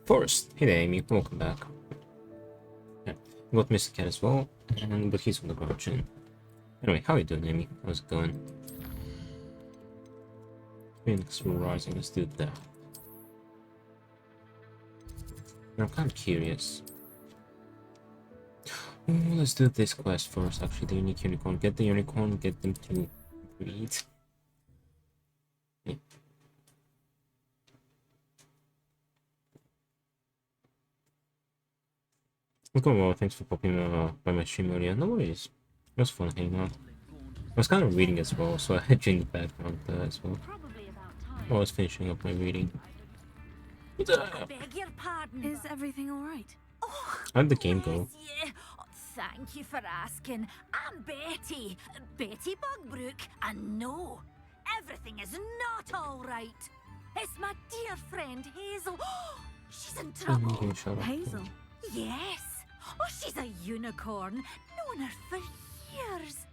First, hey there, Amy. Welcome back. Yeah, we got Mr. Cat as well, but he's on the garage. Anyway, how are you doing, Amy? How's it going? Phoenix Rising, let's do that. I'm kind of curious. Oh, let's do this quest first, actually, the unique unicorn. Get the unicorn, get them to breed. Yeah. Okay, well, thanks for popping by my stream earlier. No worries. It was fun hanging out. I was kind of reading as well, so I had you in the background as well. I was finishing up my reading. I beg your pardon. Is everything all right? Oh, how'd the game go? Yeah. Oh, thank you for asking. I'm Betty. Betty Bugbrook. And no, everything is not all right. It's my dear friend Hazel. She's in trouble. Hazel? Yes. Oh, she's a unicorn. Known her for years.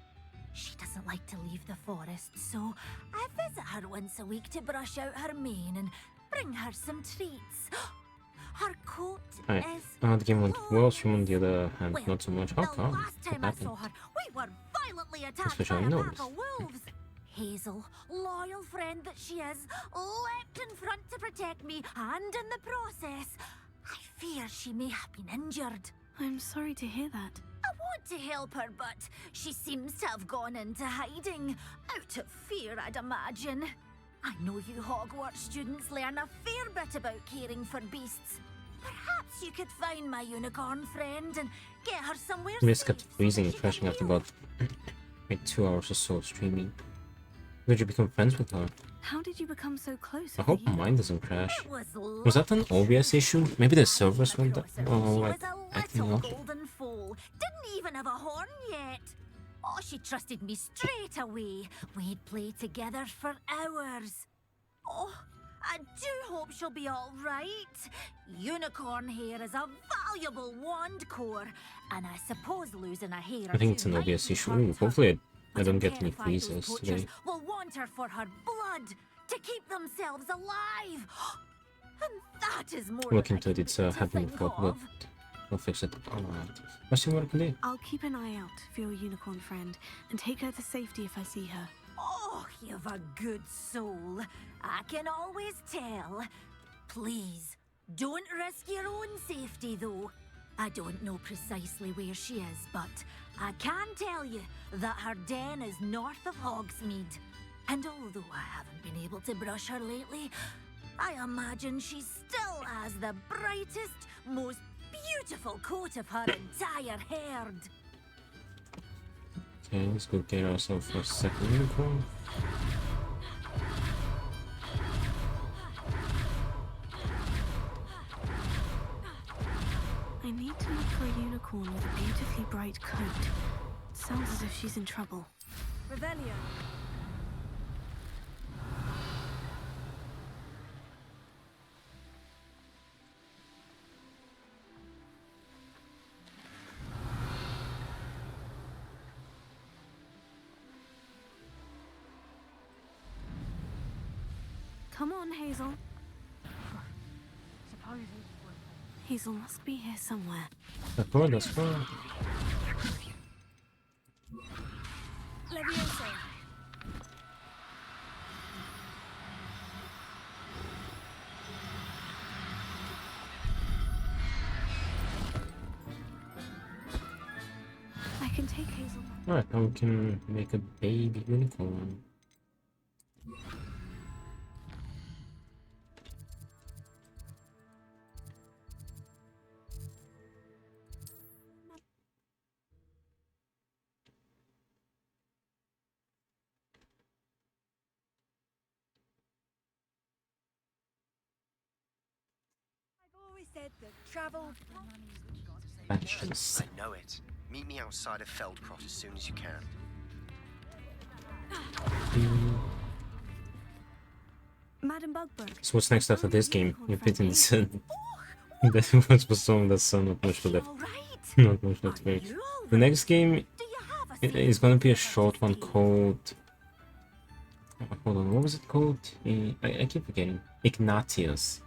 She doesn't like to leave the forest, so I visit her once a week to brush out her mane and bring her some treats. Her coat is... the game went well, she on the other hand, not so much. How come? The last time I saw her, we were violently attacked by Especially a pack of wolves. Hazel, loyal friend that she is, leapt in front to protect me, and in the process, I fear she may have been injured. I'm sorry to hear that. I want to help her, but she seems to have gone into hiding. Out of fear, I'd imagine. I know you Hogwarts students learn a fair bit about caring for beasts. Perhaps you could find my unicorn friend and get her somewhere safe. Miss kept freezing and crashing after about 2 hours or so of streaming. Did you become friends with her? How did you become so close? I hope mine doesn't crash. Was that an OBS issue? Maybe the servers went acting up. Golden foal. Didn't even have a horn yet. Oh, she trusted me straight away. We'd play together for hours. Oh, I do hope she'll be all right. Unicorn hair is a valuable wand core, and I suppose losing a hair. I think it's an OBS issue. Ooh, hopefully I don't get any freezes today. Will want her for her blood to keep themselves alive. And that is more. Look into it, it's happening before, but I'll fix it. Alright. Let's see what I can do. I'll keep an eye out for your unicorn friend and take her to safety if I see her. Oh, you've a good soul. I can always tell. Please, don't risk your own safety, though. I don't know precisely where she is, but I can tell you that her den is north of Hogsmeade. And although I haven't been able to brush her lately, I imagine she still has the brightest, most beautiful coat of her entire herd. Okay, let's go get ourselves a second unicorn. I need to look for a unicorn with a beautifully bright coat. It sounds as if she's in trouble. Revelio. Come on, Hazel. Hazel must be here somewhere. That's fine, that's fine. Leviosa. I can take Hazel. Alright, now we can make a baby unicorn. Said the travel. I know it. Meet me outside of Feldcroft as soon as you can. Madam Bugbrook. So what's next after this game? You fit in the sun. That was for some of the sun, not much left. Not much left. The next game is gonna be a short one called... Hold on, what was it called? I keep forgetting. Ignatius.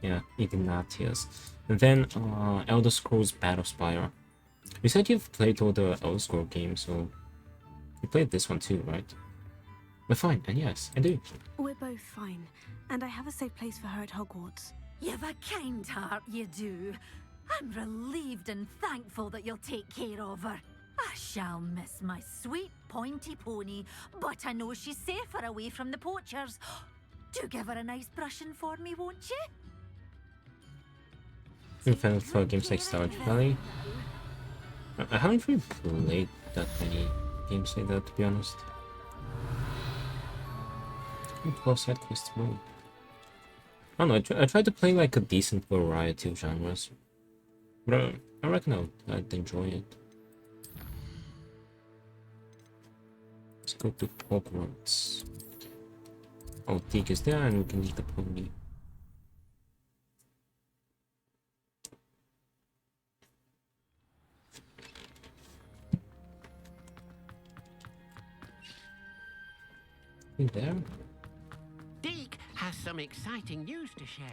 Yeah, Ignatius. And then Elder Scrolls Battlespire. You said you've played all the Elder Scrolls games, so you played this one too, right? We're fine, and yes, I do. We're both fine, and I have a safe place for her at Hogwarts. You've a kind heart, you do. I'm relieved and thankful that you'll take care of her. I shall miss my sweet pointy pony, but I know she's safer away from the poachers. Do give her a nice brushing for me, won't you? In fan for games like Stardew Valley. I haven't really played that many games like that, to be honest. 12 side quests mode. I don't know, I tried to play like a decent variety of genres. But I reckon I'd enjoy it. Let's go to Hogwarts. Oh, Teak is there and we can eat the pony. In there? Deke has some exciting news to share.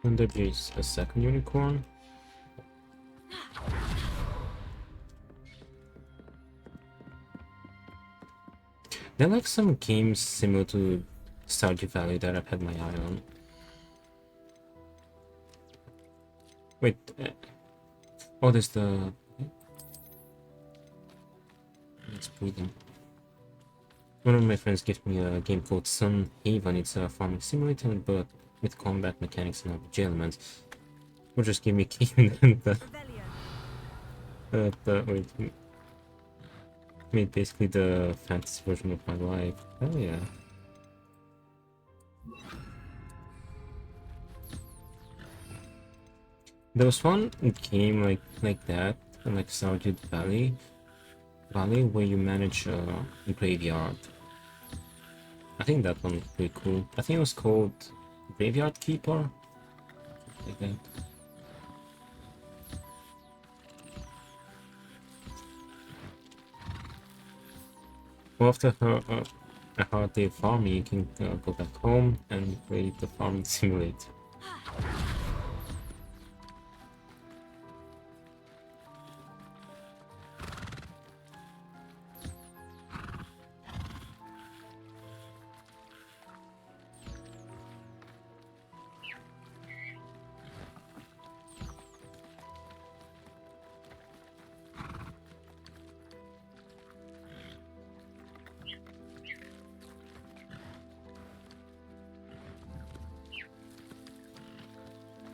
And there is a second unicorn. There are like some games similar to Stardew Valley that I've had my eye on. Wait, oh, there's the... Let's breed them. One of my friends gave me a game called Sun Haven. It's a farming simulator, but with combat mechanics and RPG elements. Or just give me a game and wait, made basically the fantasy version of my life. Oh yeah. There was one game like that, like Stardew Valley, where you manage a graveyard. I think that one was pretty cool. I think it was called Graveyard Keeper, like that. Well, after a hard day of farming, you can go back home and play the farming simulator.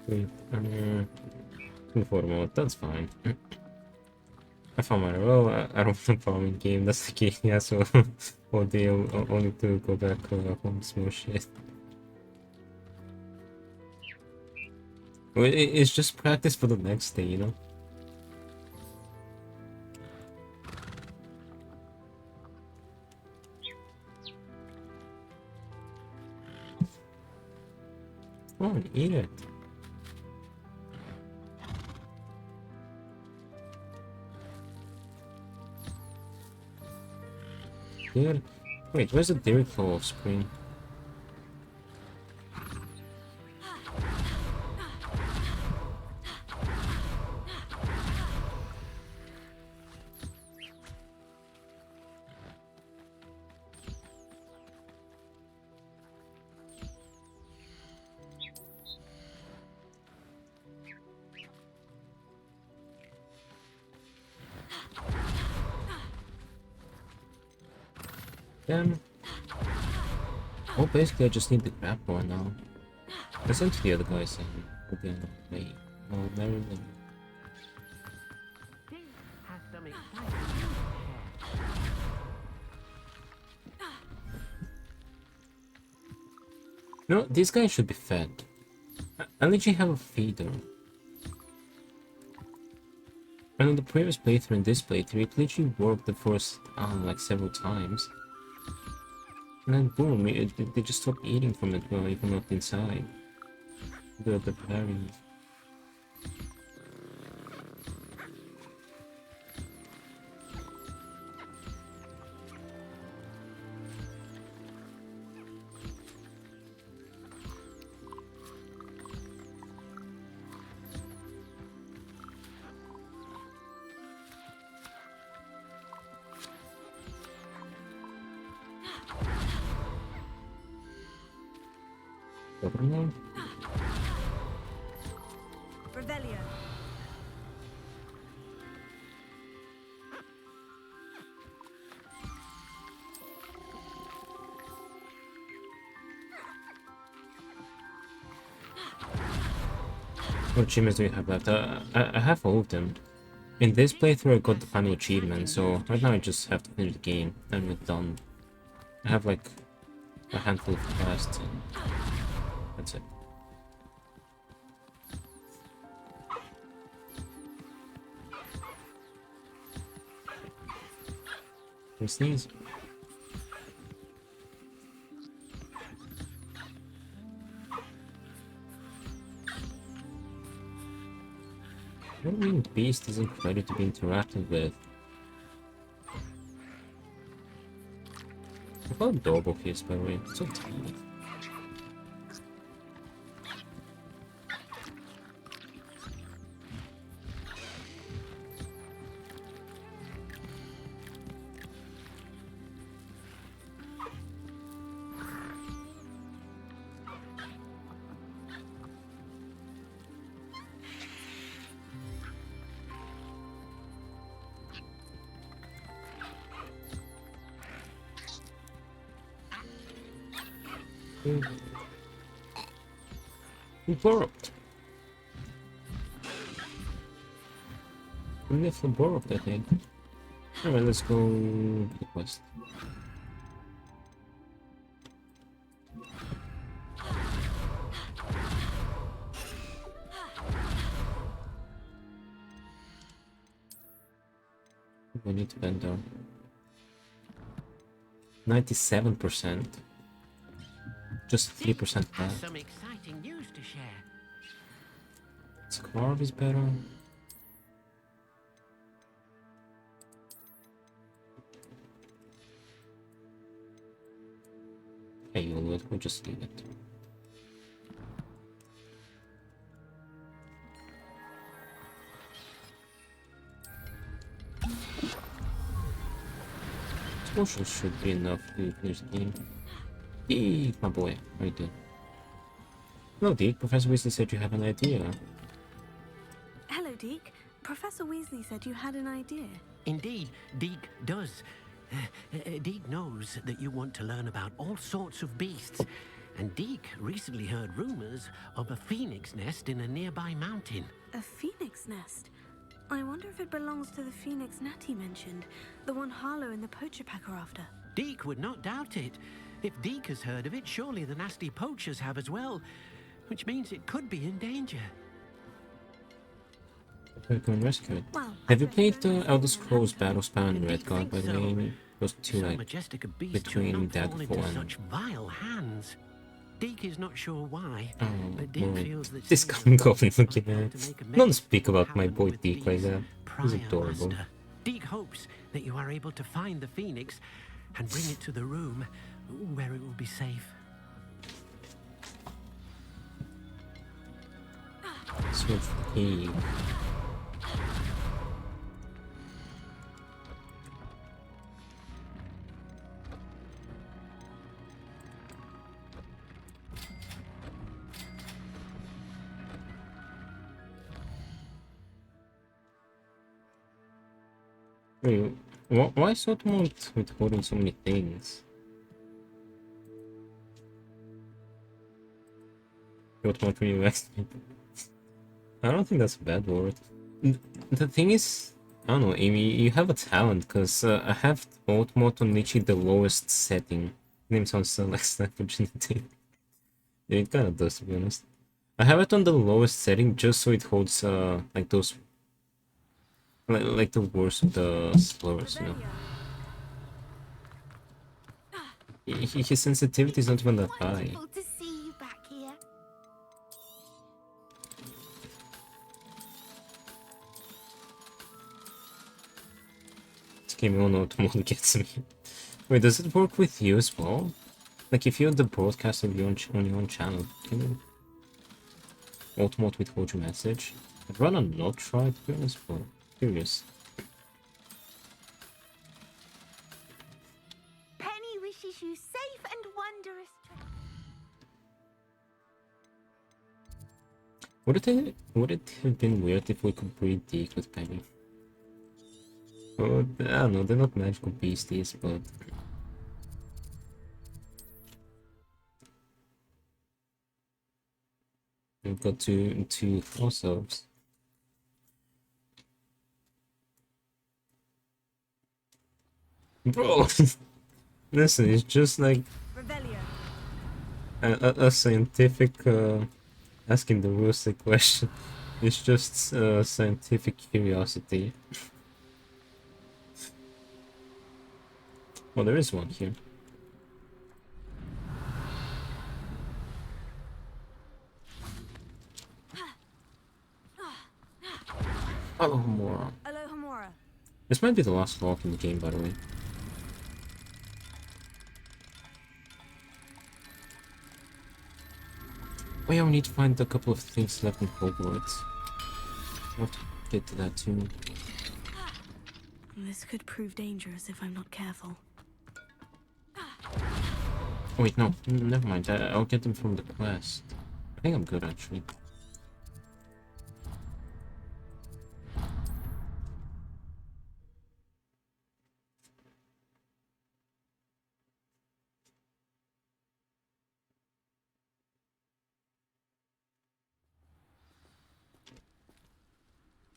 Wait, 2 mode, that's fine. I found my well, I don't want a farming game, that's the key, yeah, so all day I'll only to go back home, small shit. Well, it's just practice for the next day, you know? Come on, eat it. Good. Wait, where's the dairy flow off screen? Damn. Oh, basically I just need the crap one now. Listen to the other guys saying, we'll be on the way. Oh, Maryland. Deke has some exciting news to share. No, these guys should be fed. I literally have a feeder. And on the previous playthrough and this playthrough, it literally worked the first, like several times. And then boom, they just stopped eating from it, well, even not inside. The berries. Governor? Revelio. What achievements do you have left? I have all of them. In this playthrough I got the final achievement, so right now I just have to finish the game and we're done. I have like a handful of quests and that's it. Can you sneeze? What do you mean Beast isn't ready to be interacted with? How adorable he is, by the way. So tiny. We borrowed. We left for borrowed, I think. Alright, let's go to the quest. We need to bend down. 97%. Just 3% Has left. some exciting news to share. Scarf is better. Hey, we'll just leave it. Social should be enough to finish the game. Eee, my boy, how you doing? Hello, Deke. Professor Weasley said you have an idea. Hello, Deke. Professor Weasley said you had an idea. Indeed, Deke does. Deke knows that you want to learn about all sorts of beasts, and Deke recently heard rumors of a phoenix nest in a nearby mountain. A phoenix nest? I wonder if it belongs to the phoenix Natty mentioned, the one Harlow and the poacher pack are after. Deke would not doubt it. If Deke has heard of it, surely the nasty poachers have as well, which means it could be in danger. We can rescue it. Well, Have you I bet played don't the Elder know anything Scrolls about Battlespan and Indeed Redguard, by think the so. way? Those two, So like, majestic a beast between would not fall Daggerfall into and... such vile hands. Deke is not sure why, Oh, but Deke boy. feels that This someone goblin might looking have at. to make a Don't mess speak of what about my happened boy with Deke like Deke's that. He's prior adorable. master. Deke hopes that you are able to find the phoenix and bring it to the room where it will be safe. So he... Wait, why is Automont withholding so many things? Automont really likes me. I don't think that's a bad word. The thing is, I don't know, Amy, you have a talent, because I have Automont on literally the lowest setting. Name sounds so like Sniper Virginity. Yeah, it kind of does, to be honest. I have it on the lowest setting just so it holds, like those... Like the worst of the slurs, you know. His sensitivity is not even that high. Wonderful to see you back here. This game on Automod gets me. Wait, does it work with you as well? Like if you're the broadcaster on your own channel, can you Automod withhold your message? I'd rather not try, to be honest, but curious. Penny wishes you safe and wondrous Would it have been weird if we could breed Deke with Penny? Oh, I don't know, they're not magical beasties, but... We've got two ourselves. Bro! Listen, it's just like a scientific, asking the rustic question. It's just scientific curiosity. Oh, there is one here. Alohomora. Alohomora. This might be the last lock in the game, by the way. Oh yeah, we need to find a couple of things left in Hogwarts. I'll have to get to that too. This could prove dangerous if I'm not careful. Oh wait, no, never mind. I'll get them from the quest. I think I'm good, actually.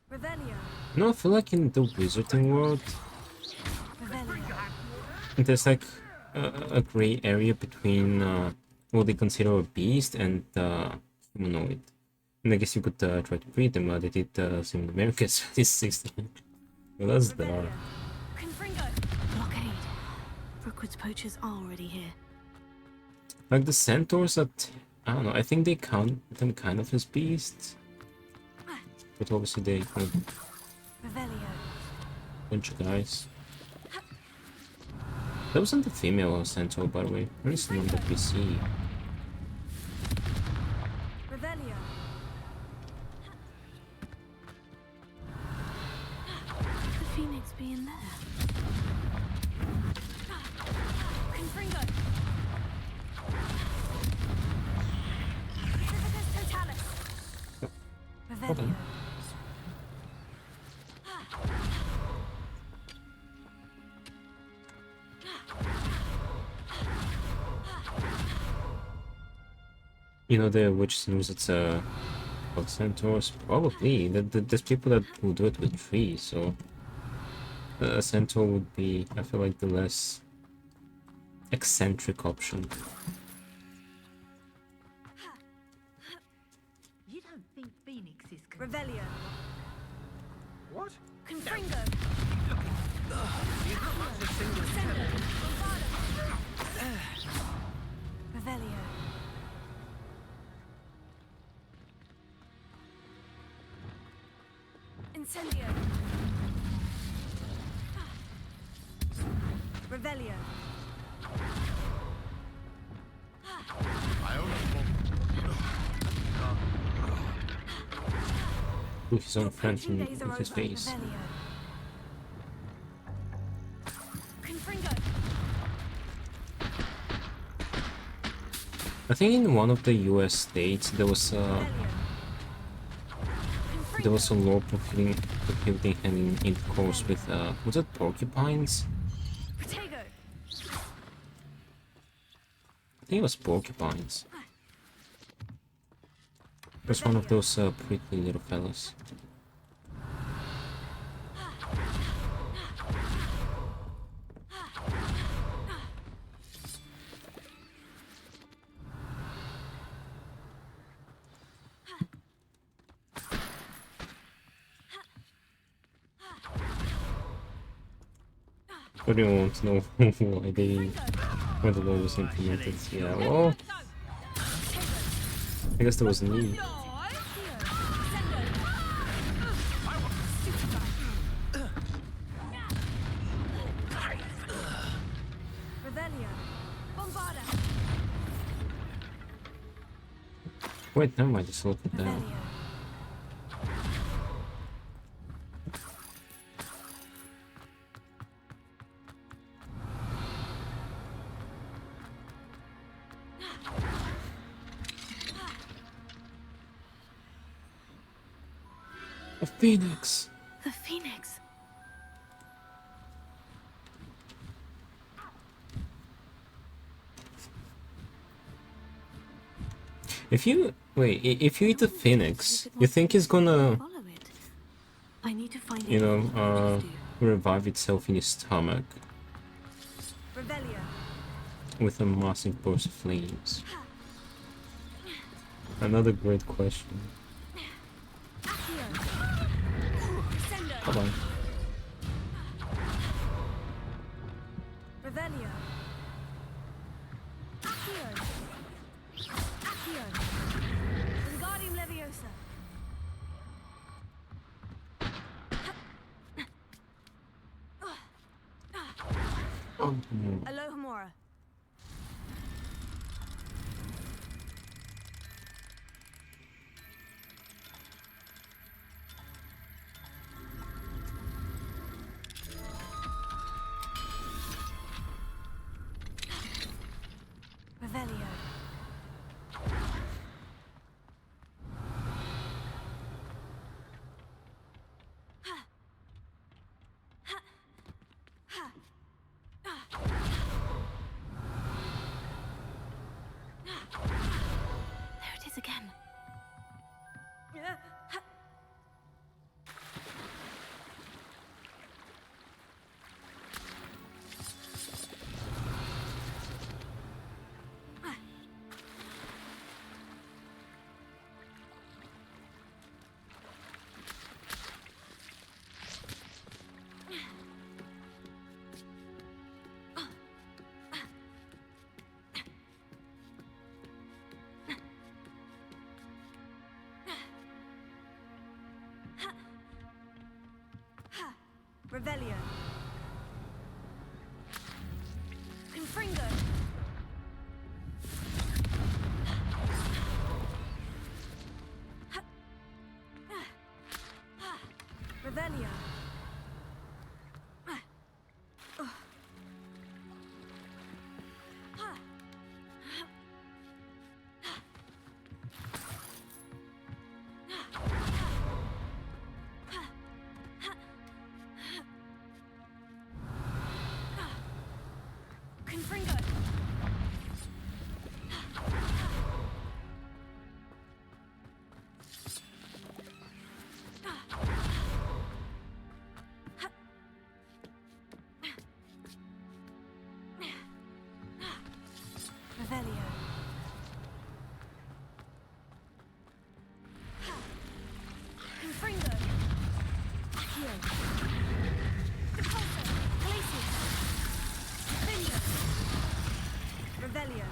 Revelio. No, I feel like in the wizarding world, there's like a gray area between what they consider a beast and humanoid. And I guess you could try to breed them. They did some in America, so this 16. Well, that's dark. Blockade. Brookwood's poachers are already here. Like the centaurs that, I don't know, I think they count them kind of as beasts. But obviously they kind of bunch of guys. That wasn't the female centaur, by the way. At least the one that we see. The phoenix be in there. Hold on. You know the witch knows it's called centaurs? Probably. There's people that will do it with trees, so a centaur would be, I feel like, the less eccentric option. You don't think Phoenix is Revelio. What? Confringo. Revelio. Incendio. Revelio. With his own friend in his face. I think in one of the US states there was a law prohibiting having intercourse with was it porcupines? I think it was porcupines. It was one of those pretty little fellas. What do you want to know why the law was implemented? Yeah, well, I guess there was a need. Wait, never mind, just look at that. A phoenix! The phoenix. If you if you eat a phoenix, you think it's gonna, Follow it. I need to find you it know, before the creatures do. revive itself in your stomach Revelio. with a massive burst of flames? Another great question. Come on. Revelio. Accio. Accio. Wingardium Leviosa. Oh, Alohomora. Revelio. There it is again. Revelio. Confringo. Revelio. Confringo. Revelio. Confringo. Accio. Repulsor. Glacius. Finger. Revelio.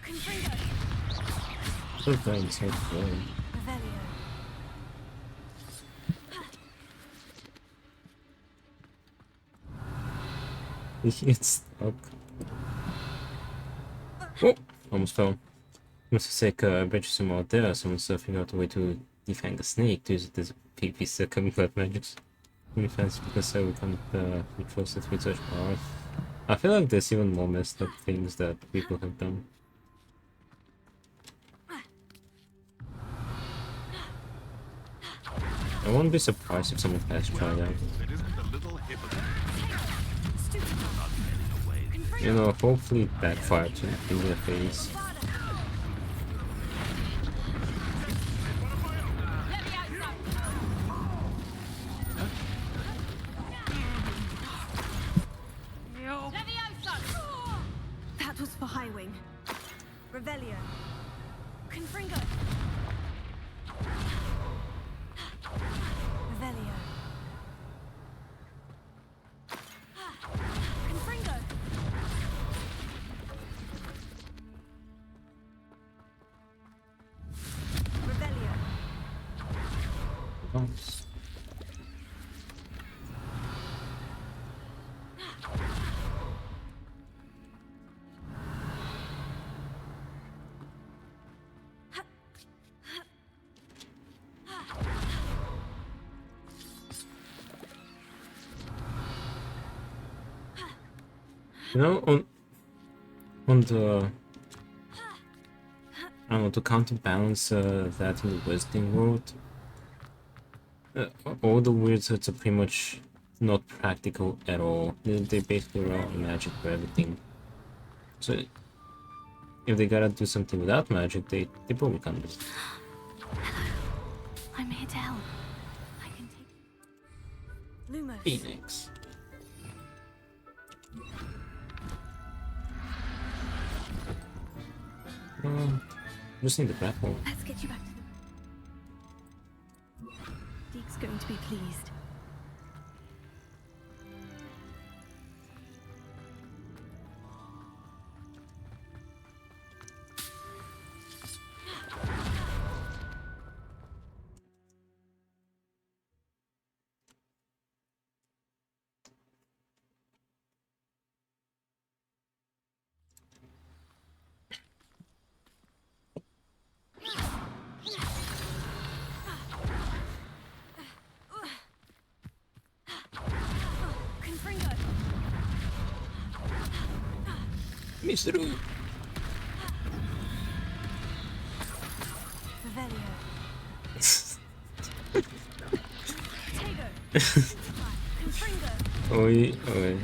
Confringo. sometimes so fun. Revelio. It's stuck. Oh! Almost fell. Must have said, I bet you some out there. Someone's figured out a way to defang a snake to use it as a PP second blood magics. Really fancy because we can't be trusted with such power. I feel like there's even more messed up things that people have done. I won't be surprised if someone has tried out. You know, hopefully it backfired in their face. That was for Highwing. Revelio. Confringo. Revelio. Confringo. Revelio. Nice. You know, on the I don't know, to counterbalance that in the Western world, all the wizards are pretty much not practical at all. They basically rely on magic for everything. So if they gotta do something without magic, they probably can't do it. I'm here to help. I can take Lumos. Phoenix. Just need the platform. Let's get you back to the... Deke's going to be pleased. Mr. Oi, oi.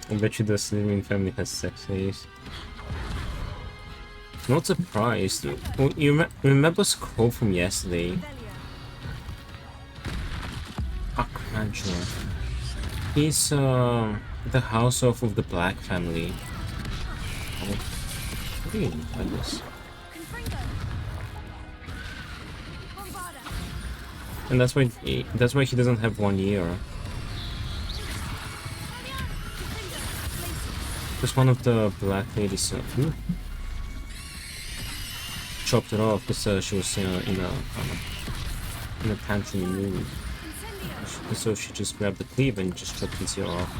I bet you the Slytherin family has sex days. Not surprised. Well, you remember Scroll from yesterday? Archangela. He's the house of the Black family. Oh, really? I guess. And that's why he doesn't have 1 year. Because one of the Black ladies chopped it off because she was in a pantry mood. So she just grabbed the cleave and just chopped his ear off.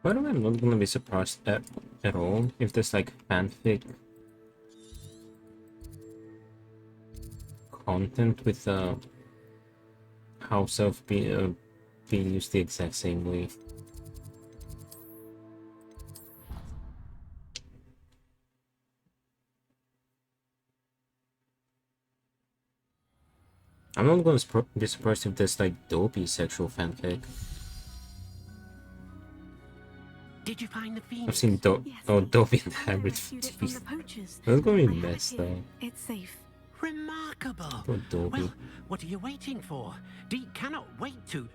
By the way, I'm not gonna be surprised at all if there's like fanfic content with house elf being used the exact same way. I'm not gonna be surprised if there's like dopey sexual fanfic. Did you find the phoenix? I've seen Dopey and Hagrid. That's gonna be a mess though. It's safe. Remarkable. Poor Dopey. Well, what are you waiting for? Deke cannot wait to...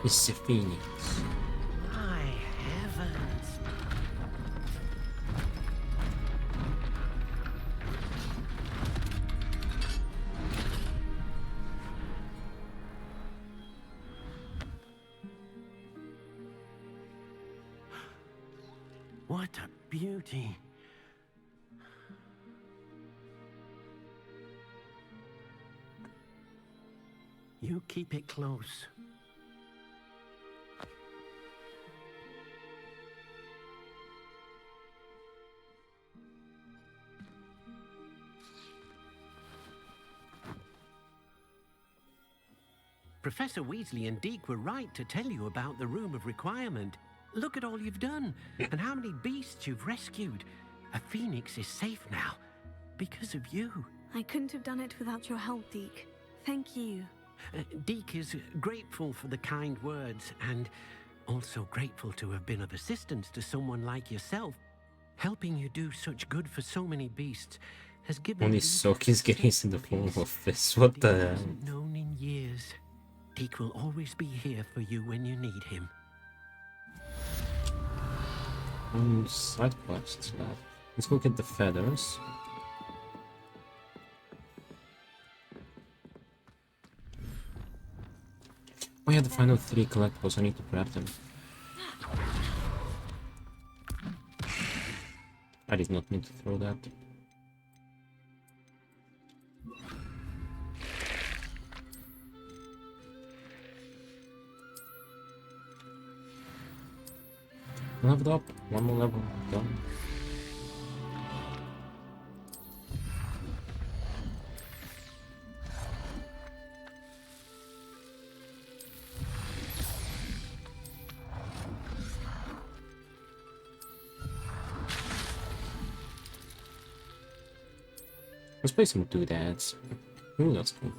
It's the Phoenix. My heavens. What a beauty. You keep it close. Professor Weasley and Deke were right to tell you about the Room of Requirement. Look at all you've done, and how many beasts you've rescued. A phoenix is safe now, because of you. I couldn't have done it without your help, Deke. Thank you. Deke is grateful for the kind words, and also grateful to have been of assistance to someone like yourself. Helping you do such good for so many beasts has given Only Deke Soki's getting in the form of this. What the he hell? hasn't known in years. Deke will always be here for you when you need him. Side quests left. Let's go get the feathers. Oh yeah, the final 3 collectibles. I need to grab them. I did not mean to throw that. Leveled up. One more level. Done. Let's play some Dehds. Ooh, that's cool.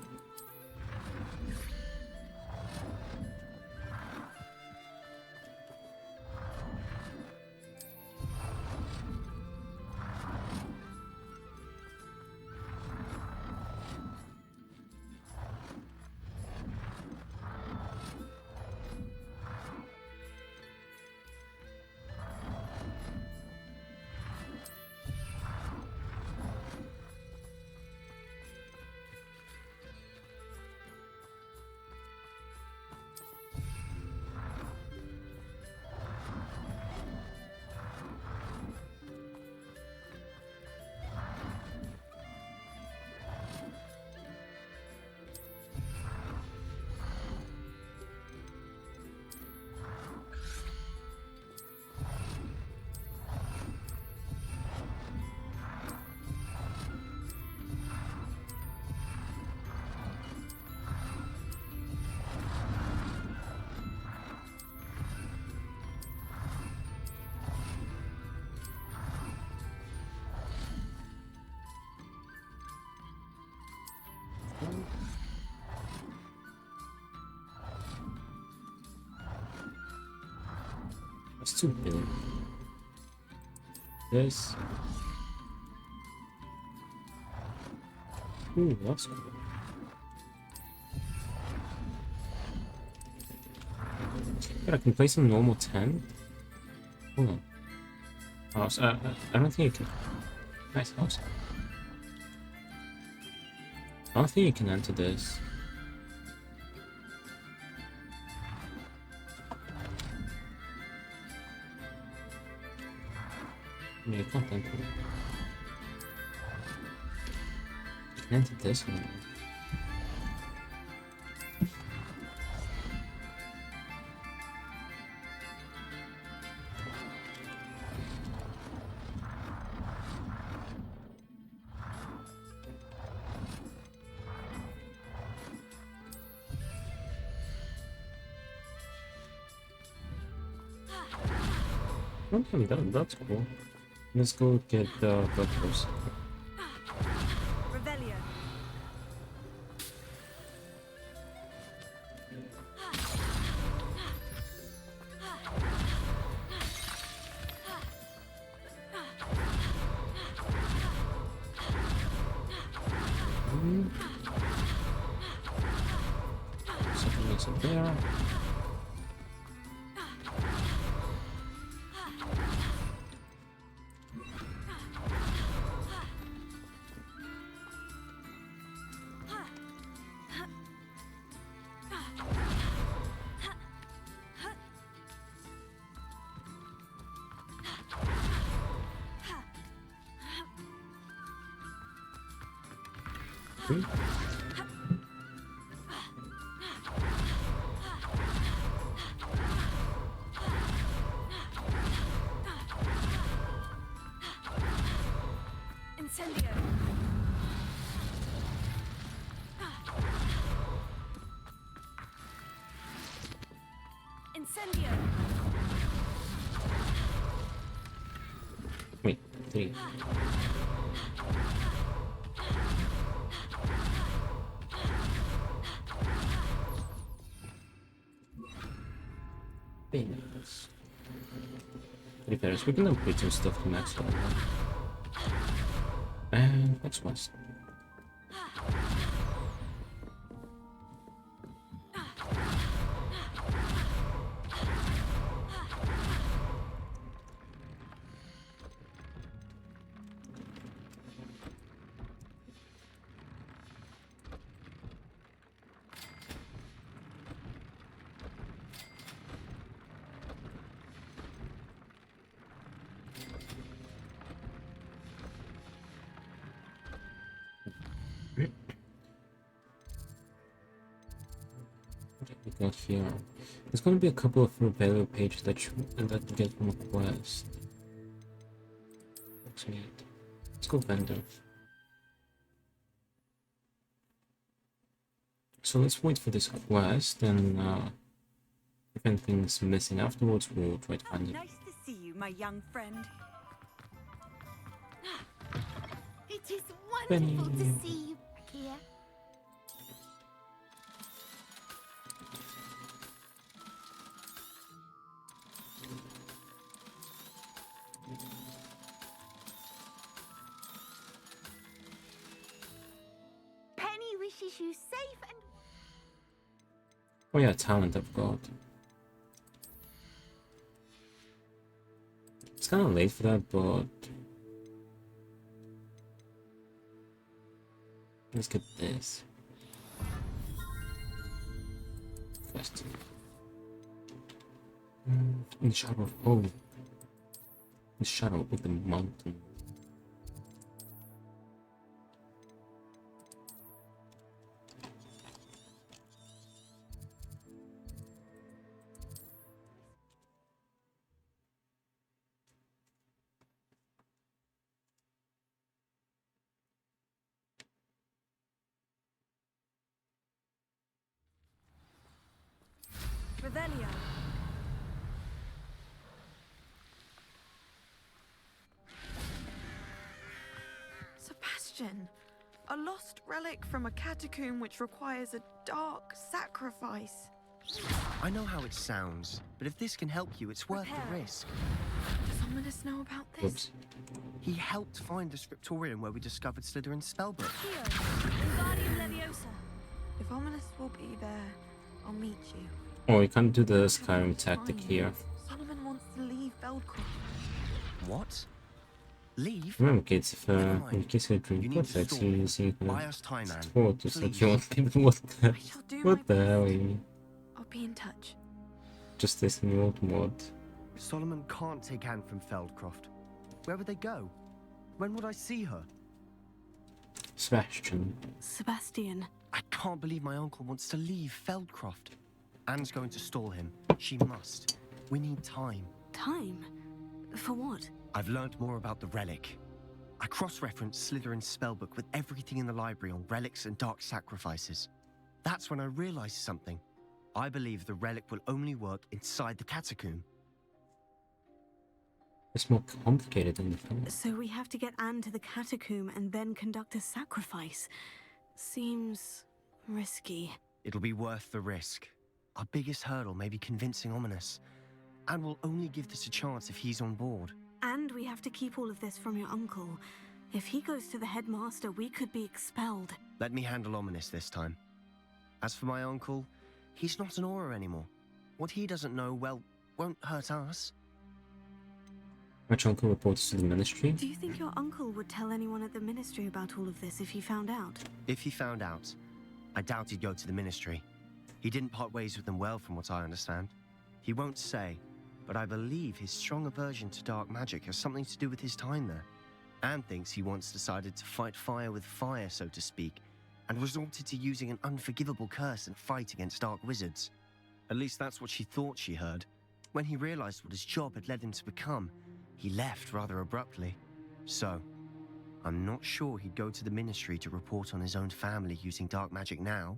That's too big. This. Ooh, that's cool. But I can play some normal 10. Hold on. Oh, so I don't think you can. Nice house. I don't think you can enter this. Yeah, you can't enter it. You can enter this one. Okay, that's cool. Let's go get breakfast. Revelio. Something is up there. Hmm? Incendio. Incendio. Wait, 3. Bins. Repairs. We can upgrade some stuff to max level. And what's west? got here. There's gonna be a couple of value pages that get from a quest. Looks neat. Let's go vendor. So let's wait for this quest, and if anything's missing afterwards, we'll try to find it. Nice to see you, my young friend. It is wonderful Penny. to see you back here. Penny wishes you safe and Oh yeah, talent I've got. It's kind of late for that, but let's get this. Quest. In the shadow of home. In the shadow of the mountain. Revelio. Sebastian, a lost relic from a catacomb which requires a dark sacrifice. I know how it sounds, but if this can help you, it's worth the risk. Does Ominous know about this? Whoops. He helped find the scriptorium where we discovered Slytherin's spellbook. Here, Wingardium Leviosa. If Ominous will be there, I'll meet you. Oh, you can't do the Skyrim tactic here. Solomon wants to leave Feldcroft. What? Leave? Remember, kids, if Never mind. in case you You drink need to perfect, stall. you Buy can us time, Anne. afford to set Please. you on people. What the, I shall do what my the hell are best. you? I'll be in touch. Just this new old mod. Solomon can't take Anne from Feldcroft. Where would they go? When would I see her? Sebastian. Sebastian. I can't believe my uncle wants to leave Feldcroft. Anne's going to stall him. She must. We need time. Time? For what? I've learned more about the relic. I cross-referenced Slytherin's spellbook with everything in the library on relics and dark sacrifices. That's when I realized something. I believe the relic will only work inside the catacomb. It's more complicated than you think. So we have to get Anne to the catacomb and then conduct a sacrifice. Seems risky. It'll be worth the risk. Our biggest hurdle may be convincing Ominous. And we'll only give this a chance if he's on board. And we have to keep all of this from your uncle. If he goes to the headmaster, we could be expelled. Let me handle Ominous this time. As for my uncle, he's not an Auror anymore. What he doesn't know, well, won't hurt us. Which uncle reports to the ministry? Do you think your uncle would tell anyone at the ministry about all of this if he found out? If he found out, I doubt he'd go to the ministry. He didn't part ways with them well, from what I understand. He won't say, but I believe his strong aversion to dark magic has something to do with his time there. Anne thinks he once decided to fight fire with fire, so to speak, and resorted to using an unforgivable curse in a fight against dark wizards. At least that's what she thought she heard. When he realized what his job had led him to become, he left rather abruptly. So, I'm not sure he'd go to the ministry to report on his own family using dark magic now.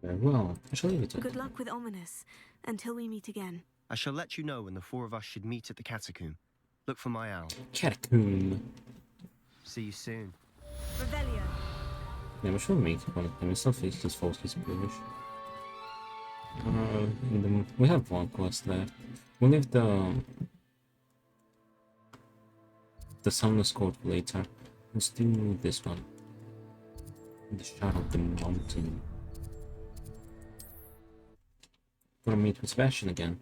Very well. I shall leave it to Good luck with Ominous. Until we meet again. I shall let you know when the four of us should meet at the catacomb. Look for my owl. Catacomb. See you soon. Revelio. Yeah, we should make one of them. It's not his fault he's British. We have one quest left. We'll leave the Summoner's Court for later. Let's do this one. In the shadow of the mountain. Gonna meet with Sebastian again.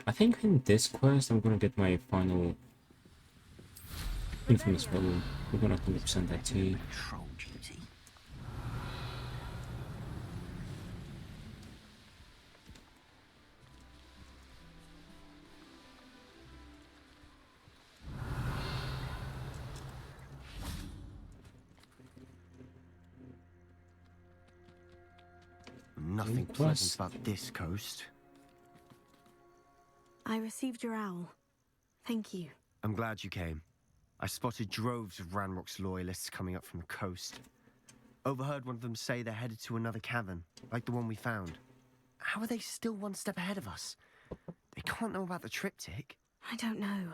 I think in this quest I'm gonna get my final infamous level. We're gonna 100% that too. Patrol duty. nothing It pleasant was- about this coast. I received your owl. Thank you. I'm glad you came. I spotted droves of Ranrock's loyalists coming up from the coast. Overheard one of them say they're headed to another cavern, like the one we found. How are they still one step ahead of us? They can't know about the triptych. I don't know.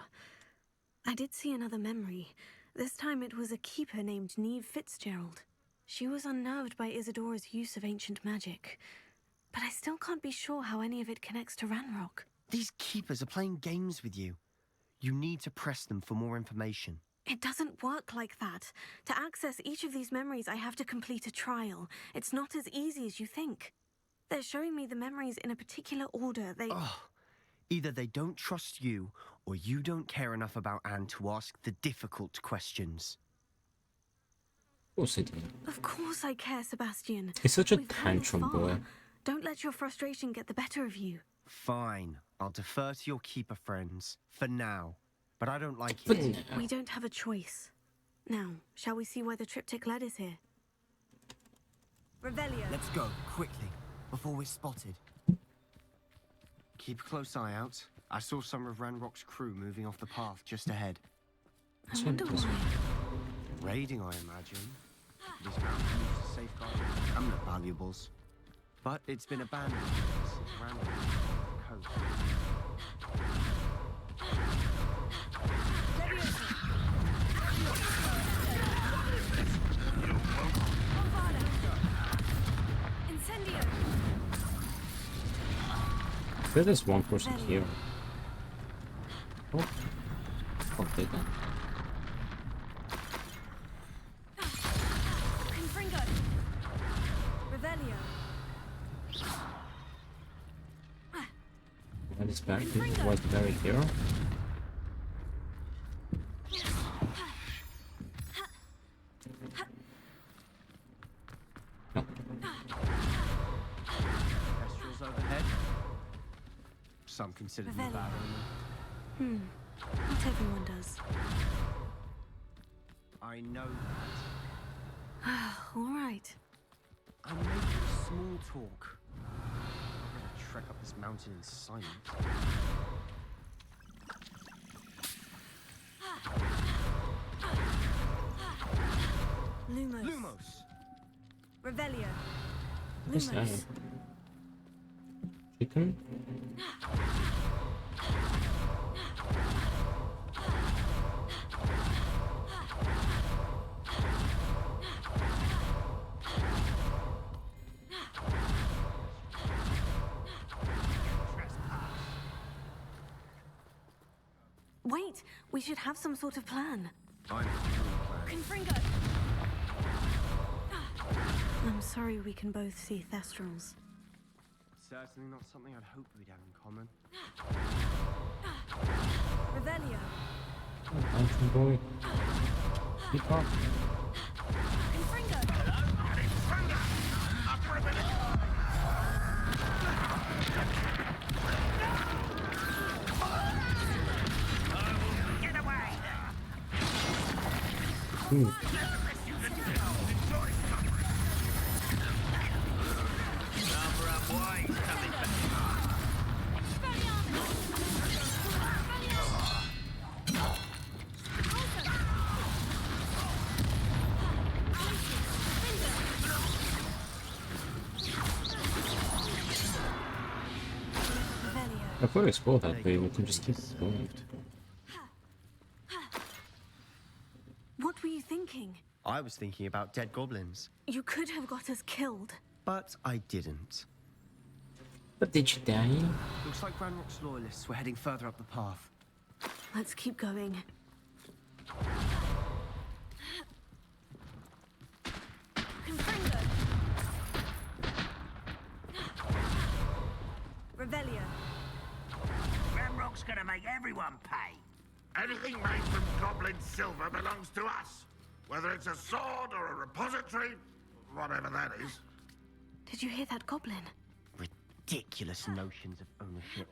I did see another memory. This time it was a keeper named Neve Fitzgerald. She was unnerved by Isadora's use of ancient magic. But I still can't be sure how any of it connects to Ranrock. These keepers are playing games with you. You need to press them for more information. It doesn't work like that. To access each of these memories, I have to complete a trial. It's not as easy as you think. They're showing me the memories in a particular order. Ugh. Either they don't trust you, or you don't care enough about Anne to ask the difficult questions. Of course I did. Of course I care, Sebastian. He's such a We've come tantrum far. boy. Don't let your frustration get the better of you. Fine. I'll defer to your keeper friends. For now. But I don't like But it. no. We don't have a choice. Now, shall we see why the triptych led us here? Revelio. Let's go, quickly, before we're spotted. Keep a close eye out. I saw some of Ranrock's crew moving off the path just ahead. I wonder This why. Raiding, I imagine. This mountain used to safeguard cabinet valuables. But it's been abandoned since Ranrock left the coast. Incendio. There is one person here. Oh. Okay then. Confringo. Revelio. What is back? Was very here. No. Kestrels overhead. Some consider them a Revelio. bad omen. Not everyone does. I know that. All right. I'm making small talk. I'm gonna trek up this mountain in silence. Lumos. Lumos! Revelio. What's that? Lumos. Chicken? Wait, we should have some sort of plan. I'm planning. Confringo. I'm sorry we can both see Thestrals. Certainly not something I'd hoped we'd have in common. Revelio. Tantrum boy. Keep up. Confringo. Ooh. Revelio. If we explore that way, we can just keep going. What were you thinking? I was thinking about dead goblins, You could have got us killed. but I didn't. But did you die? Looks like Ranrock's loyalists were heading further up the path. Let's keep going. Confringo. Revelio. Ranrock's gonna make everyone pay. Anything made from goblin silver belongs to us. Whether it's a sword or a repository, whatever that is. Did you hear that goblin? Ridiculous notions of ownership.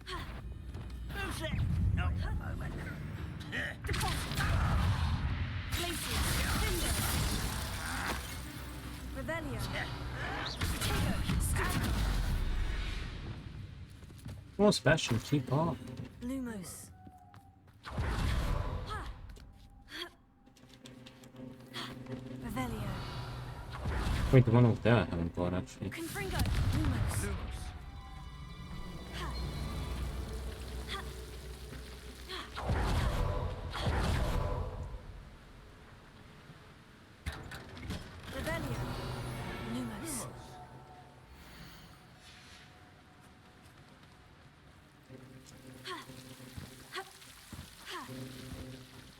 Who's it? No, a moment. Glacier. Revelio. Oh, Sebastian, keep up. Lumos. Revelio. Wait, the one over there I haven't got actually. Confringo. Lumos. Revelio. Lumos.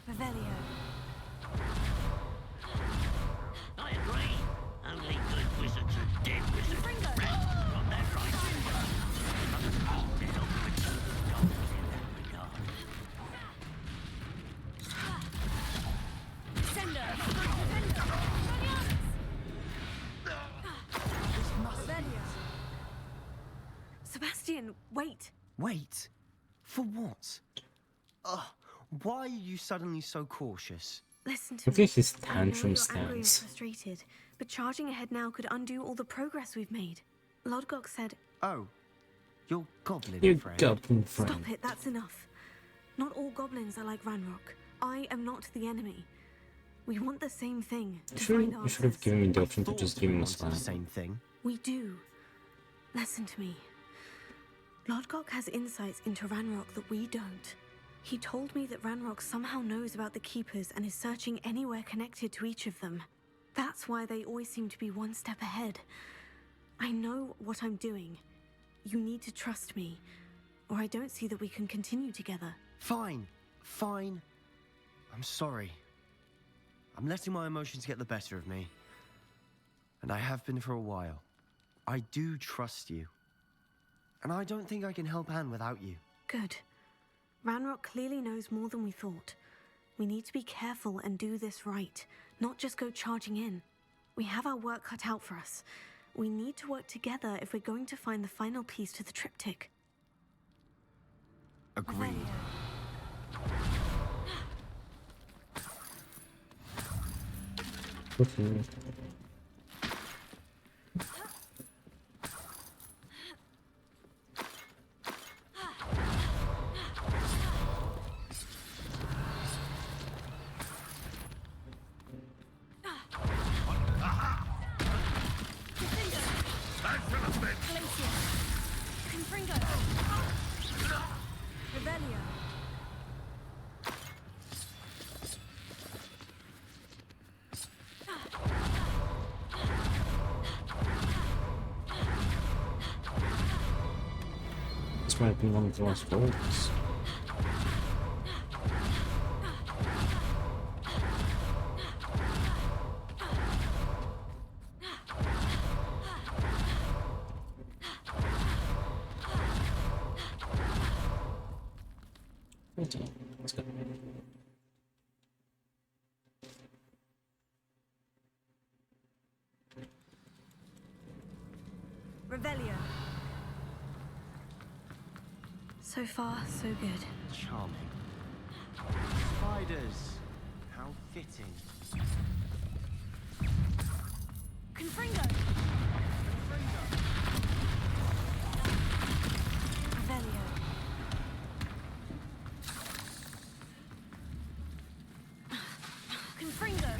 Revelio. I agree. Only good wizards are dead wizards. Confringo. From their right. Sender. Defender. Revelio. Sebastian, wait. Wait? For what? Ugh, why are you suddenly so cautious? Listen to Look me. at his I know tantrum you're angry and stance. frustrated, but charging ahead now could undo all the progress we've made. Lodgok said, Oh, your goblin You friend. goblin friend. "Stop it, that's enough. Not all goblins are like Ranrock. I am not the enemy. We want the same thing, to find You should have answers. given me the I option to thought just give him we a wanted the slap. same thing. We do. Listen to me. Lodgok has insights into Ranrock that we don't. He told me that Ranrock somehow knows about the Keepers and is searching anywhere connected to each of them. That's why they always seem to be one step ahead. I know what I'm doing. You need to trust me, or I don't see that we can continue together. Fine, fine. I'm sorry. I'm letting my emotions get the better of me. And I have been for a while. I do trust you. And I don't think I can help Anne without you. Good. Ranrock clearly knows more than we thought. We need to be careful and do this right, not just go charging in. We have our work cut out for us. We need to work together if we're going to find the final piece to the triptych. Agreed. Okay. Confringo! Revelio! This might be one of the last votes. Let's go. Revelio! So far, so good. Charming. Spiders. How fitting. Confringo! Revelio! Confringo!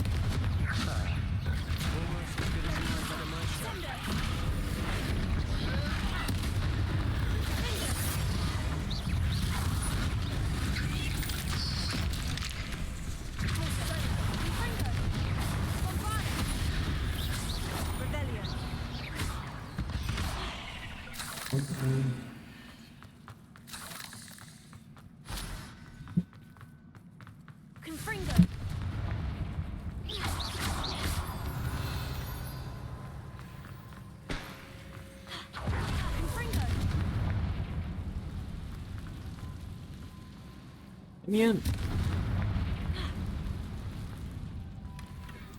Almost as good as mine, but a nice shot. Sender! Confringo! Confringo! Let me in.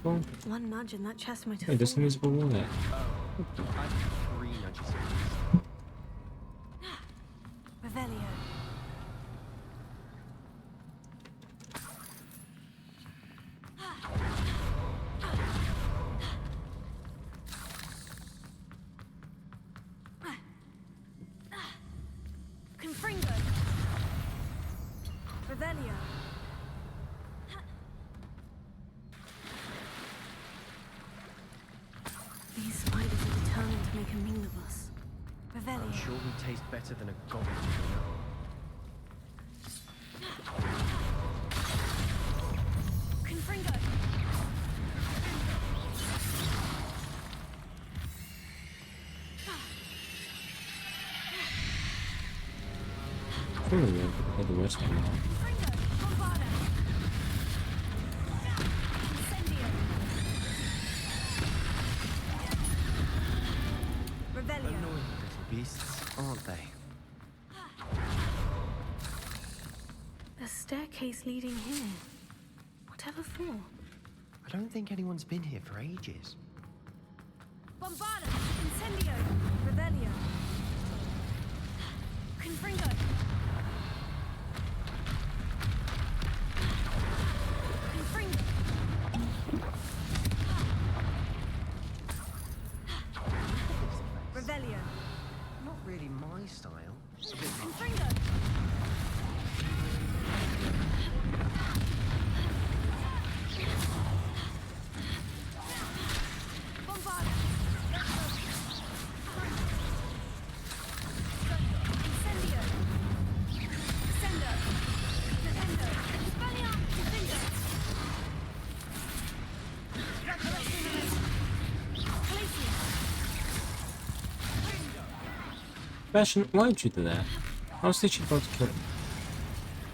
Go. One nudge and that chest might have Wait, there's an fallen. invisible wall there. I have 3 nudges at least. Revelio. determined to make a meal of us. I'm Revelio. sure we taste better than a goblin. Confringo. I don't know what the rest of them are. Confringo. Bombarda. Incendio. Revelio. Annoying little beasts, aren't they? A staircase leading here. Whatever for? I don't think anyone's been here for ages. Bombarda. Incendio. Revelio. Confringo. Confringo. Revelio. Not really my style. A bit much. Confringo. Bombarda. Incendio. Sendo. Defendo. Spanion. Defendo. Glacier. Bastion, why'd you do that? I was literally about to kill him.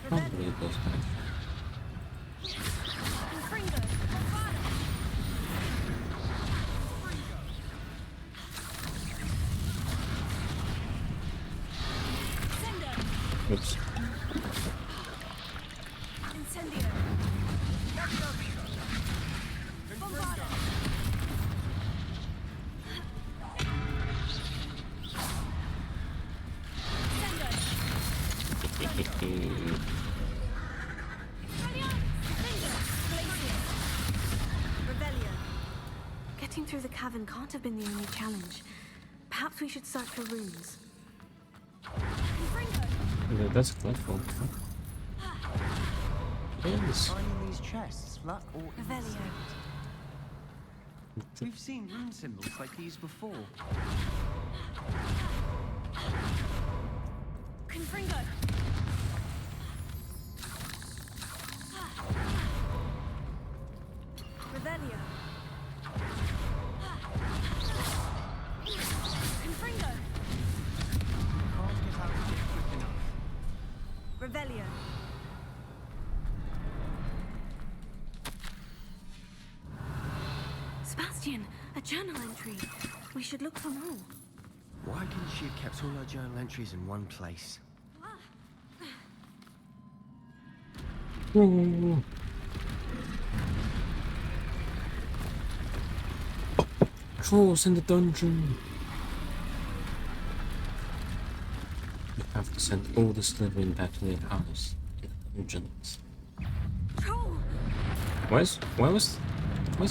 I don't believe those guys. Confringo. Bombarda. Sendo. Oops. Incendio. Bombarda. Sendo. Revelio. Getting through the cavern can't have been the only challenge. Perhaps we should search for rooms. Confringo. Yeah, that's collectible. Yes. Finding these chests, luck or Revelio. instinct? We've seen rune symbols like these before. Confringo. Revelio. Confringo. Can't get out of here quick enough. Revelio. Sebastian, a journal entry. We should look for more. Why couldn't she have kept all her journal entries in one place? Ooh. Trolls in the dungeon. You have to send all the Slytherin back to their house in the dungeons. Troll! Why was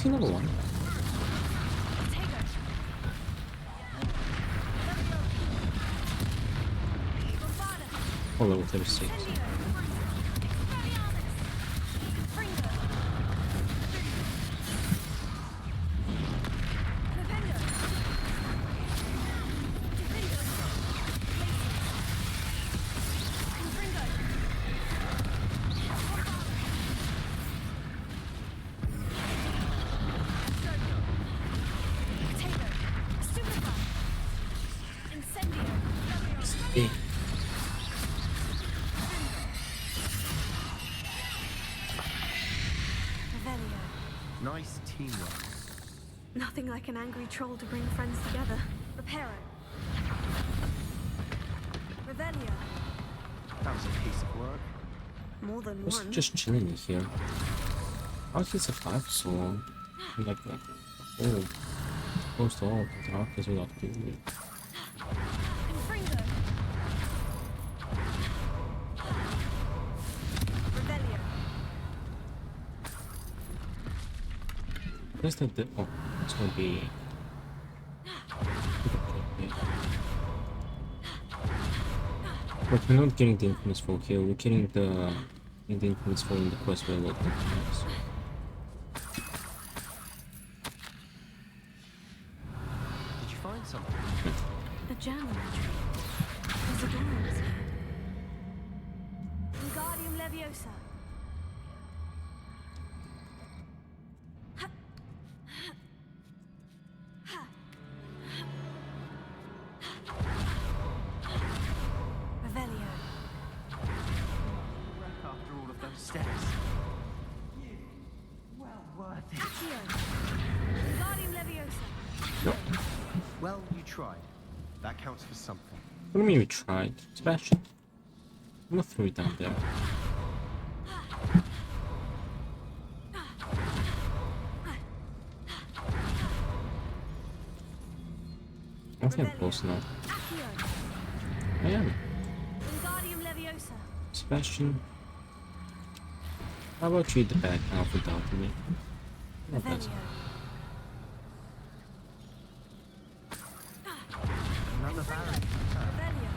he number one? Taker! Bombarda! Oh, level 36. Incendio! Expelliarmus! Fringo! Defendo! Defendo! Confringo! Taker! Stupefy! Incendio! Yeah. Revelio. Nice teamwork. Nothing like an angry troll to bring friends together. Reparo. Revelio. That was a piece of work. More than I was one. just chilling here. How did he survive for so long? Like, oh, close to all the darkness without doing it. Confringo. Revelio. Where's the oh, it's gonna be. But we're not getting the infamous folk here, we're getting the infamous folk in the quest where we're looking at. Did you find find something. A journal entry. Isadora was here. Wingardium Leviosa. Revelio. Work after all of those steps. Well worth it. Accio. Wingardium Leviosa. Nope. Well, you tried. That counts for something. What do you mean we tried? Sebastian. I'm not throw it down there. I think I'm close enough. Accio. I am. Wingardium Leviosa. Sebastian. How about you eat the bag now without me? Not bad. Revelio. Another barrack. Revelio.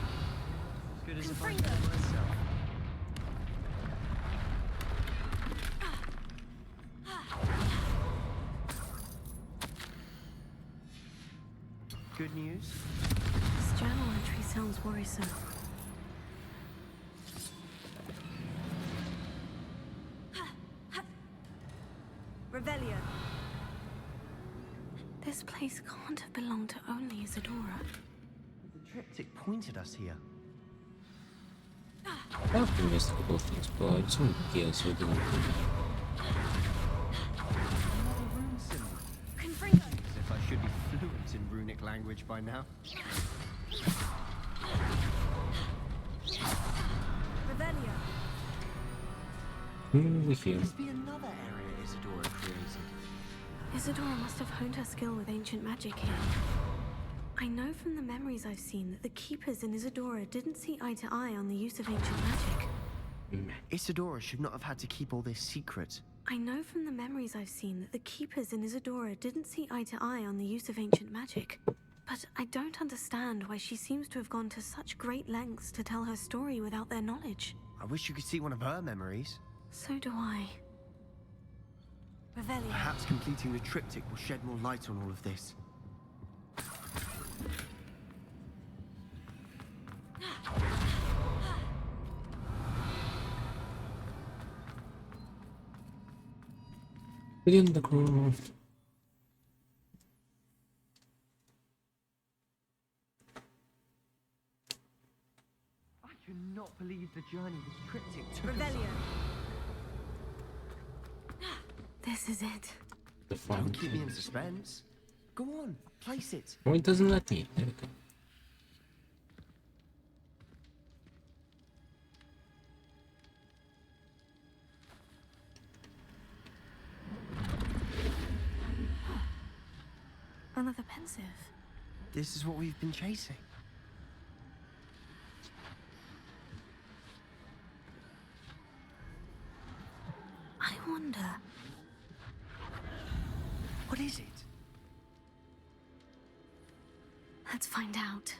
As good as if I Confringo. did it myself. Good news? This journal entry sounds worrisome. Revelio. This place can't have belonged to only Isadora. The triptych pointed us here. I've been missed a couple of things, but I just want to kill so it doesn't do Another rune symbol. Confringo. As if I should be fluent in runic language by now. Revelio. Over here. Must be another area Isadora created. Isadora must have honed her skill with ancient magic here. I know from the memories I've seen that the keepers in Isadora didn't see eye to eye on the use of ancient magic. Isadora should not have had to keep all this secret. I know from the memories I've seen that the keepers in Isadora didn't see eye to eye on the use of ancient magic. But I don't understand why she seems to have gone to such great lengths to tell her story without their knowledge. I wish you could see one of her memories. So do I. Revelio. Perhaps completing the triptych will shed more light on all of this. Within the craft. I cannot believe the journey this triptych took us Revelio. on. This is it. The Don't fun. keep me in suspense. Go on, place it. Oh, it doesn't let me. There we go. Another pensive. This is what we've been chasing. I wonder. What is it? Let's find out.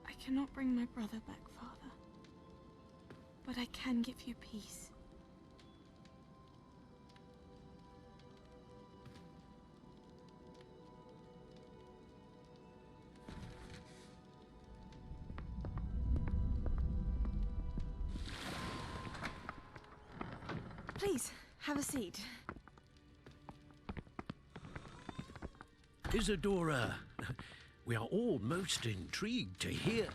I cannot bring my brother back, Father. But I can give you peace. Please, have a seat. Isadora, we are all most intrigued to hear.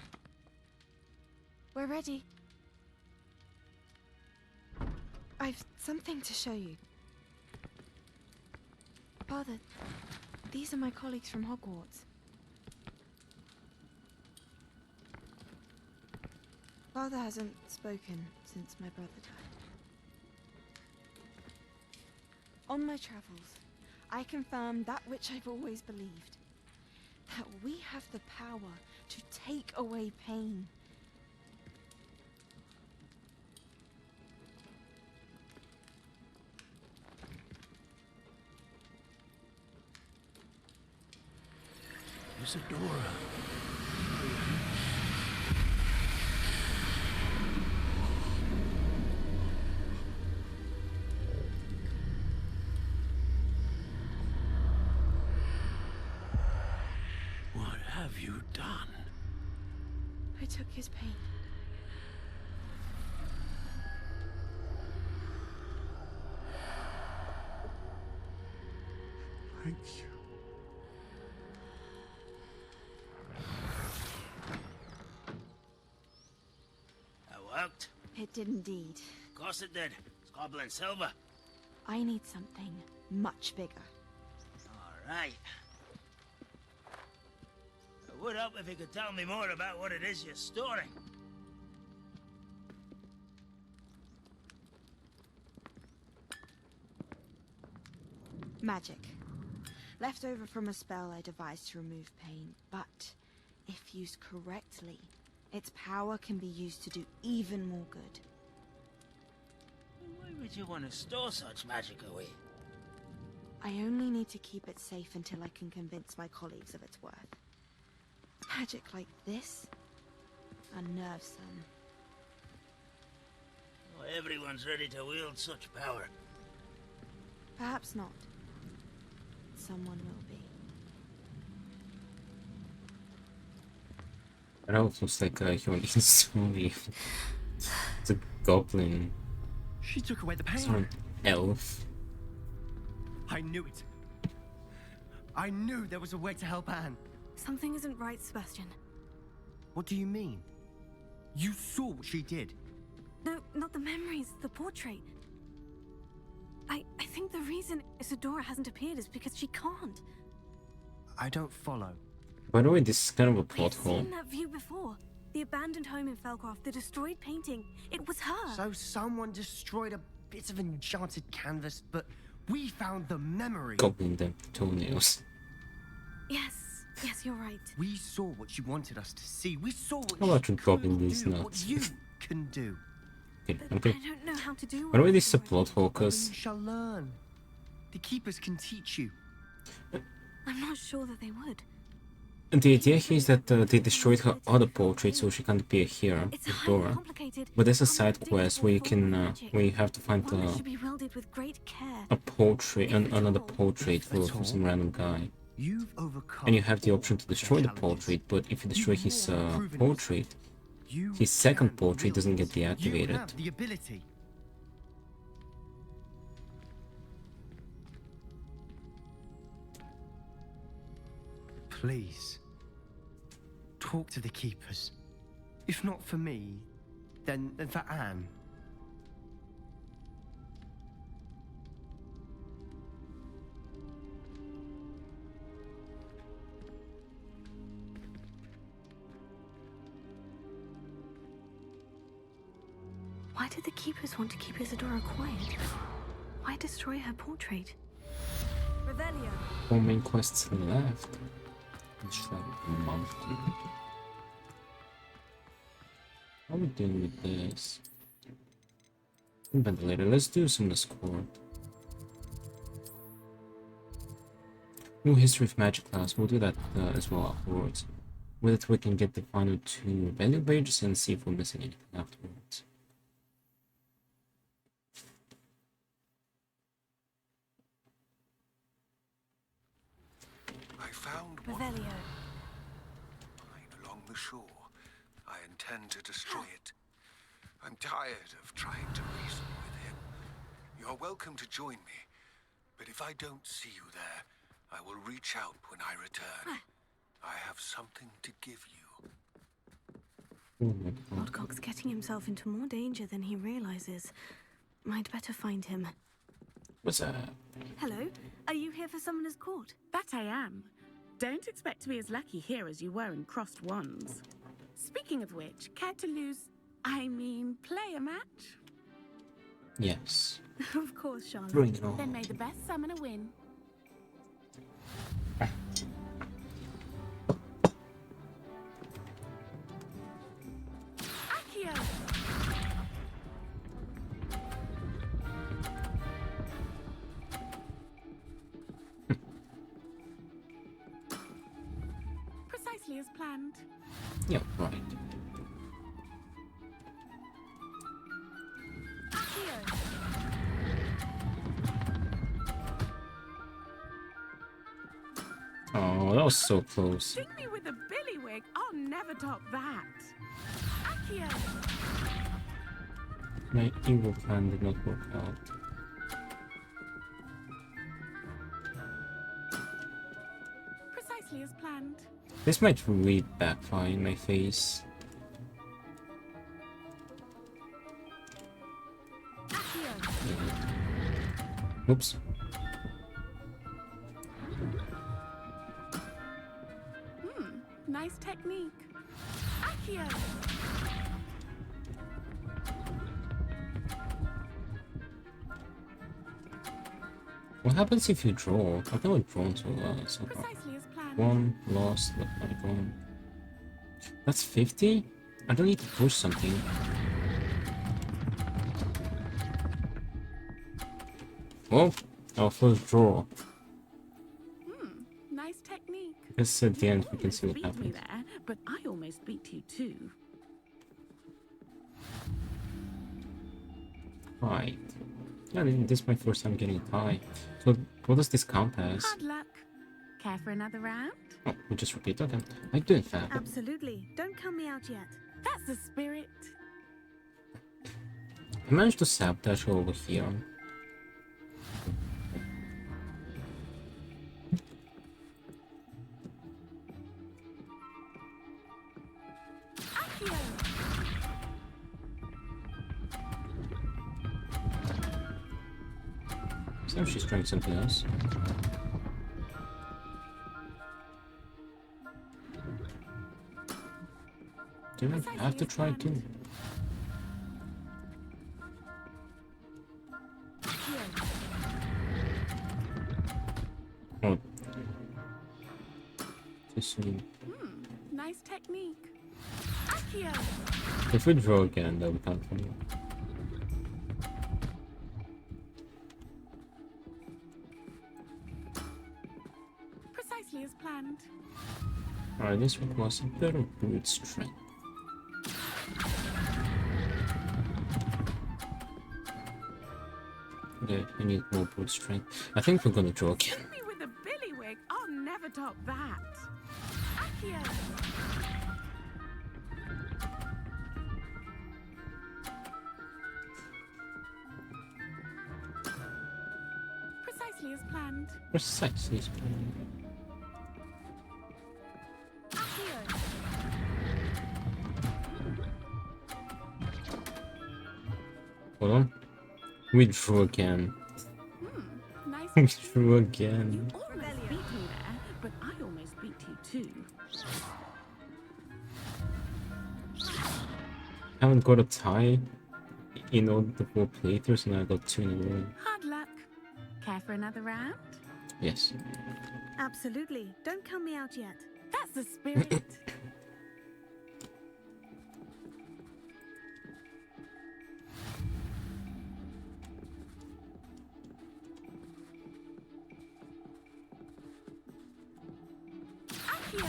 We're ready. I've something to show you. Father, these are my colleagues from Hogwarts. Father hasn't spoken since my brother died. On my travels, I confirmed that which I've always believed. That we have the power to take away pain. Isadora. What have you done? I took his pain. Thank you. That worked. It did indeed. Of course it did. It's goblin silver. I need something much bigger. All right. It would help if you could tell me more about what it is you're storing. Magic. Left over from a spell I devised to remove pain, but if used correctly, its power can be used to do even more good. Why would you want to store such magic away? I only need to keep it safe until I can convince my colleagues of its worth. Magic like this unnerves them. Well, everyone's ready to wield such power. Perhaps not. Someone will be. That elf looks like he wants to leave. It's a goblin. She took away the It's pain. not an elf. I knew it. I knew there was a way to help Anne. Something isn't right, Sebastian. What do you mean? You saw what she did. No, not the memories, the portrait. I think the reason Isadora hasn't appeared is because she can't. I don't follow. By the way, this is kind of a plot We've hole. seen that view before. The abandoned home in Felcroft, the destroyed painting. It was her. So someone destroyed a bit of enchanted canvas, but we found the memory. Goblin them toenails. Yes, you're right. We saw what she wanted us to see. We saw what How about she you goblin could these do, what nuts? you can do. Okay, But okay. I don't know how to do By the way, all this is a already. plot hole, You cause shall learn. The keepers can teach you. I'm not sure that they would. the idea here is that they destroyed her other portrait, so she can't appear here, It's with highly Dora. complicated. But there's a side quest where you unpredictable can, form of magic. where you have to find One that should be wielded with great care. a portrait, If at another all. portrait If at from all. some random guy. You've overcome. And you have the all option to their destroy the challenges. portrait, but if you destroy his You've more proven portrait, You his second can portrait wield doesn't it. get deactivated. You have the ability. Please, talk to the keepers. If not for me, then for Anne. Why did the keepers want to keep Isadora quiet? Why destroy her portrait? Revelio. 4 main quests left. Just like a month. How are we doing with this? Ventilator. Let's do some Discord. New History of Magic class. We'll do that as well afterwards. With it, we can get the final 2 value pages and see if we're missing anything afterwards. I found one Revelio. mine along the shore. I intend to destroy it. I'm tired of trying to reason with him. You're welcome to join me, but if I don't see you there, I will reach out when I return. I have something to give you. Oh my god. Woodcock's getting himself into more danger than he realizes. Might better find him. What's that? Hello? Are you here for Summoner's Court? That I am. Don't expect to be as lucky here as you were in Crossed Wands. Speaking of which, care to play a match? Yes. Of course, Charlotte. Bring it on. Then may the best summoner win. Accio! Precisely as planned. Yeah, right. Accio. Oh, that was so close. Sting me with a billywig. I'll never top that. Accio. My evil plan did not work out. Precisely as planned. This might really backfire in my face. Oops. Nice technique. Accio. What happens if you draw? I've never drawn so far. Precisely as planned. One lost, but I drawn. That's 50? I don't need to push something. Well, our first draw. Nice technique. Because at the end we can see what Beat me happens. there, but I almost beat you too. Right. Yeah, this is my first time getting a tie. So what does this count as? Hard luck. Care for another round? Oh, we just repeat. Okay. I do in fact. Absolutely. Don't count me out yet. That's the spirit. I managed to sabotage over here. Accio. So she's trying something else. Do I have to try too? Oh. Too soon. Nice technique. Accio. If we draw again, that would count for me. Precisely as planned. Alright, this requires a better brute strength. Yeah, I need more brute strength. I think we're gonna draw again. Hit me with a billywig. I'll never top that. Accio. Precisely as planned. Precisely as planned. Accio. Hold on. We drew again. Nice. We drew You again. almost beat me there, but I almost beat you too. Haven't got a tie in all the 4 playthroughs, and I got 2 in a row. Hard luck. Care for another round? Yes. Absolutely. Don't count me out yet. That's the spirit. Accio.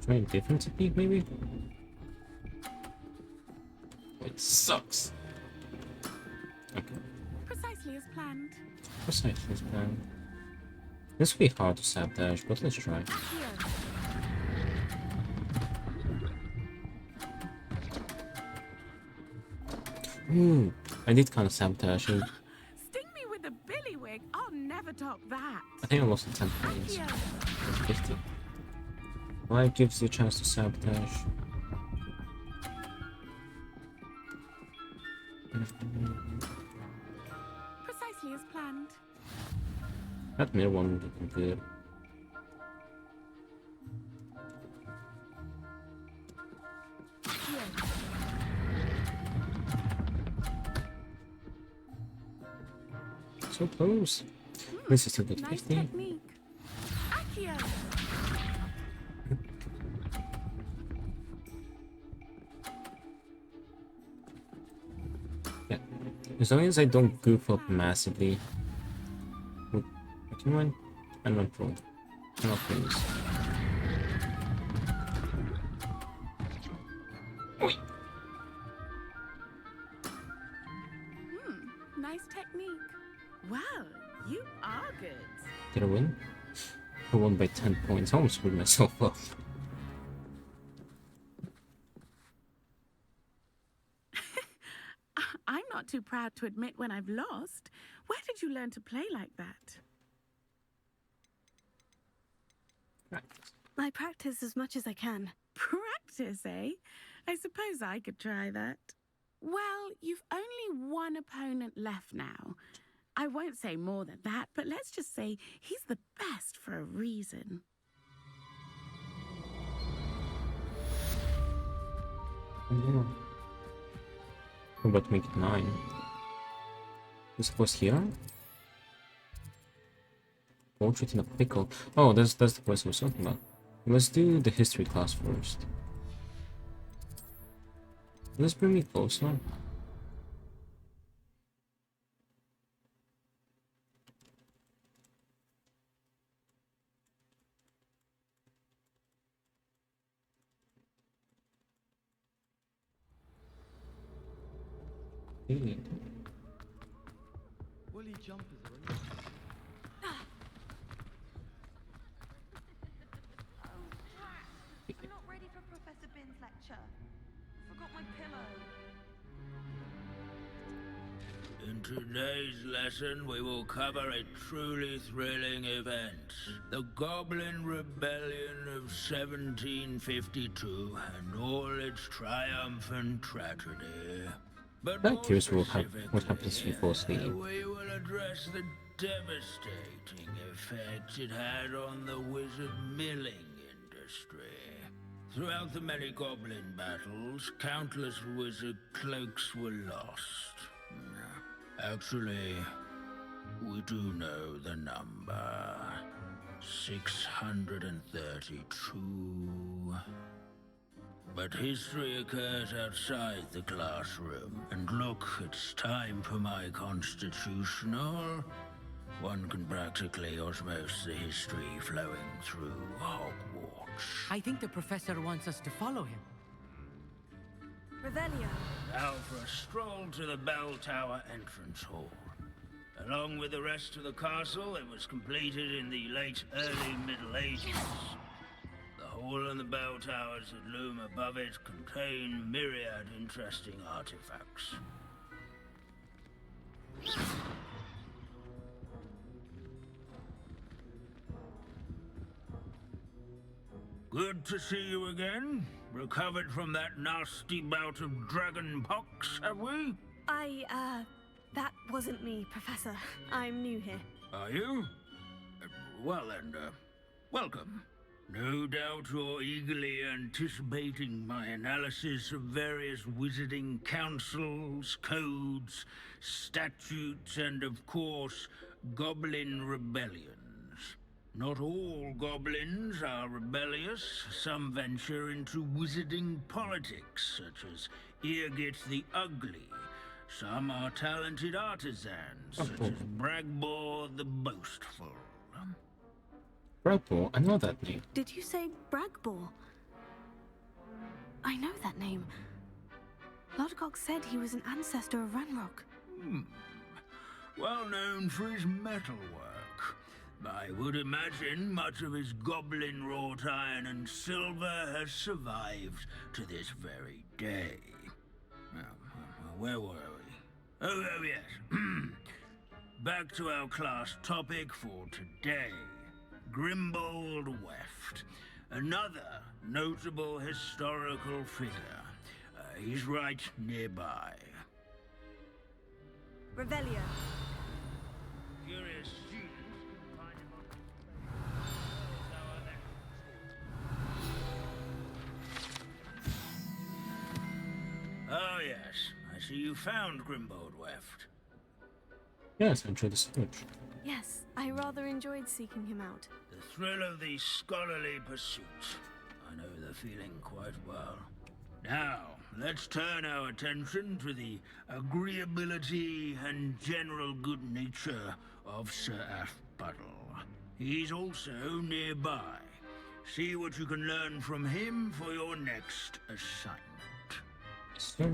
Try a different technique, maybe? It sucks. Okay. Precisely as planned. Precisely as planned. This will be hard to sabotage, but let's try. Accio. I did kind of sabotage him. Sting me with a billywig. I'll never top that. I think I lost the 10 points. Accio. That's 50. Well, it gives you a chance to sabotage. Precisely as planned. That mirror one would be good. Accio. So close. This is a good Nice 50. technique. Accio. Yeah. As long as I don't goof up massively. Would you mind? I'm not wrong. I'm not famous. Did I win? I won by 10 points. I almost screwed myself up. I'm not too proud to admit when I've lost. Where did you learn to play like that? I practice as much as I can. Practice, eh? I suppose I could try that. Well, you've only one opponent left now. I won't say more than that, but let's just say he's the best for a reason. Yeah. I'm about to make it 9. This was here? Portrait in a pickle. Oh, that's the quest I was talking about. Let's do the history class first. Let's bring me closer. Hey. Woolly jumpers are I'm not ready for Professor Bin's lecture. Forgot my pillow. In today's lesson, we will cover a truly thrilling event. The Goblin Rebellion of 1752 and all its triumphant tragedy. But I'm more curious what happens if you fall asleep. we will address the devastating effect it had on the wizard milling industry. Throughout the many goblin battles, countless wizard cloaks were lost. Actually, we do know the number. 632. But history occurs outside the classroom. And look, it's time for my constitutional. One can practically osmose the history flowing through Hogwarts. I think the professor wants us to follow him. Revelio. Now for a stroll to the bell tower entrance hall. Along with the rest of the castle, it was completed in the late early Middle Ages. The hall and the bell towers that loom above it contain myriad interesting artifacts. Good to see you again. Recovered from that nasty bout of dragon pox, have we? That wasn't me, Professor. I'm new here. Are you? Well then, welcome. No doubt you're eagerly anticipating my analysis of various wizarding councils, codes, statutes, and of course, goblin rebellions. Not all goblins are rebellious. Some venture into wizarding politics, such as Eargit the Ugly. Some are talented artisans, such as Bragbor the Boastful. Bragbor? I know that name. Did you say Bragbor? I know that name. Lodgok said he was an ancestor of Ranrock. Well known for his metalwork. I would imagine much of his goblin wrought iron and silver has survived to this very day. Where were we? Oh yes. Back to our class topic for today. Grimbold Weft. Another notable historical figure. He's right nearby. Revelio. Curious students can find him on... Oh yes, I see you found Grimbold Weft. Yes, I enjoyed the search. Yes, I rather enjoyed seeking him out. The thrill of the scholarly pursuit. I know the feeling quite well. Now, let's turn our attention to the agreeability and general good nature of Sir Aphbuttle. He's also nearby. See what you can learn from him for your next assignment. So,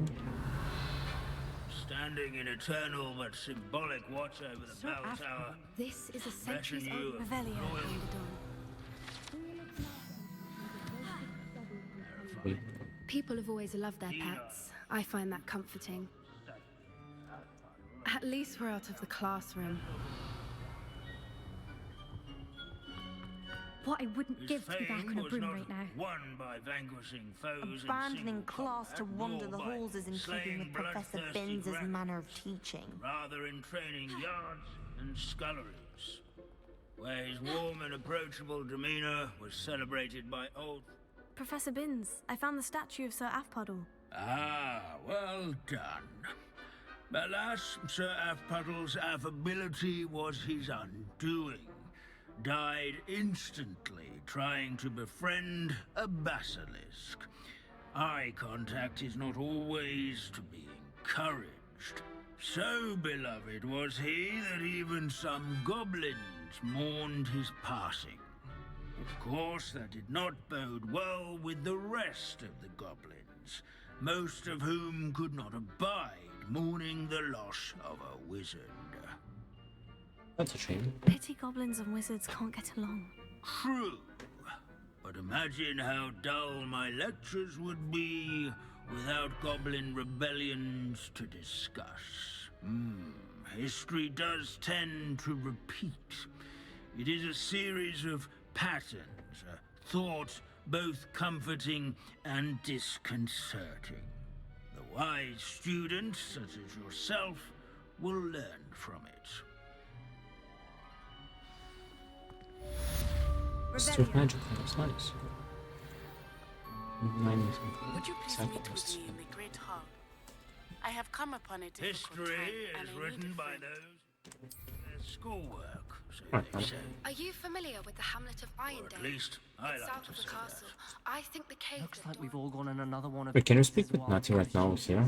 standing in eternal but symbolic watch over the bell tower. This is a centuries Retinue old of Revelio royal- behind the door. People have always loved their pets. I find that comforting. At least we're out of the classroom. What I wouldn't His give to be back fame on a was broom not right now. won by vanquishing foes in Abandoning single class to combat, wander nor the by halls is in keeping slaying with Professor bloodthirsty Binns' grabbers, manner of teaching. rather in training yards and sculleries, where his warm and approachable demeanor was celebrated by old... Professor Binns, I found the statue of Sir Afpuddle. Ah, well done. Alas, Sir Afpuddle's affability was his undoing. Died instantly trying to befriend a basilisk. Eye contact is not always to be encouraged. So beloved was he that even some goblins mourned his passing. Of course, that did not bode well with the rest of the goblins, most of whom could not abide mourning the loss of a wizard. That's a shame. Pity goblins and wizards can't get along. True. But imagine how dull my lectures would be without goblin rebellions to discuss. History does tend to repeat. It is a series of patterns, a thought both comforting and disconcerting. The wise student, such as yourself, will learn from it. History of magic, that's nice. Would you please meet with me in the Great Hall? I have come upon a difficult History time, and is I need written a by friend. those their schoolwork, so they say. Are you familiar with the hamlet of Or Irondale? at least I It's like south to of the say castle. that. I think the cave. Looks like we've all gone on another one of Wait, can you these speak with wild Natty right now here?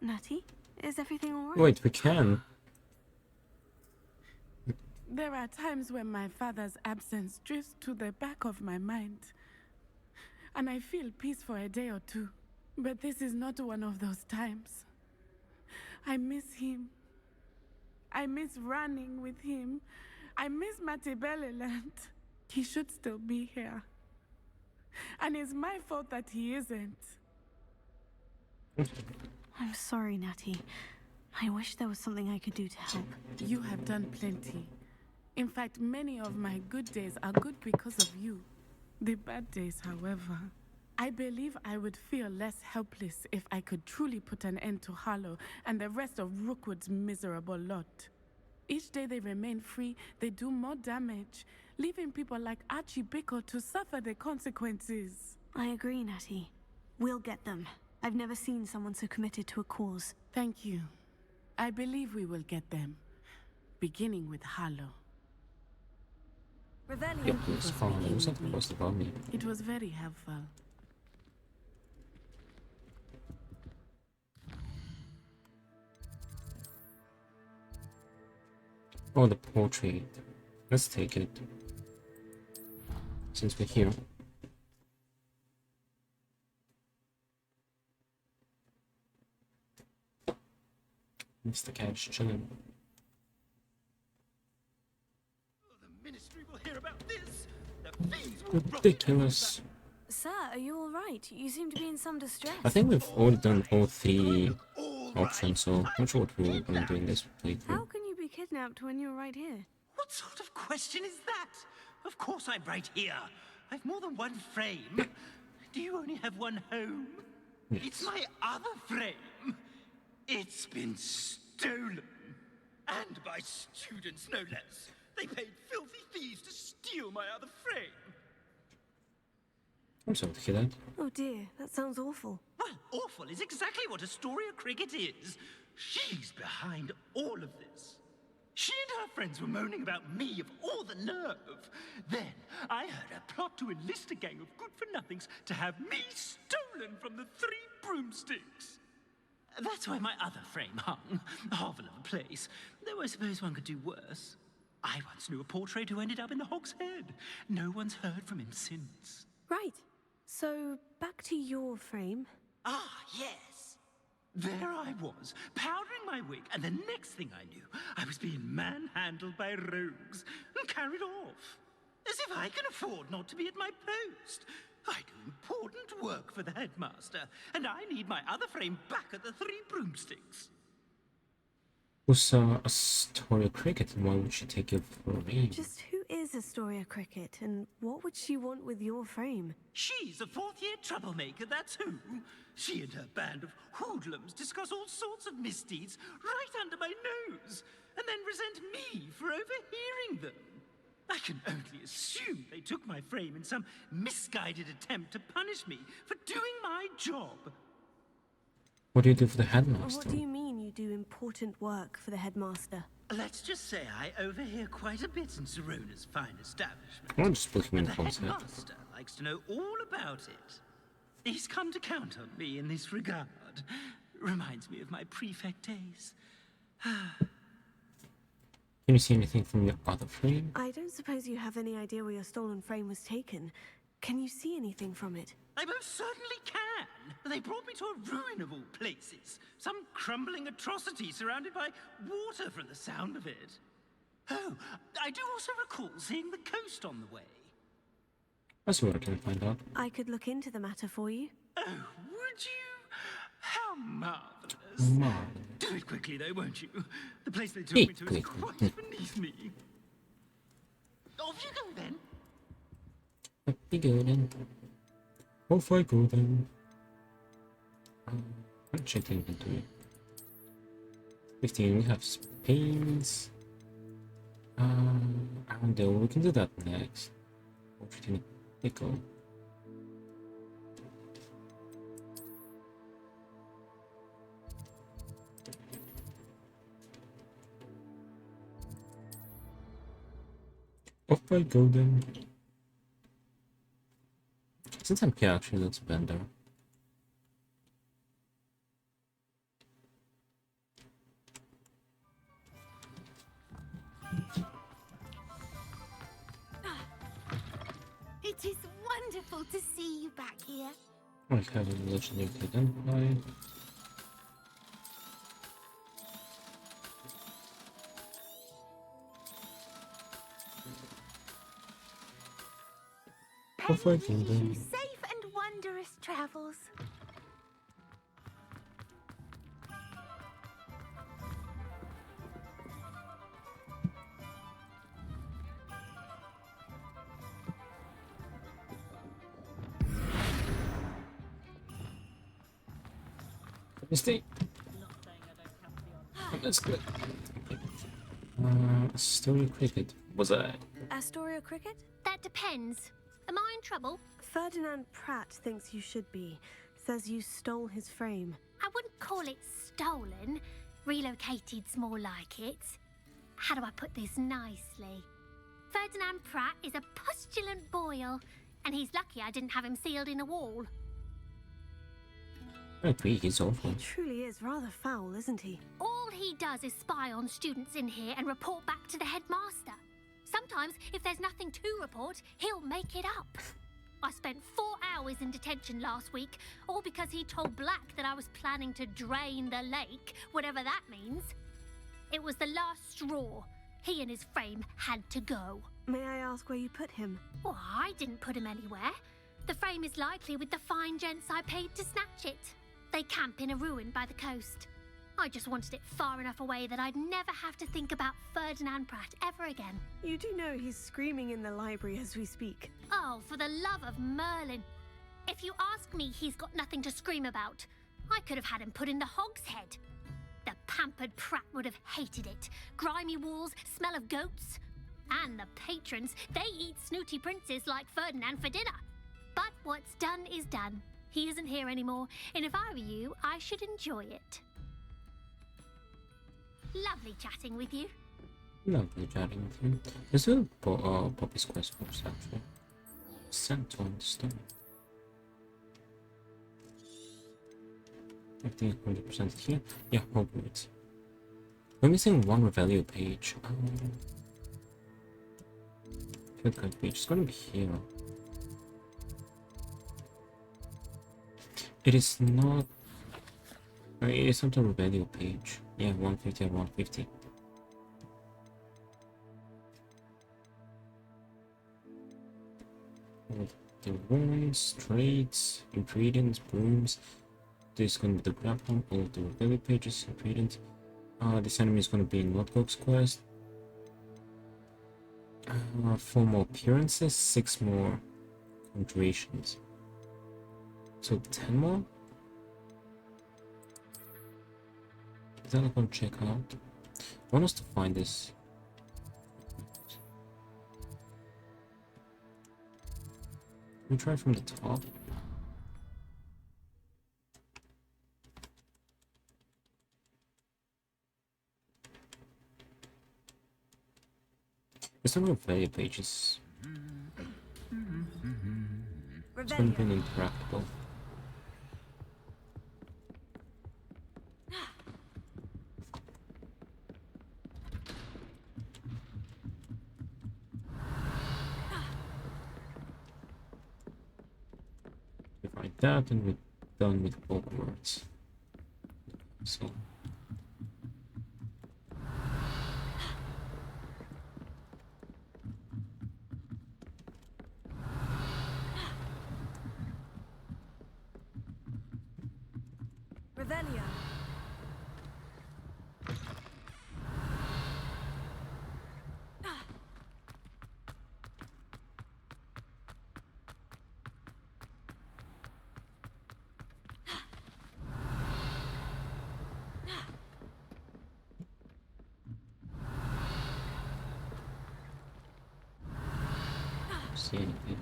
Natty, is everything all right? Wait, we can. There are times when my father's absence drifts to the back of my mind, and I feel peace for a day or two. But this is not one of those times. I miss him. I miss running with him. I miss Matibeleland. He should still be here. And it's my fault that he isn't. I'm sorry, Natty. I wish there was something I could do to help. You have done plenty. In fact, many of my good days are good because of you. The bad days, however. I believe I would feel less helpless if I could truly put an end to Harlow and the rest of Rookwood's miserable lot. Each day they remain free, they do more damage, leaving people like Archie Bickle to suffer the consequences. I agree, Natty. We'll get them. I've never seen someone so committed to a cause. Thank you. I believe we will get them, beginning with Harlow. Yep, it's fine. It wasn't supposed to bother me. It was very helpful. Oh, the portrait. Let's take it. Since we're here. Mr. Cash chilling. The ministry will hear about this. The fiends will Ridiculous. Sir, are you all right? You seem to be in some distress. I think we've already done all three options, so I'm not sure what we're gonna do in this playthrough. How can you be kidnapped when you're right here? What sort of question is that? Of course I'm right here. I've more than one frame. Do you only have one home? Yes. It's my other frame. It's been stolen. And by students, no less. They paid filthy thieves to steal my other frame. I'm sorry to hear that. Oh dear, that sounds awful. Well, awful is exactly what Astoria Cricket is. She's behind all of this. She and her friends were moaning about me of all the nerve. Then I heard a plot to enlist a gang of good-for-nothings to have me stolen from the Three Broomsticks. That's where my other frame hung. A hovel of a place. Though I suppose one could do worse. I once knew a portrait who ended up in the Hog's Head. No one's heard from him since. Right. So, back to your frame. Ah, yes. There I was, powdering my wig, and the next thing I knew, I was being manhandled by rogues and carried off. As if I can afford not to be at my post. I do important work for the headmaster, and I need my other frame back at the Three Broomsticks. Who's Astoria Cricket, and why would she take your frame? Just who is Astoria Cricket, and what would she want with your frame? She's a fourth-year troublemaker, that's who. She and her band of hoodlums discuss all sorts of misdeeds right under my nose, and then resent me for overhearing them. I can only assume they took my frame in some misguided attempt to punish me for doing my job. What do you do for the headmaster? What do you mean you do important work for the headmaster? Let's just say I overhear quite a bit in Serona's fine establishment. I'll just put him in And the concept. headmaster likes to know all about it. He's come to count on me in this regard. Reminds me of my prefect days. Can you see anything from your other frame? I don't suppose you have any idea where your stolen frame was taken. Can you see anything from it? I most certainly can. They brought me to a ruin of all places. Some crumbling atrocity surrounded by water from the sound of it. Oh, I do also recall seeing the coast on the way. That's what I can find out. I could look into the matter for you. Oh, would you? How marvelous. Marvelous. Do it quickly though, won't you? The place they took me to is quite beneath me. Off you go then. Up we go then. Off I go then. I'm checking inventory. 15, we have Spain's. And then we can do that next. 15, nickel. Off I go then. Since I'm here, actually looks better. It is wonderful to see you back here. I have a legendary to identify. Off I go Wishes you then. safe and wondrous travels. Mistake. Let's go. Story cricket. Was I? Astoria Cricket? That depends. Am I in trouble? Ferdinand Pratt thinks you should be. Says you stole his frame. I wouldn't call it stolen. Relocated's more like it. How do I put this nicely? Ferdinand Pratt is a postulant boil, and he's lucky I didn't have him sealed in a wall. I agree, he's awful. He truly is rather foul, isn't he? All he does is spy on students in here and report back to the headmaster. Sometimes, if there's nothing to report, he'll make it up. I spent 4 hours in detention last week, all because he told Black that I was planning to drain the lake, whatever that means. It was the last straw. He and his frame had to go. May I ask where you put him? Well, I didn't put him anywhere. The frame is likely with the fine gents I paid to snatch it. They camp in a ruin by the coast. I just wanted it far enough away that I'd never have to think about Ferdinand Pratt ever again. You do know he's screaming in the library as we speak. Oh, for the love of Merlin. If you ask me, he's got nothing to scream about. I could have had him put in the Hogshead. The pampered Pratt would have hated it. Grimy walls, smell of goats. And the patrons, they eat snooty princes like Ferdinand for dinner. But what's done is done. He isn't here anymore, and if I were you, I should enjoy it. Lovely chatting with you. Lovely chatting with you. There's a Poppy's Quest course actually. Sent on the stone. 100% here. Yeah, Hogwarts. We're missing one Revelio page. Field guide page. It's gonna be here. It is not. It is not a Revelio page. Yeah, 150 and 150. The runes, trades, ingredients, brooms. This is going to be the grapple, all of the Revelio pages, ingredients. This enemy is going to be in Notebook's quest. 4 more appearances, 6 more conjurations. So 10 more? Is that I'm going to check out? I want us to find this. We try from the top. It's not really pages. It's going to be an interactable. We find that and we're done with Hogwarts. So. Revelio. See anything.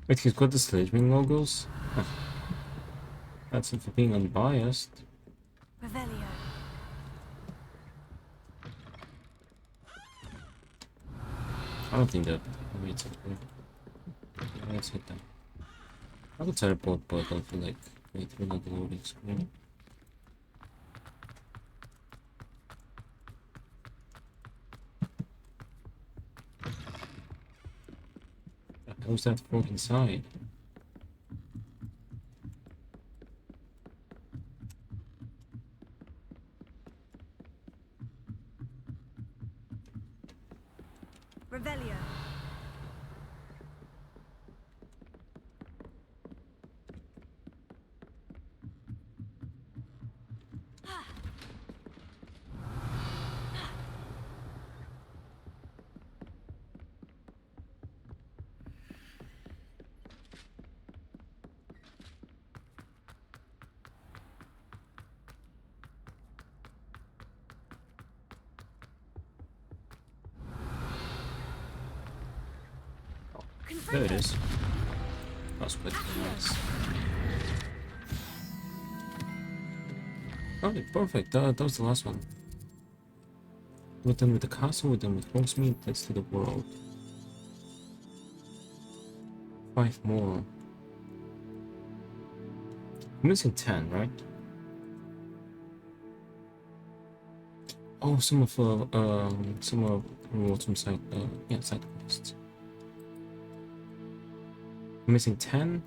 Wait, he's got the Sledgeman logos? Huh. That's it for being unbiased. Revelio. I don't think that. Maybe it's okay. Yeah, let's hit them. I could teleport, but I don't feel like going through another loading screen. How's that frog inside? Revelio. There it is. That's quite nice. Okay, perfect. That was the last one. We're done with the castle, we're done with Hogsmeade, let's do the world. 5 more. I'm missing 10, right? Oh, some of rewards from side quests. I'm missing 10.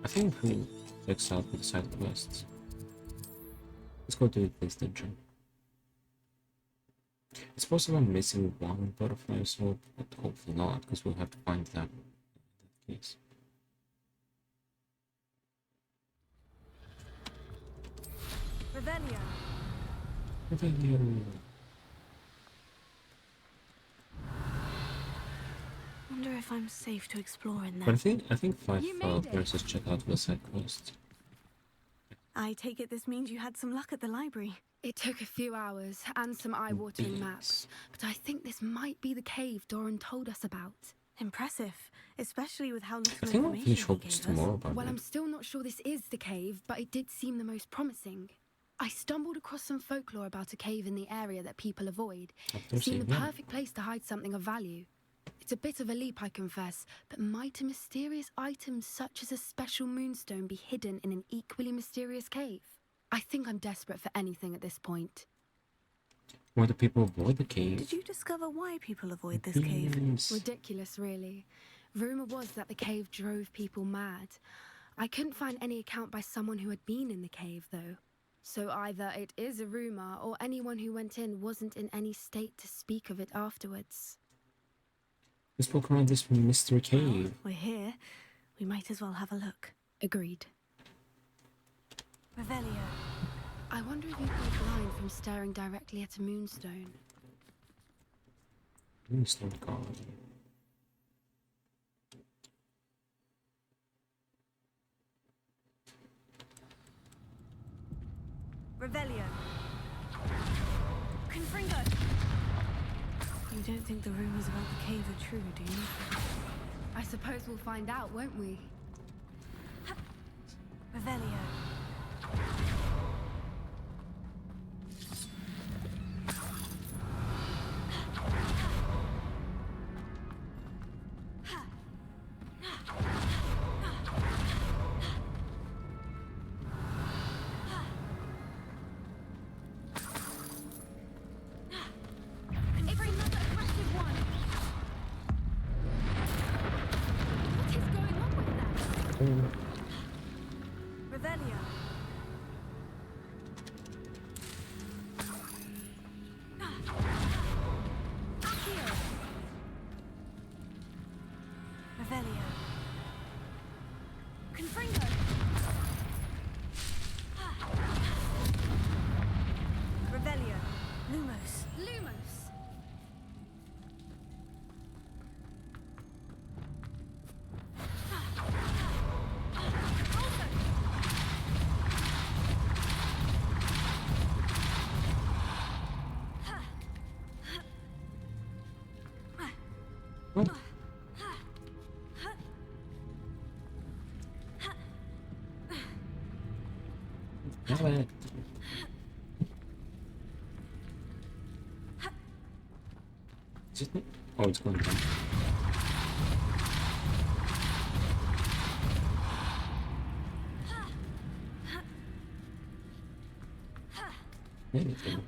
I think we checks out with the side quests. Let's go do this dungeon. It's possible I'm missing 1 butterfly sword, but hopefully not, because we'll have to find that in that case. Revelio. Revelio. Wonder if I'm safe to explore in there. But I think 5 versus check out the side quest. I take it this means you had some luck at the library. It took a few hours and some eye-watering maps, but I think this might be the cave Doran told us about. Impressive, especially with how little I think I'll information finish he Hogwarts gave us. tomorrow, by the Well, way. I'm still not sure this is the cave, but it did seem the most promising. I stumbled across some folklore about a cave in the area that people avoid. It seemed the perfect place to hide something of value. It's a bit of a leap, I confess, but might a mysterious item such as a special moonstone be hidden in an equally mysterious cave? I think I'm desperate for anything at this point. Why do people avoid the cave? Did you discover why people avoid this cave? Ridiculous, really. Rumour was that the cave drove people mad. I couldn't find any account by someone who had been in the cave, though. So either it is a rumor, or anyone who went in wasn't in any state to speak of it afterwards. We spoke around this mystery cave. We're here. We might as well have a look. Agreed. Revelio. I wonder if you'd be blind from staring directly at a moonstone. Moonstone God. Revelio. Confringo. You don't think the rumors about the cave are true, do you? I suppose we'll find out, won't we? Revelio. Revelio. Accio. Revelio. Confringo. Revelio. Lumos. Lumos. Damn it. Is it? Oh, it's going down. There we go.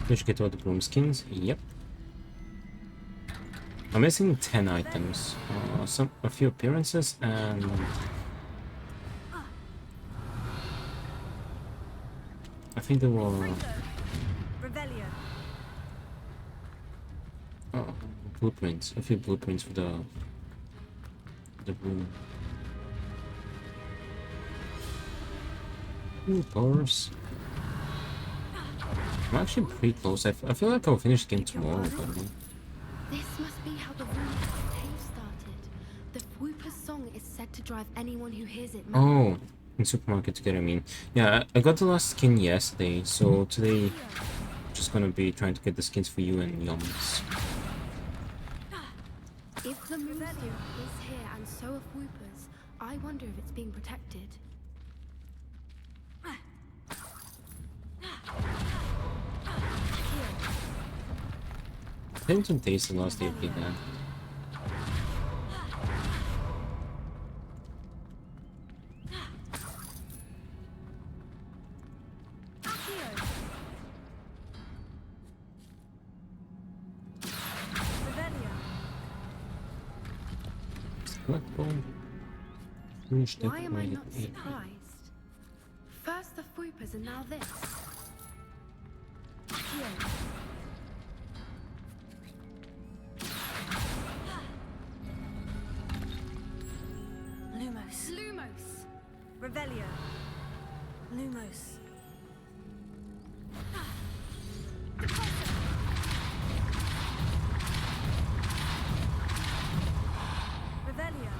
Did you get all the broom skins? Yep. I'm missing 10 items. A few appearances and I think there were blueprints. A few blueprints for the room. Ooh, doors. I'm actually pretty close. I feel like I'll finish the game tomorrow. But This must be how the rumor of the cave started. The Whooper's song is said to drive anyone who hears it mad. oh, in supermarket together. I mean, yeah, I got the last skin yesterday, so today I'm just gonna be trying to get the skins for you and Yums. If the moonstone is here and so are Whoopers, I wonder if it's being protected. I didn't taste the last day of that. Why am I not surprised? First the Whoopers and now this. Lumos. Lumos. Revelio. Lumos. Revelio.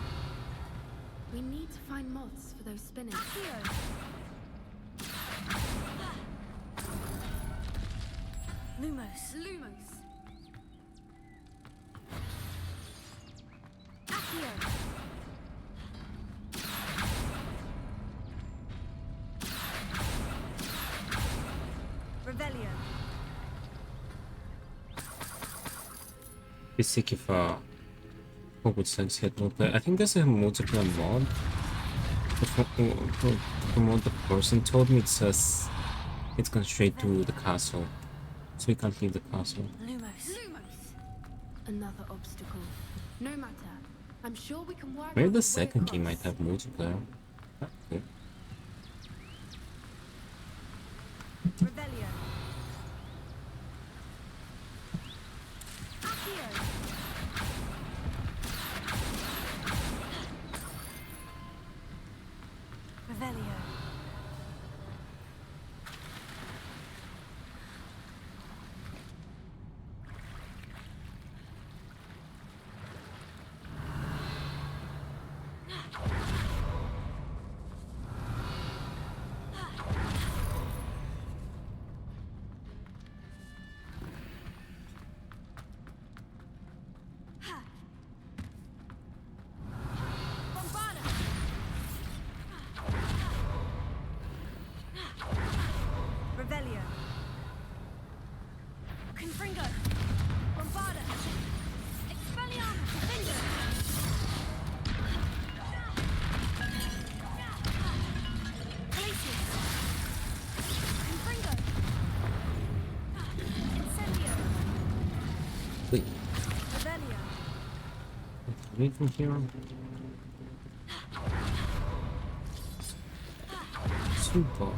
We need to find moths for those spinners. Lumos. Lumos. Accio. Revelio. Be sick if Hogwarts Legacy had multiplayer. I think there's a multiplayer mod. But from what the person told me, it says it's gone straight to the castle, so you can't leave the castle. Lumos. Lumos. Another obstacle. No matter. I'm sure we can work. Maybe out the a way second game might across. have multiplayer. Okay. Revelio. Accio. Revelio. Revelio. Confringo. Bombarda. Expelliarmus. Defender. Glacius. Confringo. Incendio. Wait, Revelio. read from here. Super.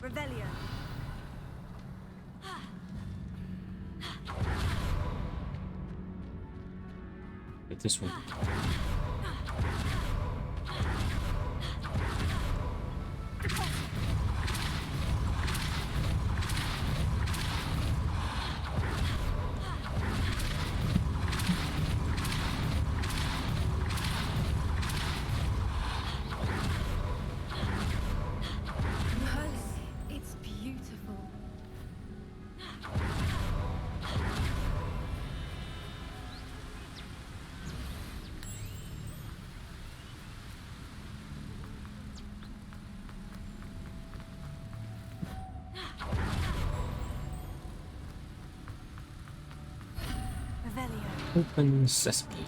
Revelio. Like this one. It's beautiful. Revelio. Open sesame.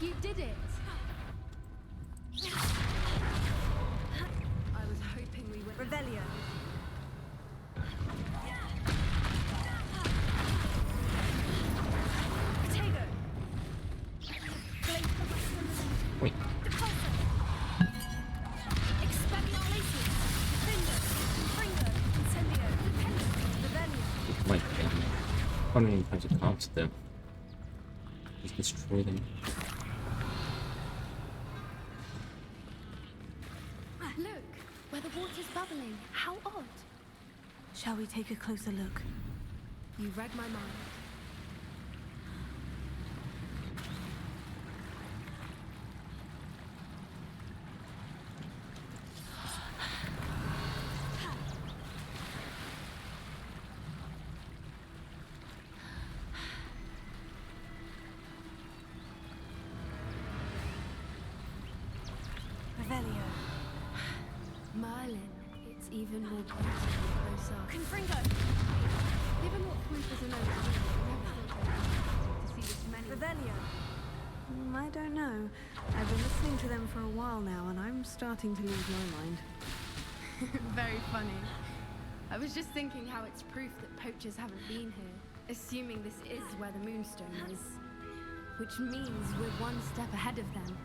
You did it. I was hoping we would. Revelio. Potato. Wait. Expelliarmus. Defender. Confringo. Incendio. Revelio. Like, I don't even have to count them. Just destroy them. Look, where the water's bubbling. How odd. Shall we take a closer look? You read my mind. Revelio. Merlin, it's even more beautiful close up. Confringo. Given what pointers are known to do, I never thought I'd be happy to see this many. Revelio. I don't know. I've been listening to them for a while now, and I'm starting to lose my mind. Very funny. I was just thinking how it's proof that poachers haven't been here, assuming this is where the Moonstone is. Which means we're one step ahead of them.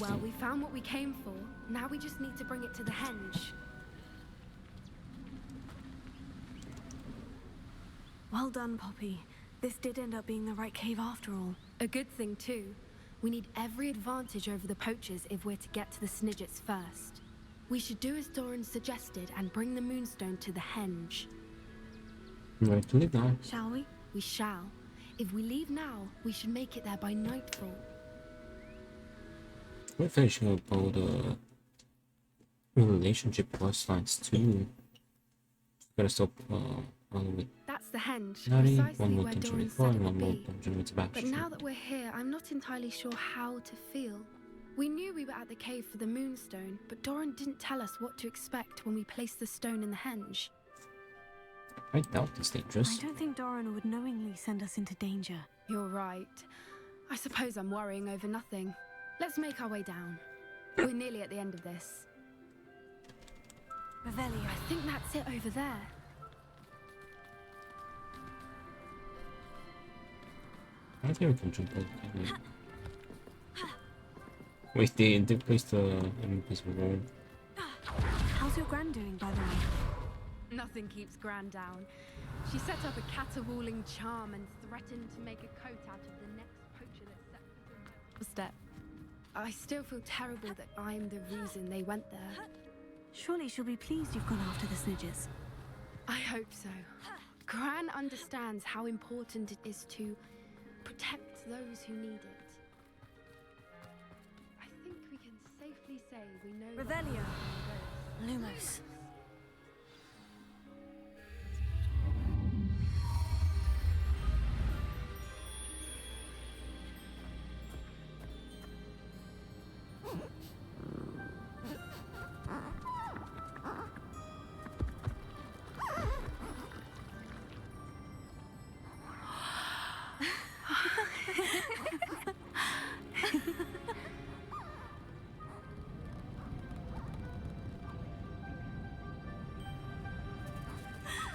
Well, we found what we came for. Now we just need to bring it to the henge. Well done, Poppy. This did end up being the right cave after all. A good thing, too. We need every advantage over the poachers if we're to get to the Snidgets first. We should do as Doran suggested and bring the Moonstone to the henge. Right to leave now. Shall we? We shall. If we leave now, we should make it there by nightfall. We're finishing up all the relationship quest lines too. Gotta stop with That's the henge, Nari, precisely one more where dungeon Doran with said Ron, it one would more be. dungeon with But Sebastian. now that we're here, I'm not entirely sure how to feel. We knew we were at the cave for the moonstone, but Doran didn't tell us what to expect when we placed the stone in the henge. I doubt it's dangerous. I don't think Doran would knowingly send us into danger. You're right. I suppose I'm worrying over nothing. Let's make our way down. We're nearly at the end of this. Revelio. I think that's it over there. I think we can jump over. Wait, they placed the invisible wall. How's your gran doing, by the way? Nothing keeps Gran down. She set up a caterwauling charm and threatened to make a coat out of the next poacher that set foot on my step. I still feel terrible that I'm the reason they went there. Surely she'll be pleased you've gone after the snidges. I hope so. Gran understands how important it is to protect those who need it. I think we can safely say we know... Revelio. Lumos.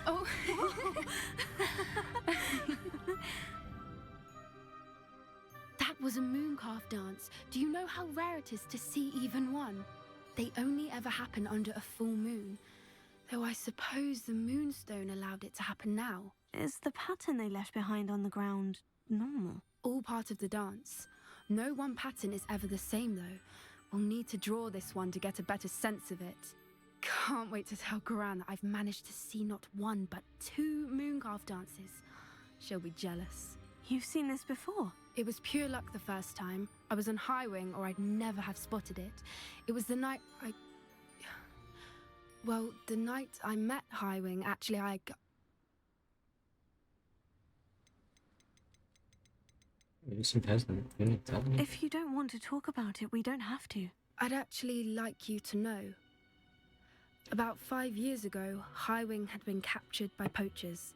Oh. That was a mooncalf dance. Do you know how rare it is to see even one? They only ever happen under a full moon. Though I suppose the moonstone allowed it to happen now. Is the pattern they left behind on the ground normal? All part of the dance. No one pattern is ever the same, though. We'll need to draw this one to get a better sense of it. Can't wait to tell Gran that I've managed to see not one, but 2 mooncalf dances. She'll be jealous. You've seen this before? It was pure luck the first time. I was on Highwing, or I'd never have spotted it. It was the night Well, the night I met Highwing, actually, If you don't want to talk about it, we don't have to. I'd actually like you to know. About 5 years ago, Highwing had been captured by poachers.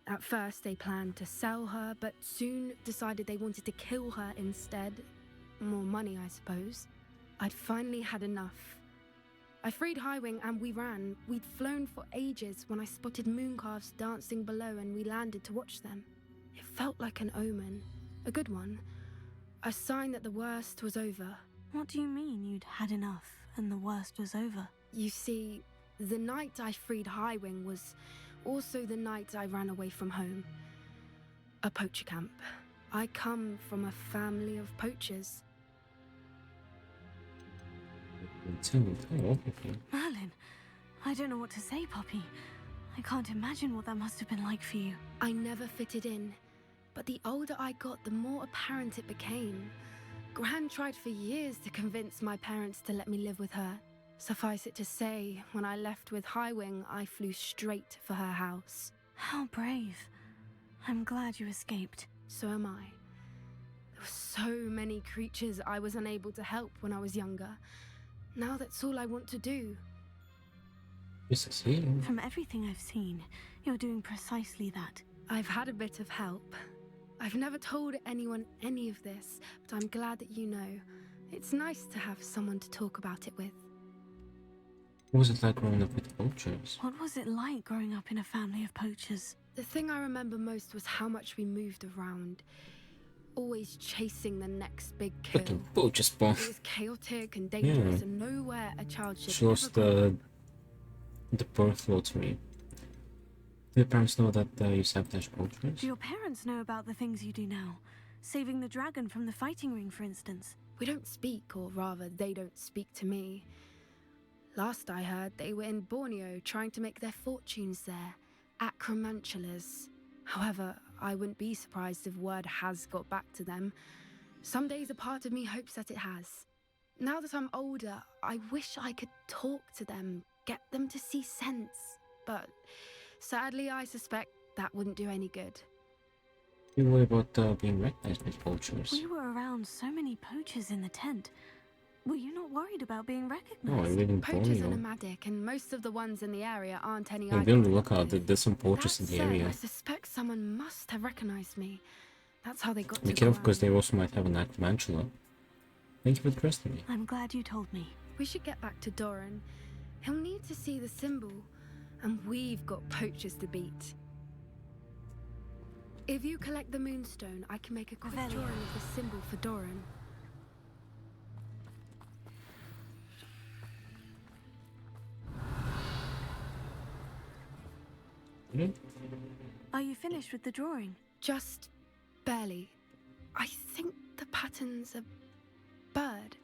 At first, they planned to sell her, but soon decided they wanted to kill her instead. More money, I suppose. I'd finally had enough. I freed Highwing and we ran. We'd flown for ages when I spotted mooncalves dancing below and we landed to watch them. It felt like an omen. A good one. A sign that the worst was over. What do you mean you'd had enough and the worst was over? You see, the night I freed Highwing was also the night I ran away from home. A poacher camp. I come from a family of poachers. Merlin, I don't know what to say, Poppy. I can't imagine what that must have been like for you. I never fitted in, but the older I got, the more apparent it became. Gran tried for years to convince my parents to let me live with her. Suffice it to say, when I left with Highwing, I flew straight for her house. How brave. I'm glad you escaped. So am I. There were so many creatures I was unable to help when I was younger. Now that's all I want to do. From everything I've seen, you're doing precisely that. I've had a bit of help. I've never told anyone any of this, but I'm glad that you know. It's nice to have someone to talk about it with. What was it like growing up with poachers? What was it like growing up in a family of poachers? The thing I remember most was how much we moved around. Always chasing the next big kill. Fucking poacher spawn. It was chaotic and dangerous and nowhere a child should She lost the birth lottery. Do your parents know that you sabotage poachers? Do your parents know about the things you do now? Saving the dragon from the fighting ring, for instance. We don't speak, or rather, they don't speak to me. Last I heard, they were in Borneo trying to make their fortunes there. Acromantulas. However, I wouldn't be surprised if word has got back to them. Some days a part of me hopes that it has. Now that I'm older, I wish I could talk to them, get them to see sense. But Sadly, I suspect that wouldn't do any good. You worry about being recognized by poachers. We were around so many poachers in the tent. Were you not worried about being No, I recognized? really don't Poachers are know. nomadic, and most of the ones in the area aren't any I'm I be on can the talk lookout. with. There's some poachers That in the said, area. I suspect someone must have recognized me. That's how they got Be to careful, because Grime. they also might have an tarantula. Thank you for trusting me. I'm glad you told me. We should get back to Doran. He'll need to see the symbol, and we've got poachers to beat. If you collect the moonstone, I can make a quick drawing of the symbol for Doran. Are you finished with the drawing? Just barely. I think the pattern's a bird.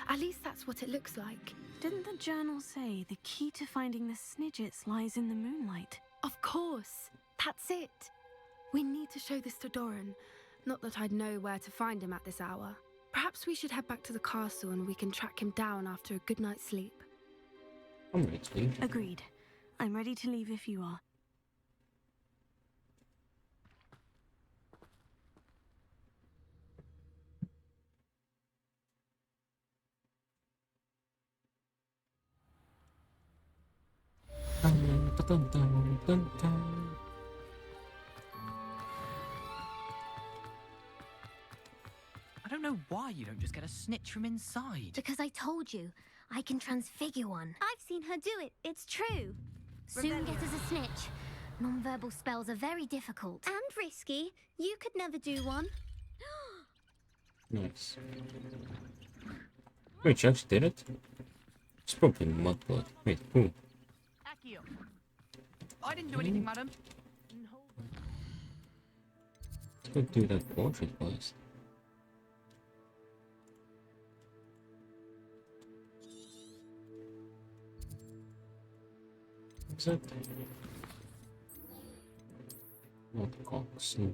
At least that's what it looks like. Didn't the journal say the key to finding the Snidgets lies in the moonlight? Of course. That's it. We need to show this to Doran. Not that I'd know where to find him at this hour. Perhaps we should head back to the castle and we can track him down after a good night's sleep. I'm ready to leave. Agreed. I'm ready to leave if you are. Dun, dun, dun, dun, dun. I don't know why you don't just get a snitch from inside. Because I told you, I can transfigure one. I've seen her do it. It's true. Soon get us a snitch. Non-verbal spells are very difficult. And risky. You could never do one. Nice. Wait, she actually did it? It's probably Mudblood. Wait, who? Accio. I didn't do anything, madam. Let's go do that portrait first. What's that? Not Cox, no.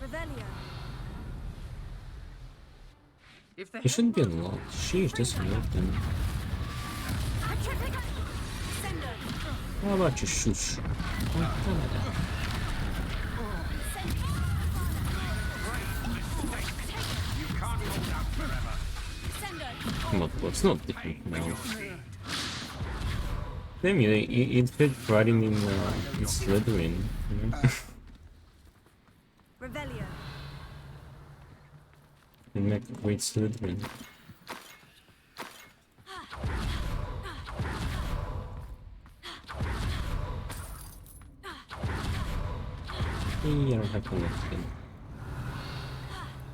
Revelio. It shouldn't be unlocked. Sheesh, this is not then. How about you shush? Come on, it's not different now. Damn you, it fit right in Slytherin, you know? Revelio. They make a great Slytherin. I don't have to look in.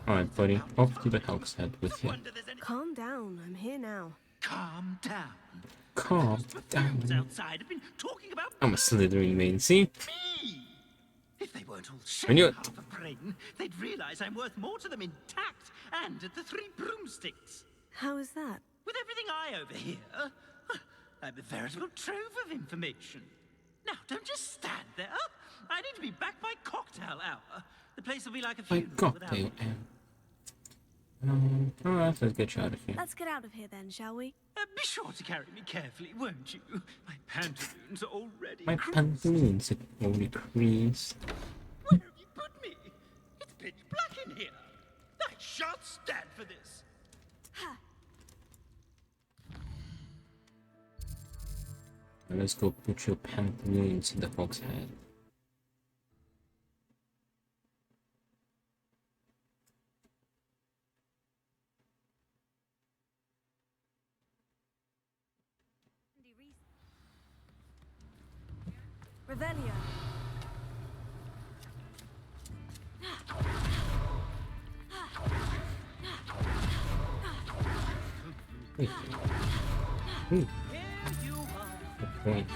Alright, buddy, off to the Hog's Head with you. Calm down. I'm here now. Calm down. Calm down. Outside have been talking about I'm a Slytherin main, see? me. If they weren't all I shaped knew it. half a brain, they'd realize I'm worth more to them intact and at the 3 broomsticks. How is that? With everything I overhear, I'm a veritable trove of information. Now, don't just stand there. I need to be back by cocktail hour. The place will be like a My funeral without cocktail me. alright, let's get you out of here. Let's get out of here then, shall we? Be sure to carry me carefully, won't you? My pantaloons are already My creased. pantaloons are already creased. Where have you put me? It's pitch black in here. I shan't stand for this. Now let's go put your pantaloons in the Hog's Head. Revelio. Wait. Ooh. Good point.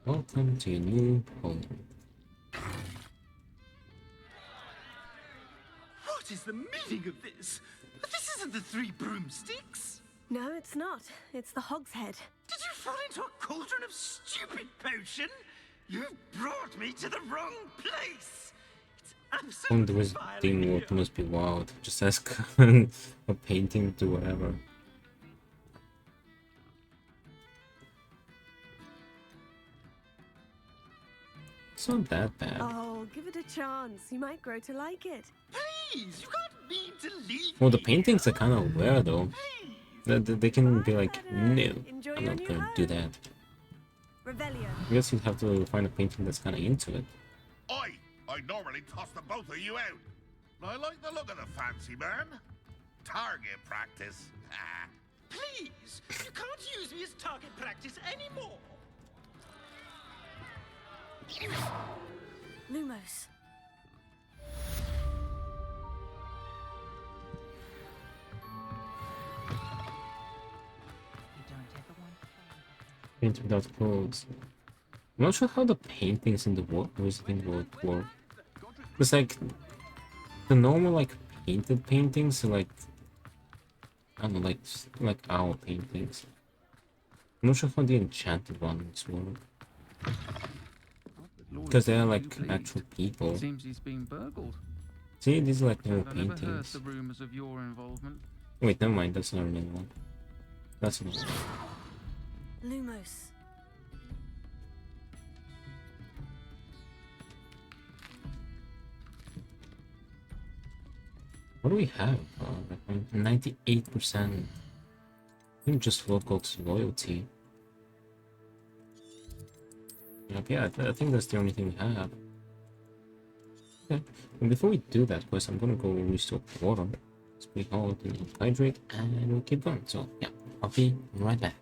Welcome to your new home. What is the meaning of this? This isn't the Three Broomsticks. No, it's not. It's the Hogshead. Did you fall into a cauldron of stupid potion? You brought me to the wrong place. It's And absolutely this vile thing in would here. must be wild. Just ask a painting to whatever. It's not that bad. Oh, give it a chance. You might grow to like it. Please, you can't mean to leave Well, the me paintings are kind of weird though. They can be like, no, Enjoy I'm your not new gonna do home. that. Revelio. I guess you'd have to find a painting that's kind of into it. I normally toss the both of you out. I like the look of the fancy man. Target practice. Please, you can't use me as target practice anymore. Lumos. Paint without clothes. I'm not sure how the paintings in the Wizarding World work. It's like the normal like painted paintings are like, I don't know, like our paintings. I'm not sure how the enchanted ones work. Because they're like actual people. Seems he's been burgled. See, these are like little I never heard paintings. the rumors of your involvement. Wait, never mind, that's not a real one. That's another one. Lumos. What do we have? 98%. I think just Local's loyalty. Yeah, I think that's the only thing we have. Okay, and before we do that quest, I'm gonna go restore water. It's pretty hard to hydrate, and we'll keep going. So, yeah, I'll be right back.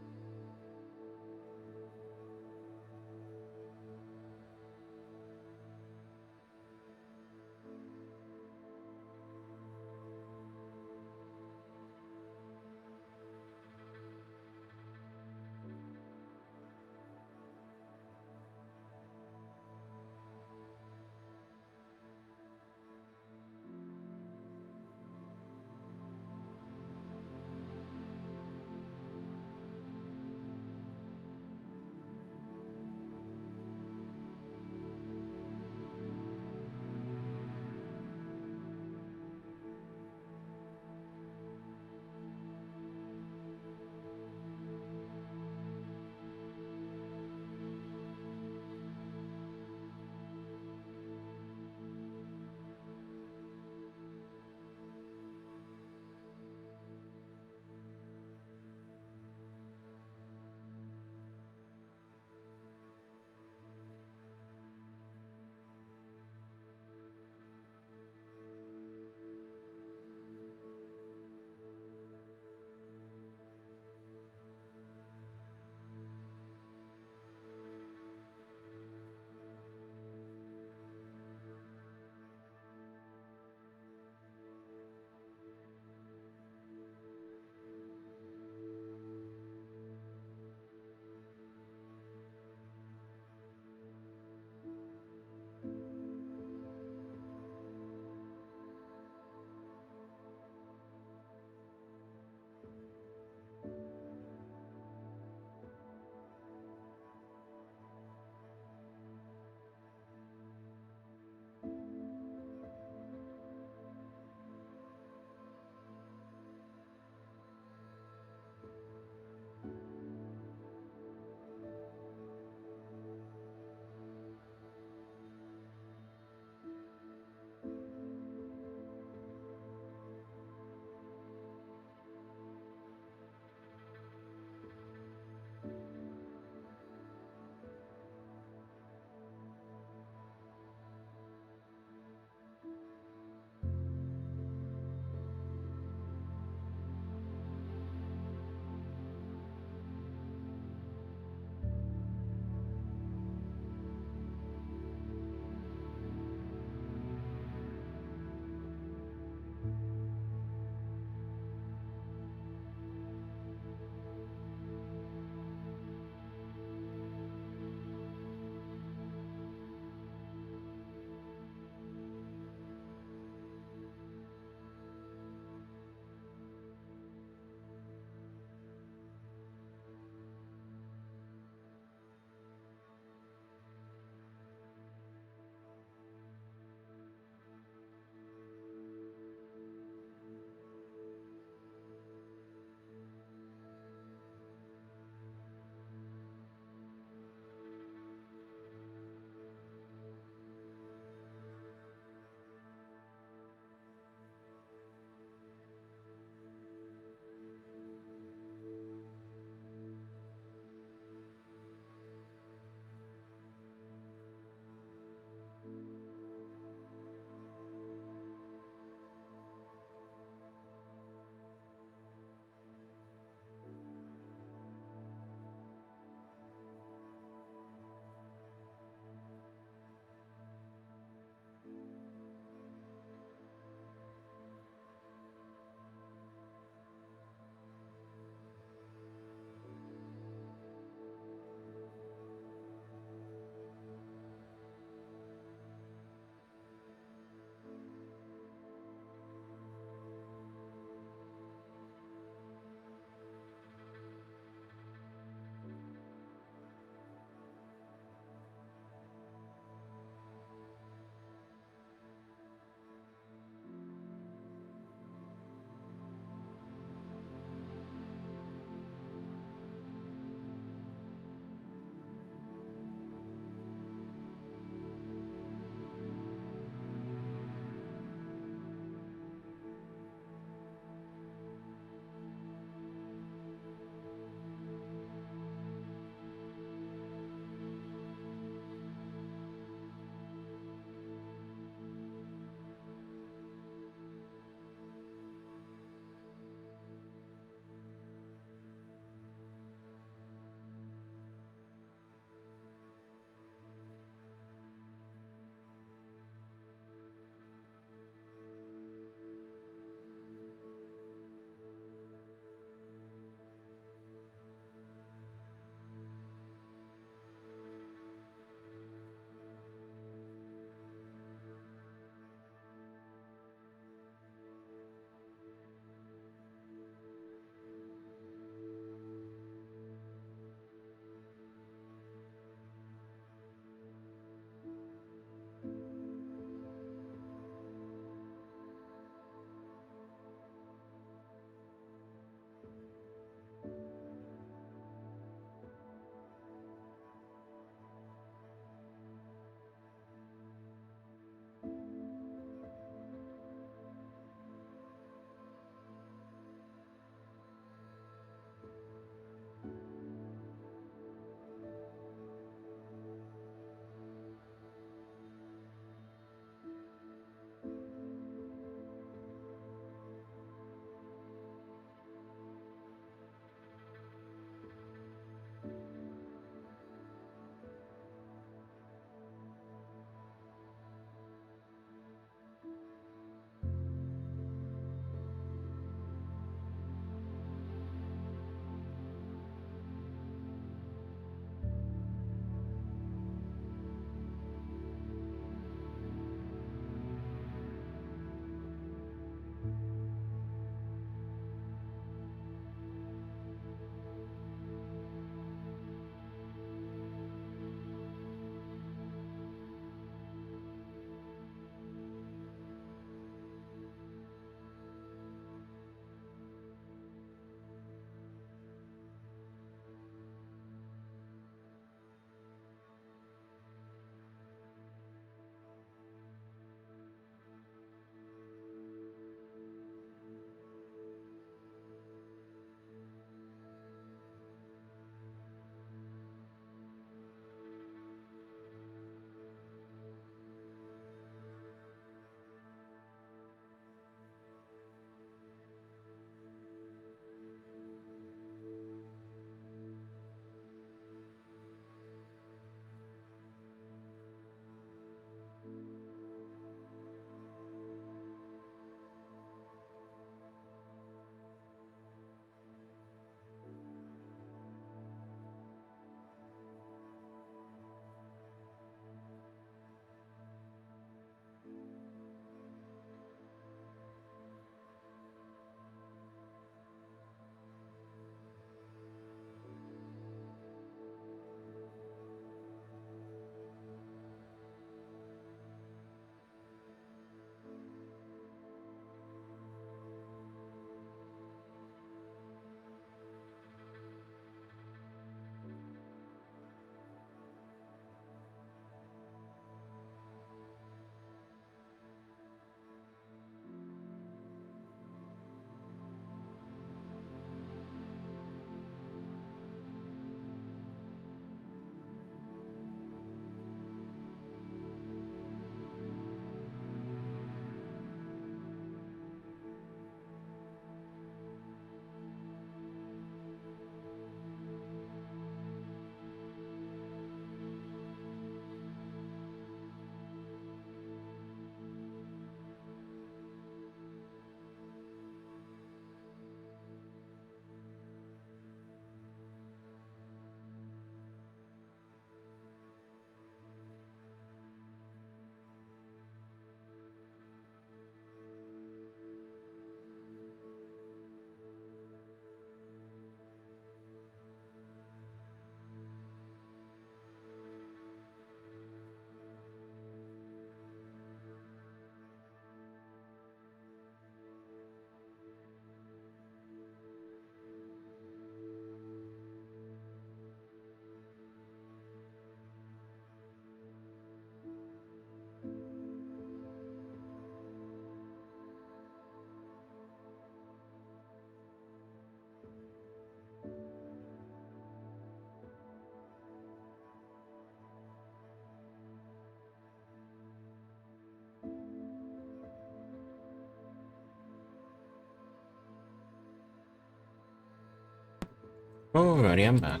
Alrighty, I'm back.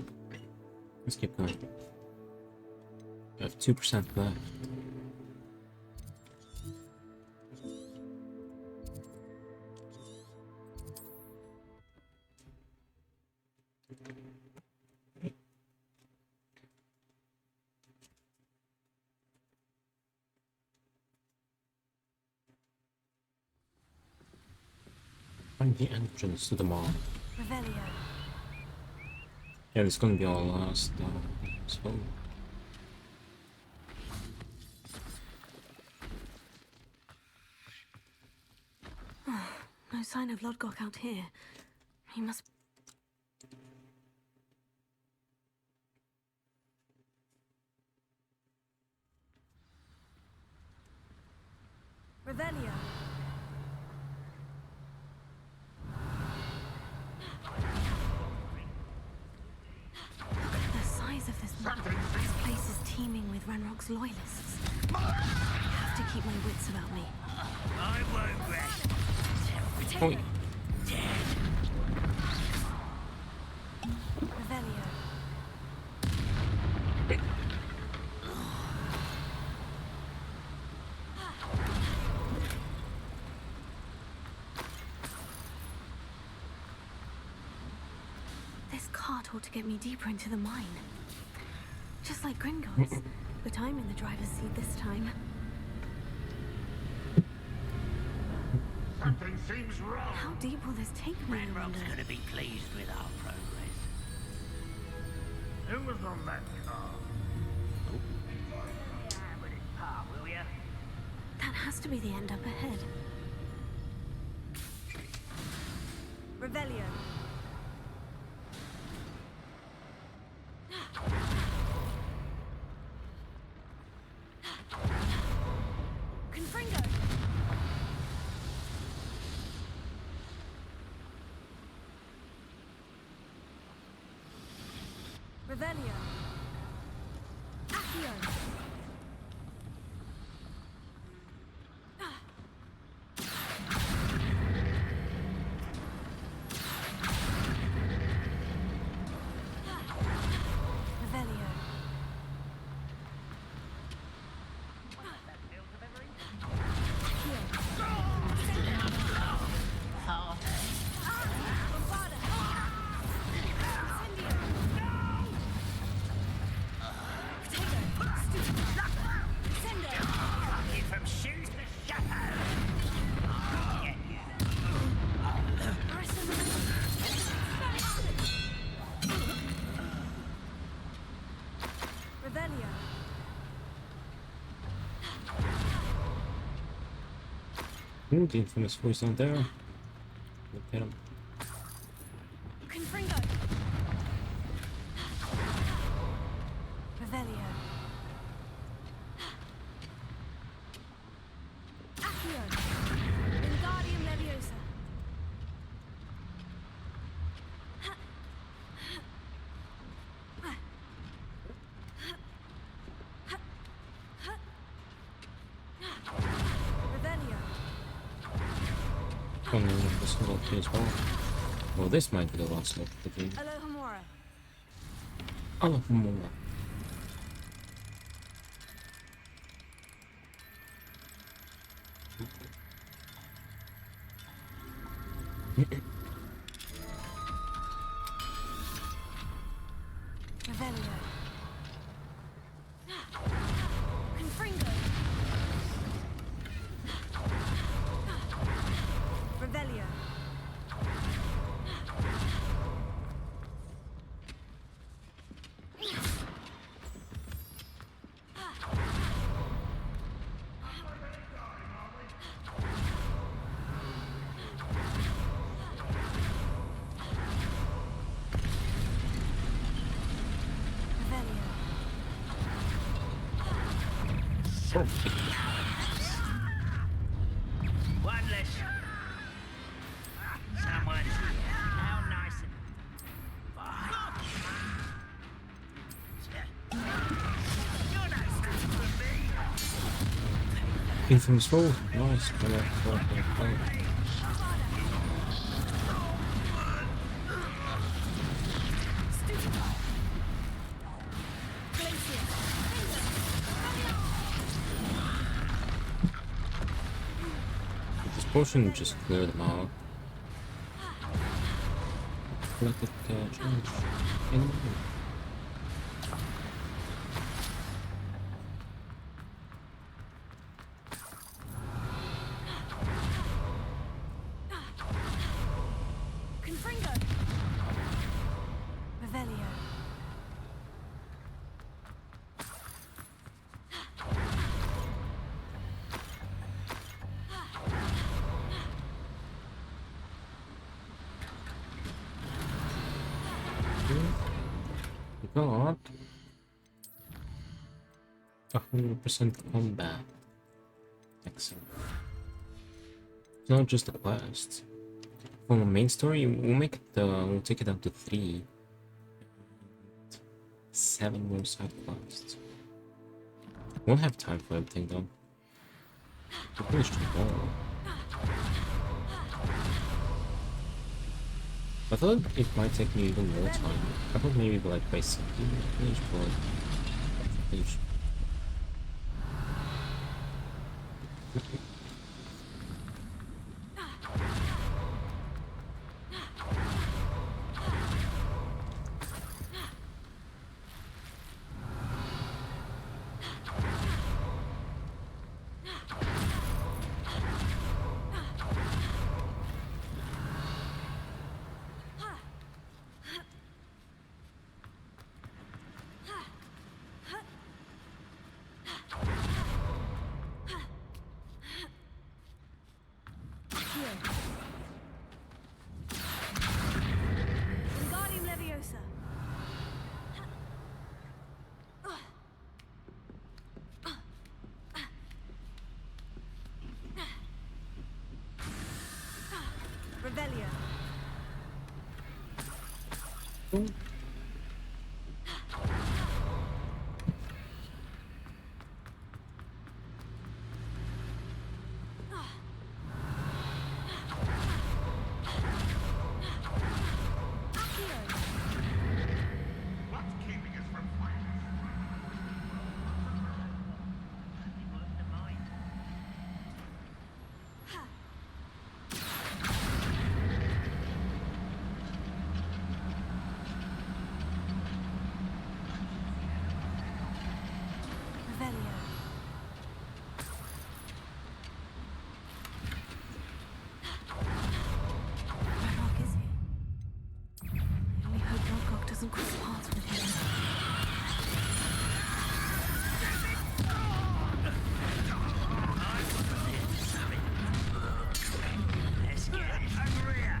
Let's keep going. I have 2% left. Find the entrance to the mall. Revelio. Yeah, it's gonna be our last so. No sign of Lodgok out here. He must... Revelio. Look at the size of this map. This place is teeming with Ranrock's loyalists. I have to keep my wits about me. I won't rest. Potato. Dead. Revelio. This cart ought to get me deeper into the mine. Just like Gringotts, but I'm in the driver's seat this time. Something seems wrong. How deep will this take me? Ranrock's gonna be pleased with our progress. Who was on that car? With his pa, will ya? That has to be the end up ahead. Revelio. Confringo. Revelio. Accio. Revelio. From shoes to shadow. Revelio. Ooh, the infamous voice on there. Look at him. Confringo. Revelio. Accio. Wingardium Leviosa. Revelio. Oh no, this is okay as well. Well, this might be the last look of the game. Alohomora. Alohomora. Revelio. Confringo. Revelio. One less. Someone's here. How nice and fine. You're no match for me. Infamous roll. Nice. Potion just clear them out. Like a charge. Confringo! Revelio. Got 100% combat. Excellent. It's not just the quest. For the main story, we'll take it up to 3. 7 more side quests. Won't have time for everything though. We'll finish tomorrow. I thought it might take me even more time. I thought maybe like by 7 finish, but finish. Wingardium Leviosa. Revelio. Revelio. Where Rock is he? I only hope Rodgok doesn't cross paths with him. Let's get it over here.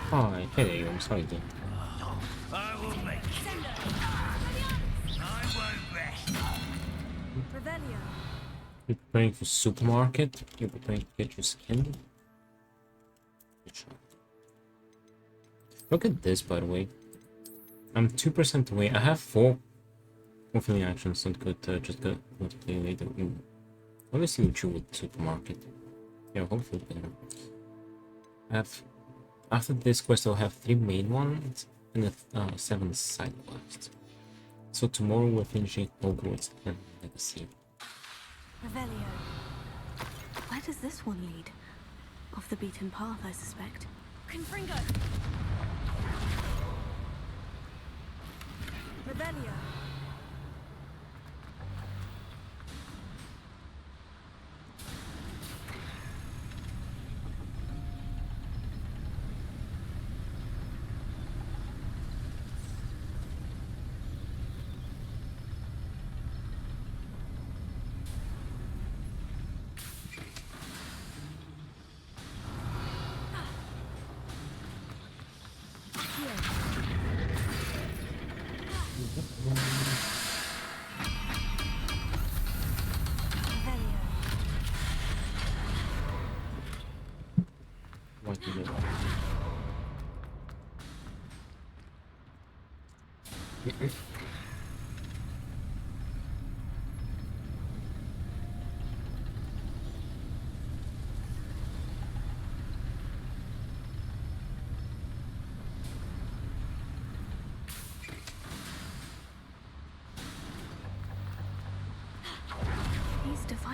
Hi, hey, I'm sorry then. I will make it. I won't rest. Revelio. You're preparing for supermarket? You're preparing to get your skin? Good job. Look at this, by the way. I'm 2% away. I have 4 fulfilling actions and could just go to play later. Let me see what you with supermarket. Yeah, hopefully better. I have... After this quest, I'll have 3 main ones and 7 side quests. So tomorrow we're finishing Hogwarts and Legacy. Revelio. Where does this one lead? Off the beaten path, I suspect. Confringo. Revelio. What do you do?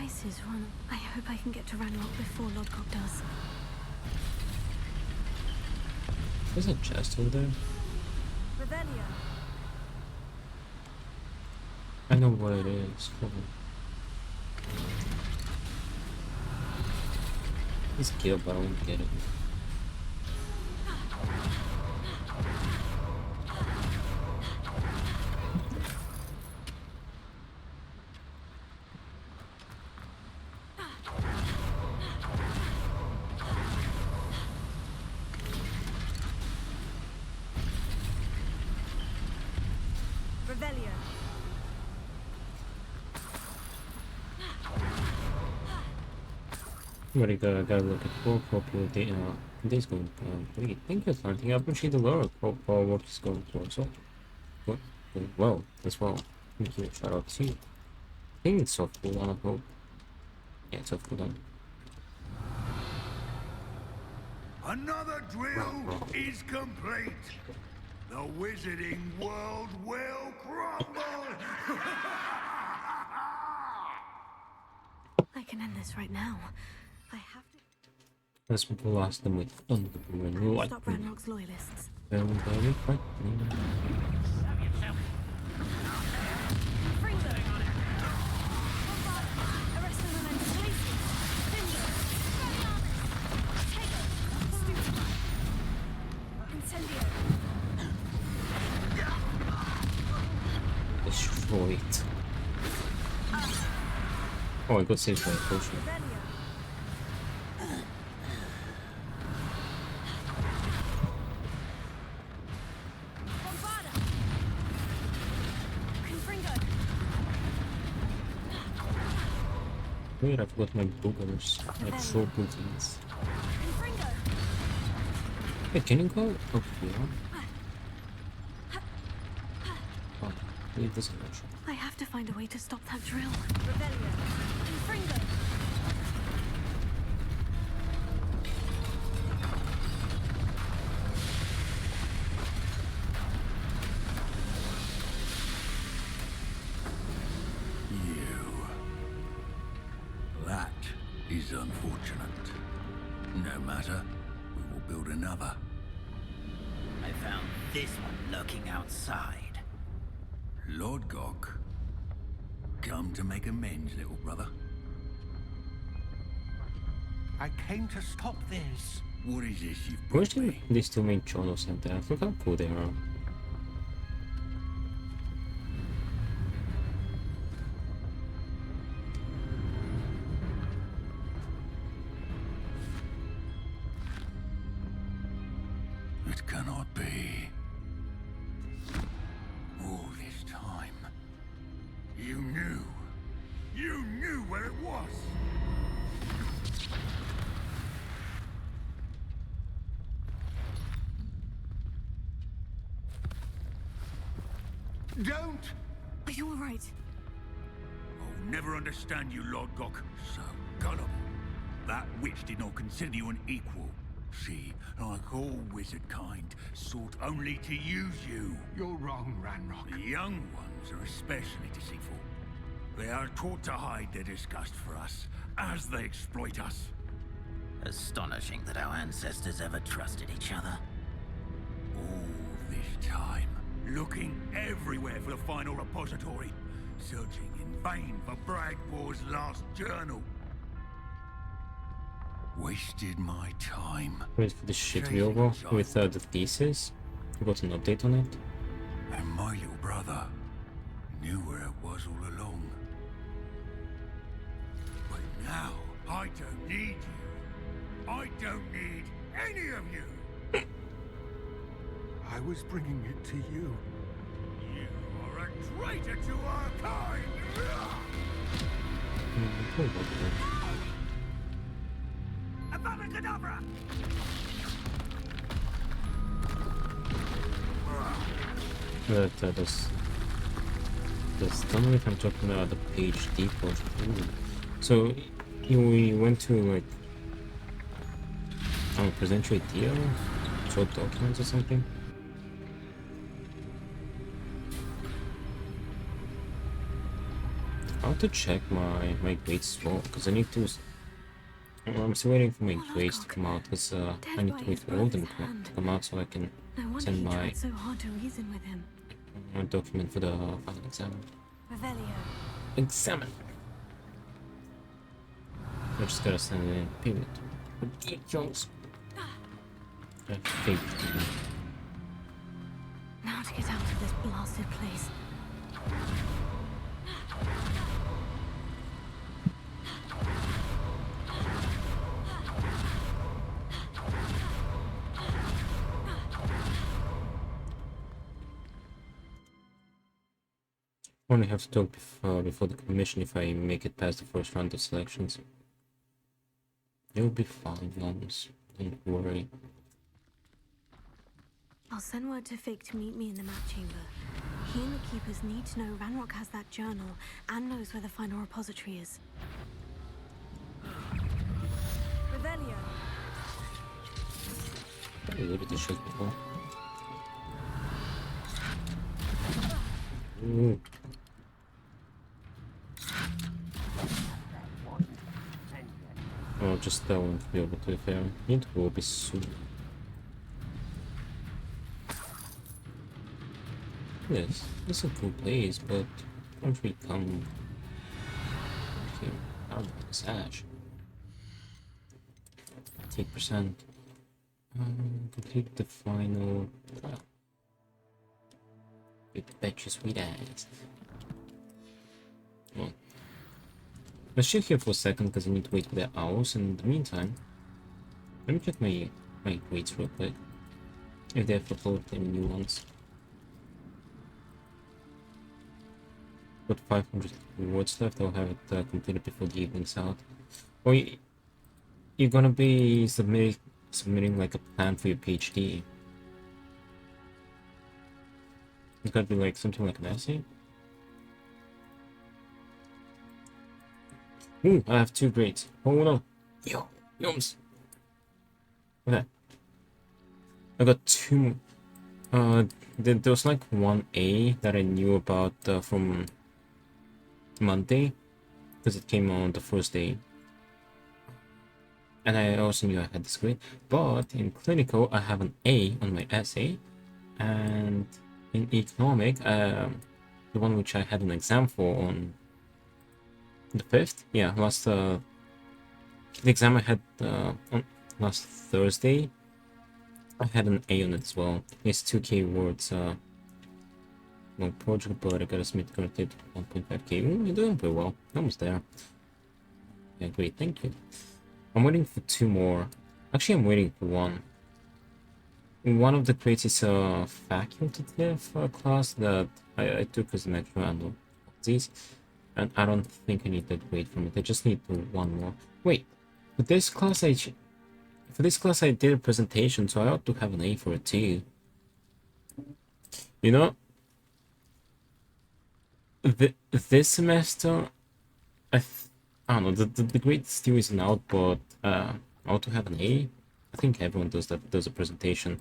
devices, Ron. I hope I can get to Ranrock before Lodgok does. There's a chest over there. Revelio. I know what it is. Hold on. It's killed, but I won't get it. Revelio. Gotta look at four popular days going. Wait, thank you for something. I appreciate the lore for what is going for. So, good, well, as well. Thank you. Shout out to you. I think it's soft cool on, I hope. Yeah, it's soft cool on. Another drill is complete. The wizarding world will crumble. I can end this right now. I have to Let's blast them with thunder and lightning. stop Ranrock's loyalists. Very frightening. Destroy it. Oh, I got saved by a potion. Wait, I forgot my boogers. My troll boogers. Wait, can you go up here? Oh, it doesn't actually. I have to find a way to stop that drill. That is unfortunate. No matter, we will build another. I found this one lurking outside. Lord Gok, come to make amends, little brother. I came to stop this. What is this you've Where's brought me? these two main Chonos and there? Look how cool they are. It cannot be. All this time, you knew. You knew where it was. Don't! Are you alright? I'll never understand you, Lord Gok. So gullible. That witch did not consider you an equal. She, like all wizard kind, sought only to use you. You're wrong, Ranrock. The young ones are especially deceitful. They are taught to hide their disgust for us, as they exploit us. Astonishing that our ancestors ever trusted each other. All this time, looking everywhere for the final repository, searching in vain for Bragbor's last journal. Wasted my time. Wait for this shit to be over with the thesis. We got an update on it. And my little brother knew where it was all along. But now, I don't need you. I don't need any of you. I was bringing it to you. You are a traitor to our kind. Avada Kedavra! But tell me if I'm talking about the page D portion. Ooh. So we went to like present your idea, show documents or something. How to check my grades as well, because I need to. I'm still waiting for my grades to come out, because I need to wait for all of them to come out so I can send my so hard to reason with him. Document for the final exam. Revelio. Examine. I just gotta send it in. Period. Ridiculous. I think. Now to get out of this blasted place. Only have to talk before the commission if I make it past the first round of selections. You'll be fine, Lons. Don't worry. I'll send word to Fig to meet me in the map chamber. He and the keepers need to know Ranrock has that journal and knows where the final repository is. Revelio. I looted the shit before. Ooh. Oh, just that won't be able to be fair. It will be soon. Yes, it's a cool place, but don't really come here out of the sash. 8%. Complete the final trial. You bet your sweet ass. Well, let's chill here for a second because I need to wait for the hours. And in the meantime, let me check my grades real quick. If they have uploaded any new ones. Got 500 rewards left. I'll have it completed before the evening's out. Or you're gonna be submitting like a plan for your PhD. It's gotta be like something like an essay. Ooh, I have 2 grades. Hold on. Yo, yums. Okay. I got 2. There was like 1A that I knew about from Monday, because it came on the first day. And I also knew I had this grade. But in clinical, I have an A on my essay. And in economic, the one which I had an exam for on the 5th, yeah, the exam I had on last Thursday, I had an A on it as well. It's 2K words, long project, but I gotta submit currently 1.5K. You're doing pretty well, almost there. Yeah, great, thank you. I'm waiting for 2 more. Actually, I'm waiting for 1. One of the grades is a facultative class that I took as an extra random of these, and I don't think I need that grade from it. I just need 1 more. Wait, for this class I did a presentation, so I ought to have an A for it too. You know, this semester I don't know, the grade still isn't out, but I ought to have an A. I think everyone does a presentation.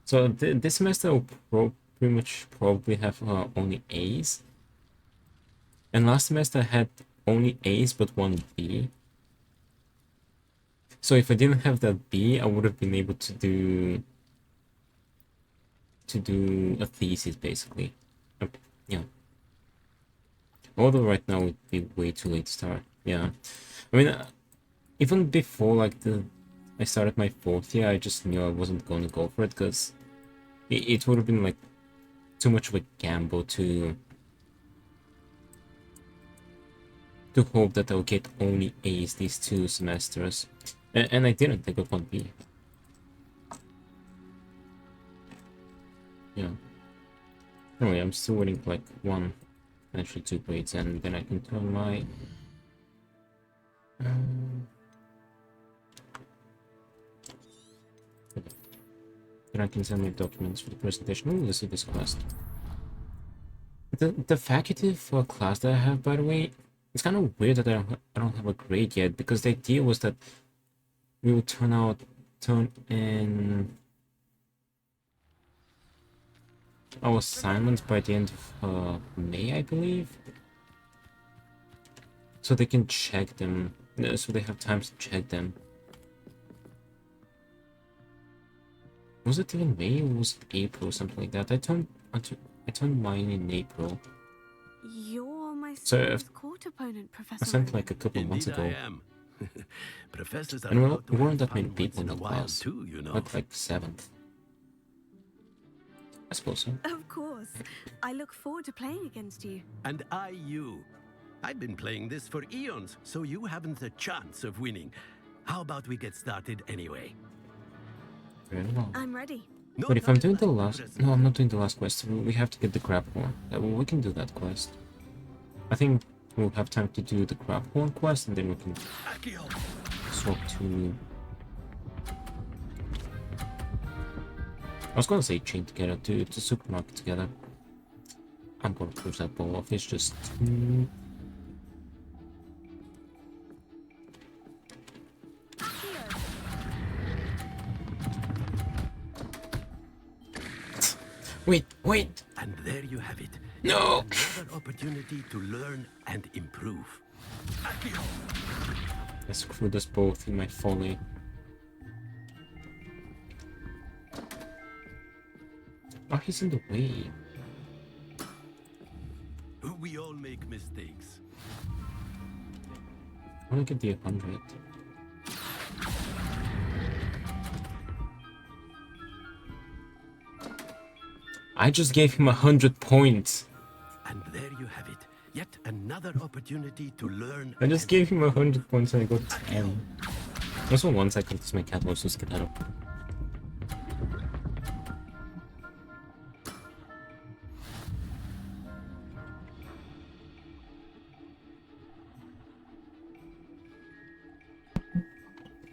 So this semester I'll pretty much probably have only A's. And last semester I had only A's but 1 B. So if I didn't have that B, I would have been able to do a thesis basically. Yeah. Although right now it'd be way too late to start. Yeah. I mean, even before like I started my 4th year, I just knew I wasn't going to go for it because it would have been like too much of a gamble to hope that I'll get only A's these 2 semesters. And I didn't. I got 1 B. Yeah. Anyway, I'm still waiting for like 1, actually 2 grades, and then I can turn my then I can send my documents for the presentation. Ooh, let's see this class. The facultative class that I have, by the way, it's kind of weird that I don't have a grade yet, because the idea was that we would turn in our assignments by the end of May, I believe. so they can check them, so they have time to check them. Was it even May or was it April or something like that? I turned mine in April. You're my So son's court opponent, Professor. I sent Ronan. like a couple of months Indeed, ago. I am. Professors are And allowed to we weren't have that many fun people once in in the a while class. too, you know. Like 7th. I suppose so. Of course. I look forward to playing against you. And I you. I've been playing this for eons, so you haven't a chance of winning. How about we get started anyway? Very well. I'm ready. But if I'm doing the last... No, I'm not doing the last quest. We have to get the crab horn. We can do that quest. I think we'll have time to do the crab horn quest, and then we can swap to... I was gonna say chain together, to supermarket together. I'm gonna push that ball off. It's just... Wait! And there you have it. No! Another opportunity to learn and improve. I screwed us both in my folly. Oh, he's in the way. We all make mistakes. I wanna get the 100. I just gave him 100 points. And there you have it. Yet another opportunity to learn. I just gave him 100 points and I got 10. Also, 1 second, because my cat wants to skedaddle.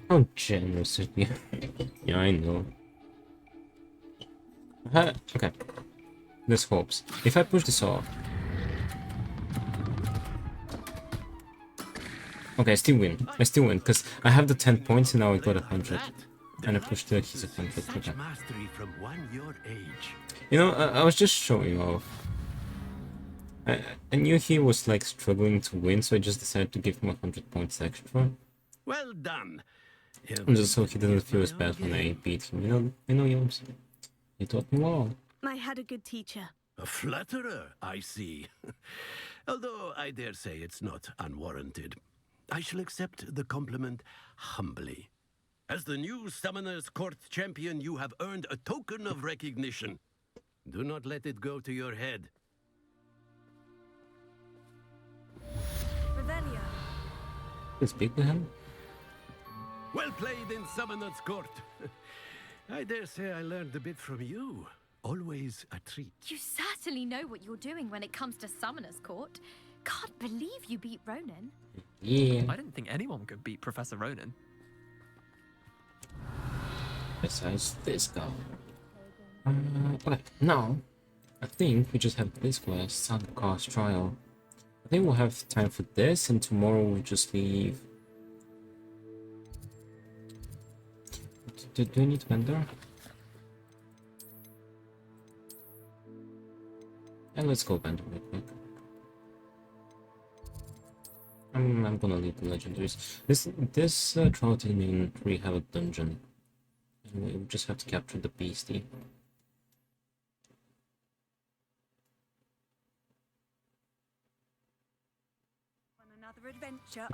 How generous of you. Yeah, I know. Okay. This hopes. If I push this off... Okay, I still win. Because I have the 10 points and now I got 100. And I pushed the keys of 100. Okay. Mastery from one your age. You know, I was just showing off. I knew he was like struggling to win, so I just decided to give him 100 points extra. Well done. Just so he doesn't feel as bad when I beat him. You know, Yoms. He taught me well. I had a good teacher. A flatterer, I see. Although I dare say it's not unwarranted. I shall accept the compliment humbly. As the new Summoner's Court champion, you have earned a token of recognition. Do not let it go to your head. Revelio. Can speak to him? Well played in Summoner's Court. I dare say I learned a bit from you. Always a treat. You certainly know what you're doing when it comes to Summoner's Court. Can't believe you beat Ronan. Yeah. I didn't think anyone could beat Professor Ronan. Besides this guy. Okay, now, I think we just have this quest, Sandcast Trial. I think we'll have time for this, and tomorrow we'll just leave. Do I need vendor? And let's go vendor real quick. I'm gonna leave the legendaries. This trial didn't even really have a dungeon. We just have to capture the beastie.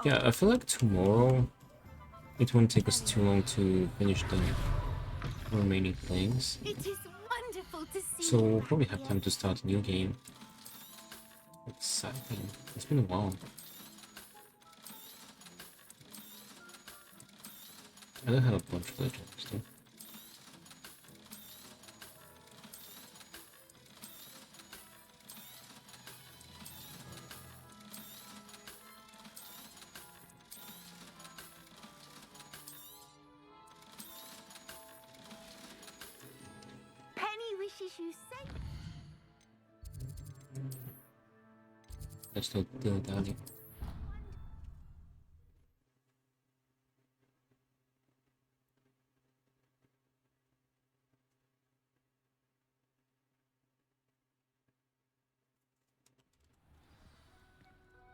Yeah, I feel like tomorrow it won't take us too long to finish the remaining things. It is wonderful to see. So we'll probably have time to start a new game. Exciting. It's been a while. I don't have a bunch of legends though. Wishes you safe. Let's do it, Daddy.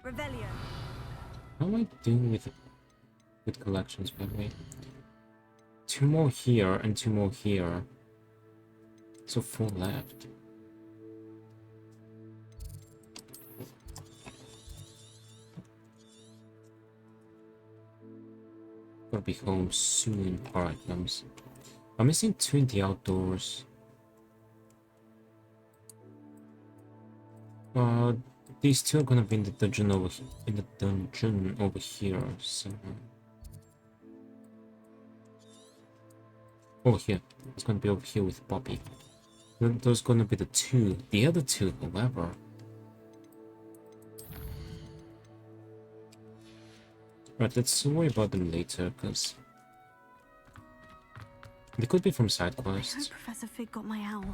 Revelio. How am I doing with collections, by the way? 2 more here and 2 more here. So 4 left. Gotta be home soon. Alright, I'm missing 2 in the outdoors. These 2 are gonna be in the dungeon over here. So over here. It's gonna be over here with Bobby. Those gonna be the 2. The other 2, however. Right, let's worry about them later, because they could be from side I quests. hope Professor Fig got my owl.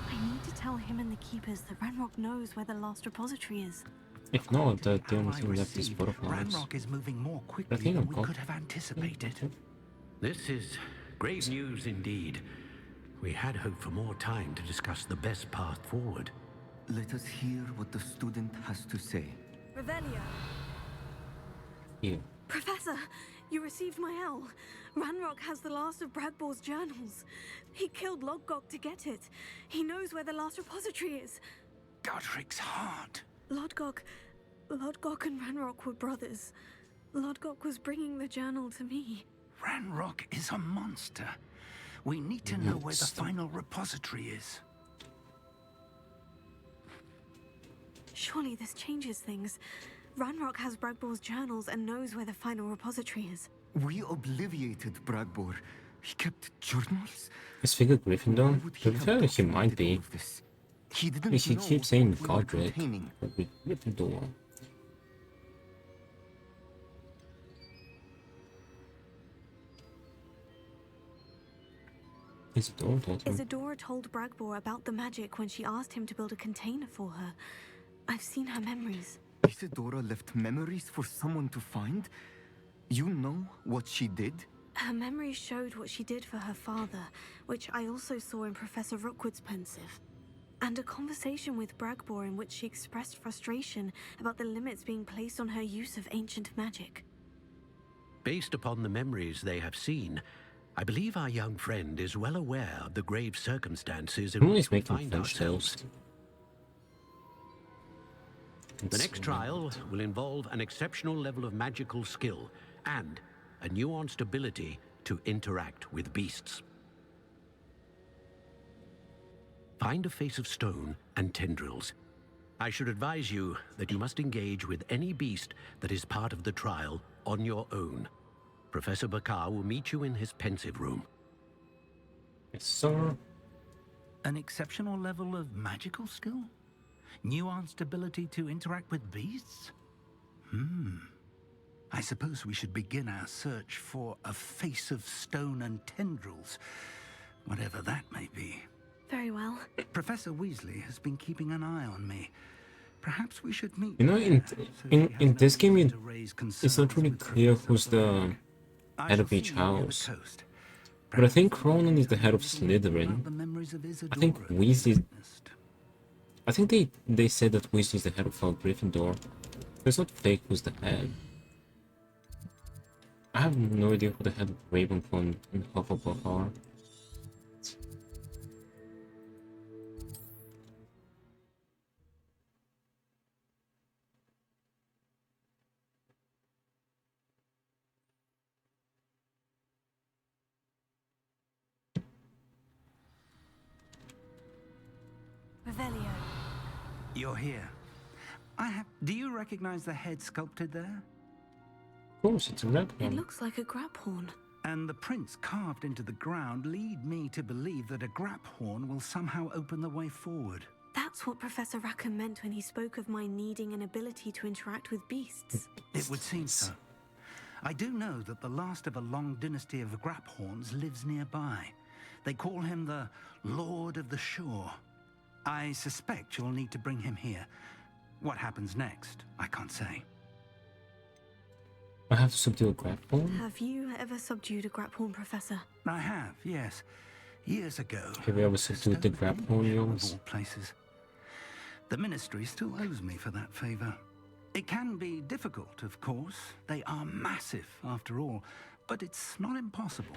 I need to tell him and the keepers that Ranrock knows where the last repository is. If not, the only thing left is butterflies. Ranrock is moving more I quickly think than I've we got... could have anticipated. This is grave news indeed. We had hoped for more time to discuss the best path forward. Let us hear what the student has to say. Revelio. Here. Professor, you received my owl. Ranrock has the last of Bragbor's journals. He killed Lodgok to get it. He knows where the last repository is. Godric's heart. Lodgok and Ranrock were brothers. Lodgok was bringing the journal to me. Ranrock is a monster. We need to know where the final repository is. Surely this changes things. Ranrock has Bragbor's journals and knows where the final repository is. We obliviated Bragbor. He kept journals? Is Figure Gryffindor? To be fair, he might be. He didn't He know keeps saying what we were Godric. containing. Gryffindor. Isadora told him. Isadora told Bragbor about the magic when she asked him to build a container for her. I've seen her memories. Isadora left memories for someone to find? You know what she did? Her memories showed what she did for her father, which I also saw in Professor Rookwood's pensive. And a conversation with Bragbor in which she expressed frustration about the limits being placed on her use of ancient magic. Based upon the memories they have seen, I believe our young friend is well aware of the grave circumstances in Who which is we making find French ourselves. toast? The next trial will involve an exceptional level of magical skill and a nuanced ability to interact with beasts. Find a face of stone and tendrils. I should advise you that you must engage with any beast that is part of the trial on your own. Professor Bakar will meet you in his pensive room. Yes, sir. An exceptional level of magical skill? Nuanced ability to interact with beasts? I suppose we should begin our search for a face of stone and tendrils, whatever that may be. Very well. Professor Weasley has been keeping an eye on me. Perhaps we should meet. You know, in this game, it's not really clear who's the head of each house. But I think Ronan is the head of Slytherin. I think Weasley... I think they said that Weasley is the head of Gryffindor. It's not fake who's the head. I have no idea who the head of Ravenclaw and Hufflepuff are. Revelio. You're here. Do you recognize the head sculpted there? Of course, it's a red It one. looks like a graphorn. And the prints carved into the ground lead me to believe that a graphorn will somehow open the way forward. That's what Professor Rackham meant when he spoke of my needing an ability to interact with beasts. It would seem so. I do know that the last of a long dynasty of graphorns lives nearby. They call him the Lord of the Shore. I suspect you'll need to bring him here. What happens next, I can't say. I have to subdue a Graphorn? Have you ever subdued a graphorn, Professor? I have, yes. Years ago. Have you ever subdued the Graphorn, of Yours? all places. The Ministry still owes me for that favor. It can be difficult, of course. They are massive, after all, but it's not impossible.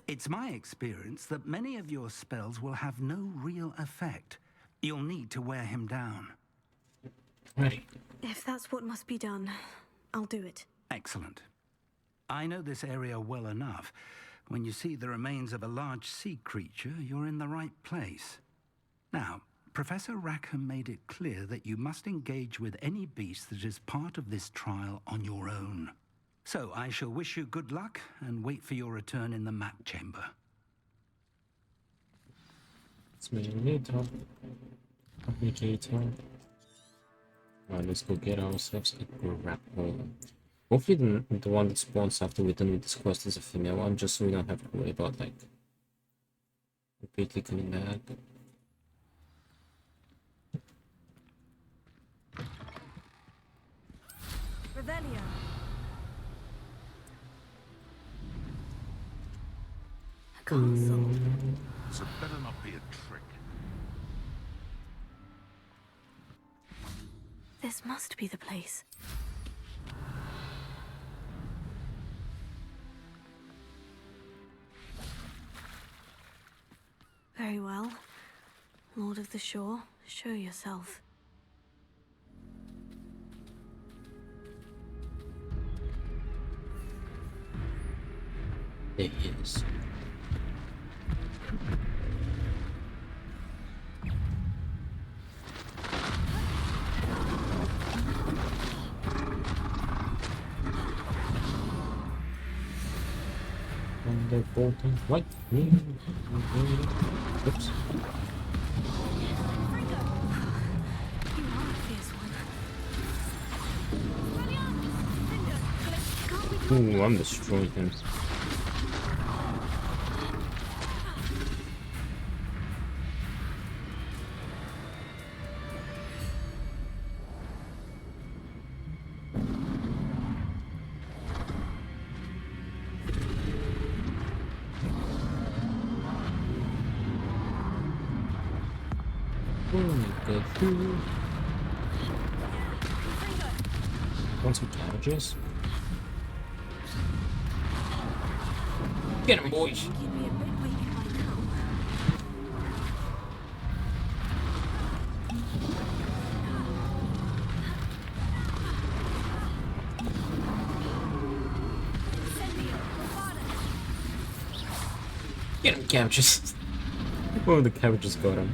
It's my experience that many of your spells will have no real effect. You'll need to wear him down. Right. If that's what must be done, I'll do it. Excellent. I know this area well enough. When you see the remains of a large sea creature, you're in the right place. Now, Professor Rackham made it clear that you must engage with any beast that is part of this trial on your own. So I shall wish you good luck and wait for your return in the map chamber. It's me later. Complicated. Alright, let's go get ourselves a grapple. Hopefully the one that spawns after we're done with this quest is a female one, just so we don't have to worry about like repeatedly coming back. Revelio. A castle. So better not be a trick. This must be the place. Very well. Lord of the Shore, show yourself. There he is. Thunderbolt and lightning. Oops. Ooh, I'm destroying him. Want some cabbages? Get him, boys! Get him, cabbages! Oh, the cabbages got him.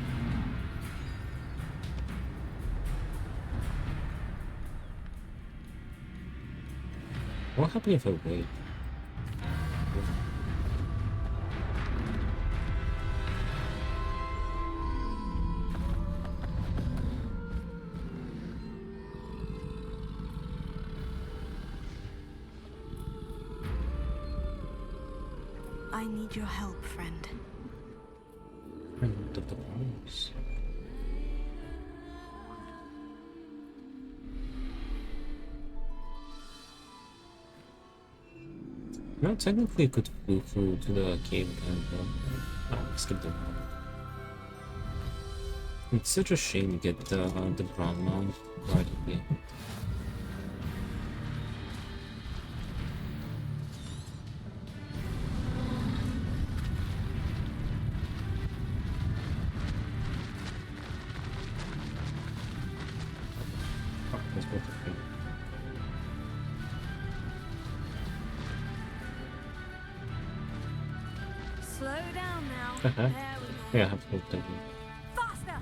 What happened if I wait? I need your help, friend. Friend of the boys. No, technically could flew through to the cave and skip the one. It's such a shame to get the brown mount right away. Let's go to the Slow down now. Uh-huh. There we go. Yeah, I have to hope that Faster!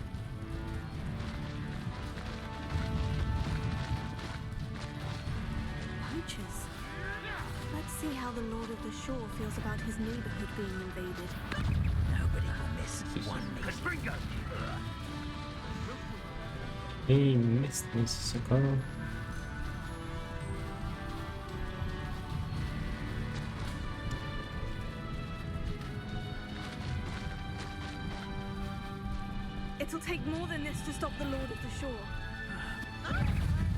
Poachers. Let's see how the Lord of the Shore feels about his neighborhood being invaded. Nobody will miss one meeting. He missed this sucker. It'll take more than this to stop the Lord of the Shore.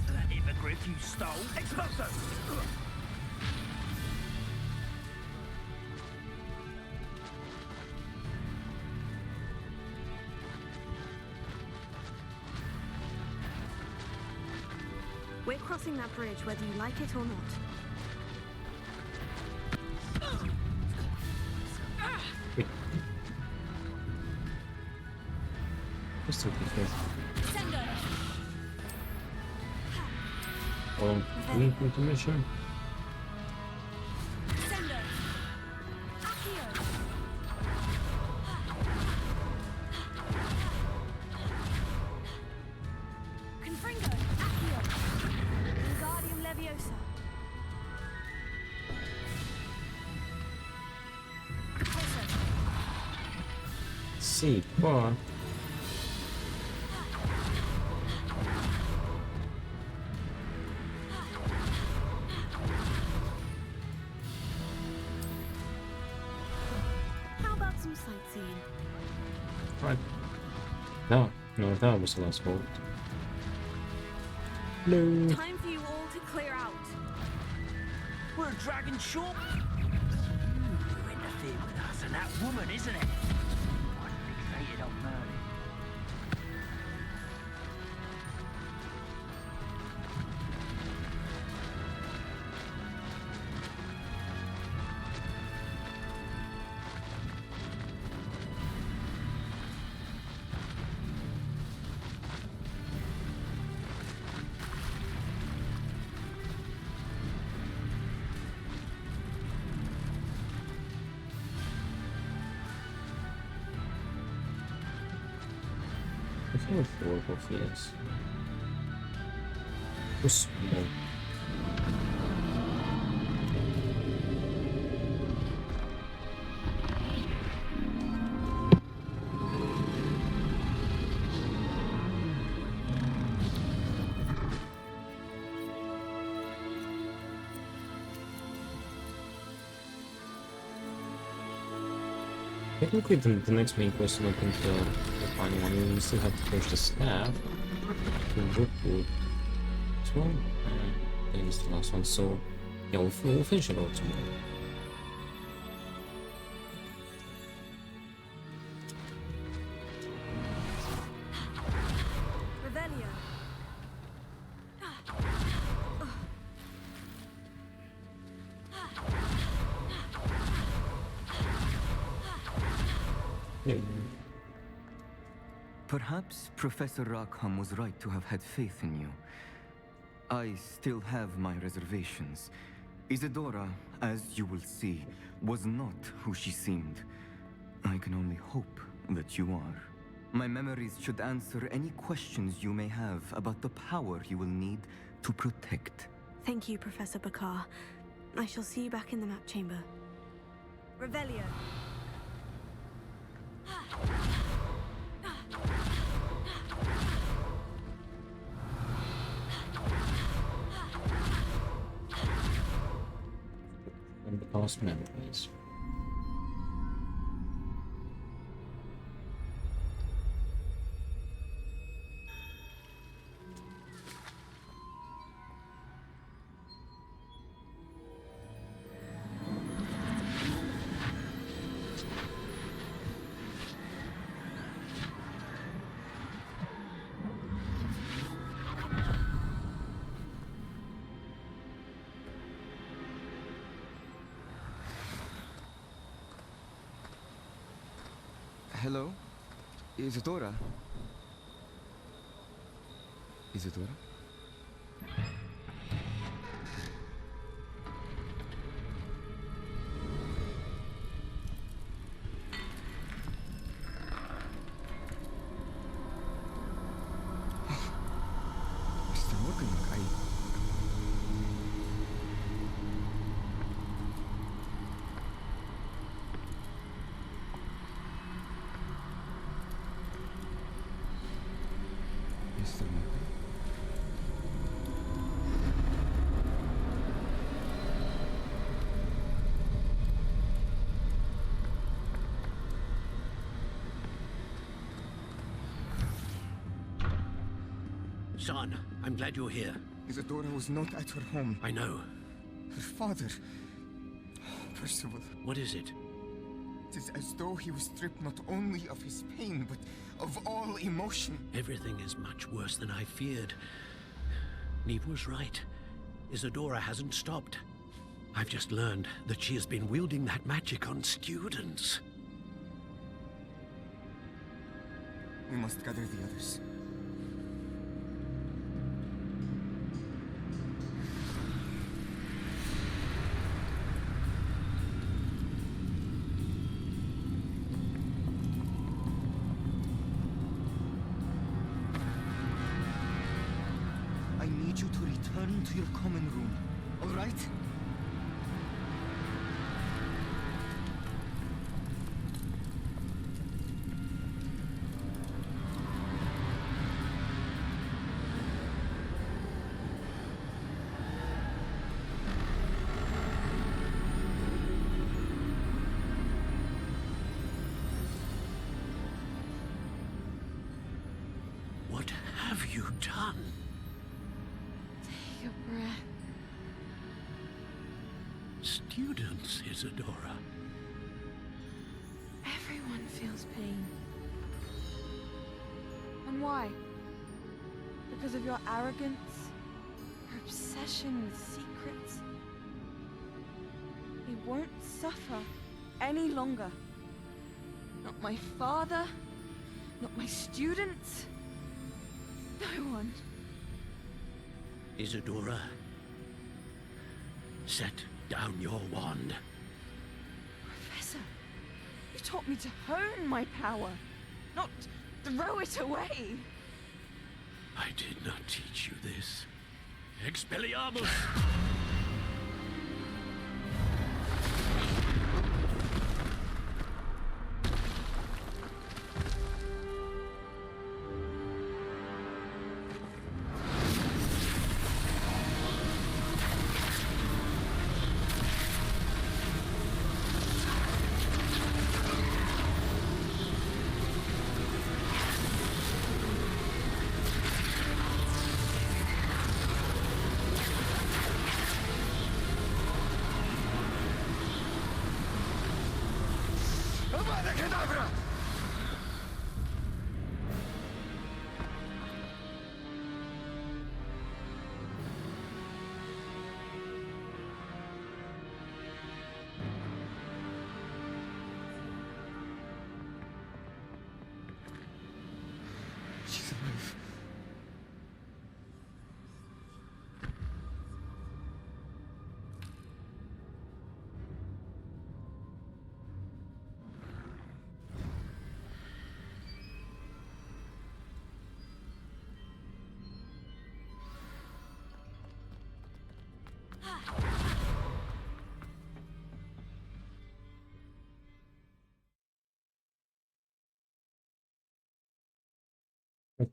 That hippogriff you stole. Expulso! We're crossing that bridge whether you like it or not. Just okay here. Leave intermission. Sì, qua. How about some sightseeing? Right. No, that was the last vote. No. Time for you all to clear out. We're a dragon shop. You interfere with us and that woman, isn't it? I'm fixated on Merlin. I can afford both of these. We're small. Technically, the next main quest is not going to the final one. We still have to push the staff to Brookwood as well. Then it's the last one. So, yeah, we'll finish it all tomorrow. Perhaps Professor Rackham was right to have had faith in you. I still have my reservations. Isadora, as you will see, was not who she seemed. I can only hope that you are. My memories should answer any questions you may have about the power you will need to protect. Thank you, Professor Bakar. I shall see you back in the map chamber. Revelio. And the past memories. Hello? Isadora? Isadora? Mr. Morgan, Mr. Morgan? Son, I'm glad you're here. Isadora was not at her home. I know. Her father... Percival. What is it? It is as though he was stripped not only of his pain, but of all emotion. Everything is much worse than I feared. Neve was right. Isadora hasn't stopped. I've just learned that she has been wielding that magic on students. We must gather the others. I need you to return to your common room, all right? What have you done? Take a breath. Students, Isadora. Everyone feels pain. And why? Because of your arrogance? Your obsession with secrets? He won't suffer any longer. Not my father, not my students, no one. Isadora, set down your wand. Professor, you taught me to hone my power, not throw it away. I did not teach you this. Expelliarmus! She's alive.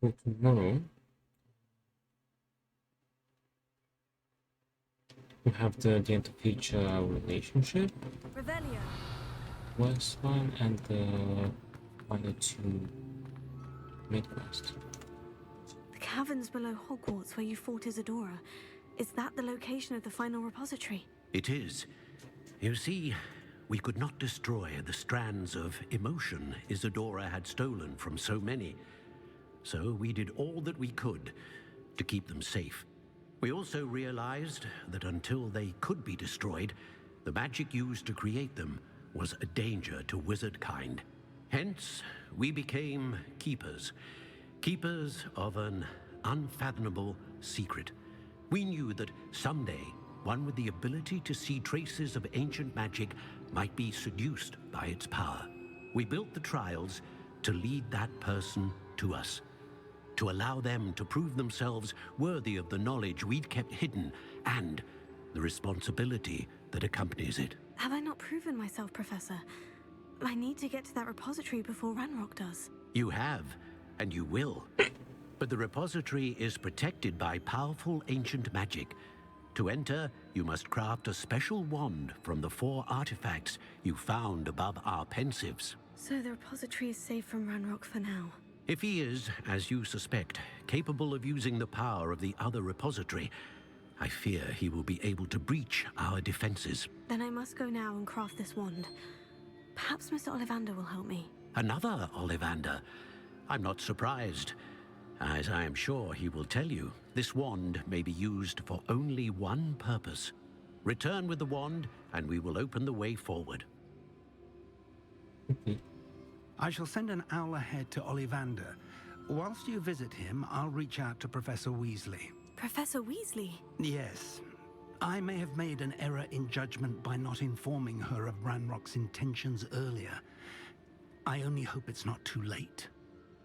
For tomorrow, we have the end to feature our relationship, Revelio. quest one, and the final two main quest. The caverns below Hogwarts where you fought Isadora. Is that the location of the final repository? It is. You see, we could not destroy the strands of emotion Isadora had stolen from so many. So we did all that we could to keep them safe. We also realized that until they could be destroyed, the magic used to create them was a danger to wizard kind. Hence, we became keepers. Keepers of an unfathomable secret. We knew that someday, one with the ability to see traces of ancient magic might be seduced by its power. We built the trials to lead that person to us, to allow them to prove themselves worthy of the knowledge we'd kept hidden and the responsibility that accompanies it. Have I not proven myself, Professor? I need to get to that repository before Ranrock does. You have, and you will. But the repository is protected by powerful ancient magic. To enter, you must craft a special wand from the 4 artifacts you found above our pensives. So the repository is safe from Ranrock for now. If he is, as you suspect, capable of using the power of the other repository, I fear he will be able to breach our defenses. Then I must go now and craft this wand. Perhaps Mr. Ollivander will help me. Another Ollivander? I'm not surprised. As I am sure he will tell you, this wand may be used for only one purpose. Return with the wand, and we will open the way forward. I shall send an owl ahead to Ollivander. Whilst you visit him, I'll reach out to Professor Weasley. Professor Weasley? Yes. I may have made an error in judgment by not informing her of Ranrock's intentions earlier. I only hope it's not too late.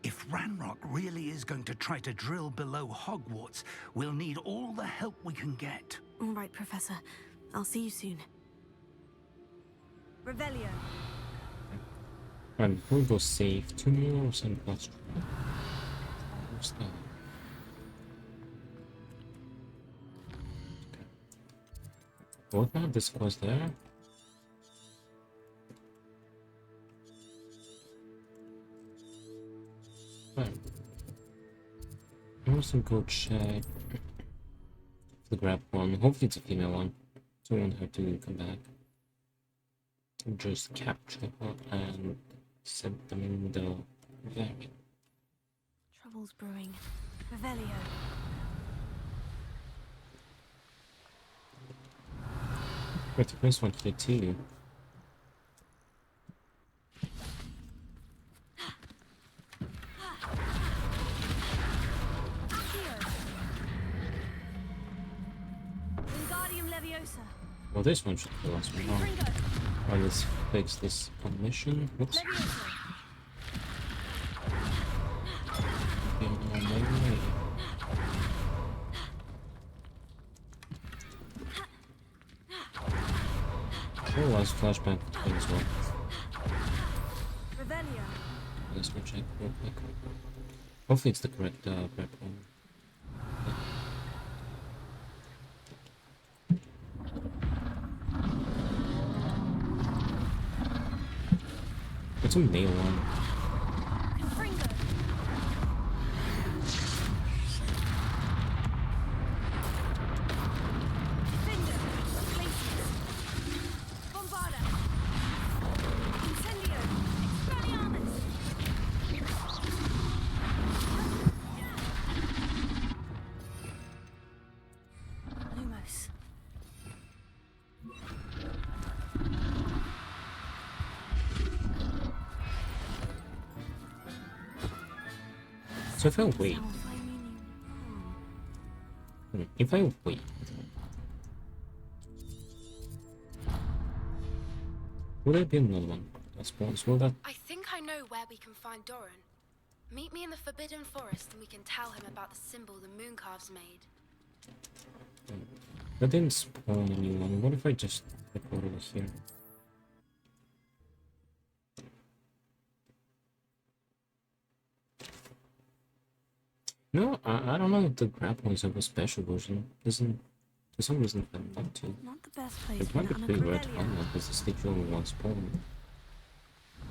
If Ranrock really is going to try to drill below Hogwarts, we'll need all the help we can get. All right, Professor. I'll see you soon. Revelio. Alright, before we go save, 2 more some plus. What's that? What about this quest there? Right. I'm also go check the grab one. Hopefully it's a female one. So I won't have to come back. Just capture her and set them in the variant. Trouble's brewing. Revelio. Wait, the first one here too. Wingardium Leviosa. Well, this one should kill us. Alright, let's fix this mission. Whoops. Okay, on my way. Oh, last flashback thing as well. Revelio. Let's go check real quick. Hopefully it's the correct grab one. It's a male one. So if I wait, if I wait, will there be another one that spawns? Will that? I think I know where we can find Doran. Meet me in the Forbidden Forest and we can tell him about the symbol the Mooncalves made. That didn't spawn anyone. What if I just report over here? No, I don't know if the grapplings have a special version. Isn't for some reason I'm not to. Not the best place It might be pretty rare to find one because the stage only one spawn.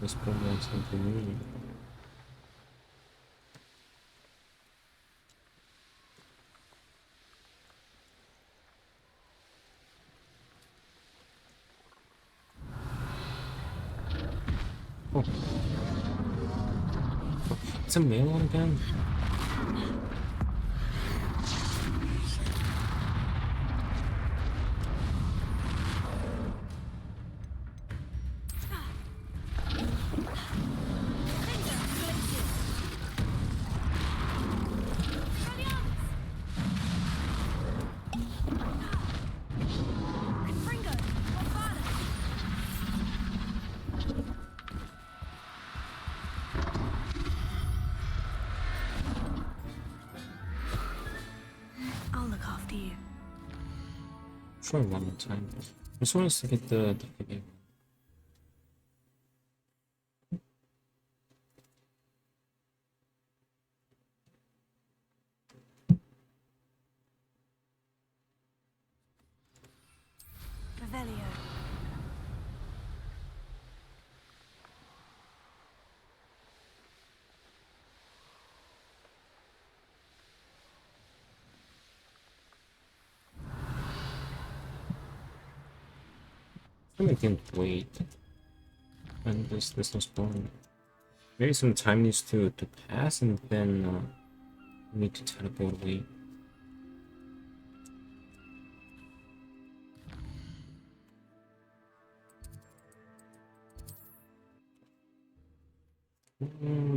The spawn wants something new. Oh. It's a male one again? Try one more time. I just want us to get the video. Revelio. I can't wait. And there's no spawn. Maybe some time needs to pass and then need to teleport away.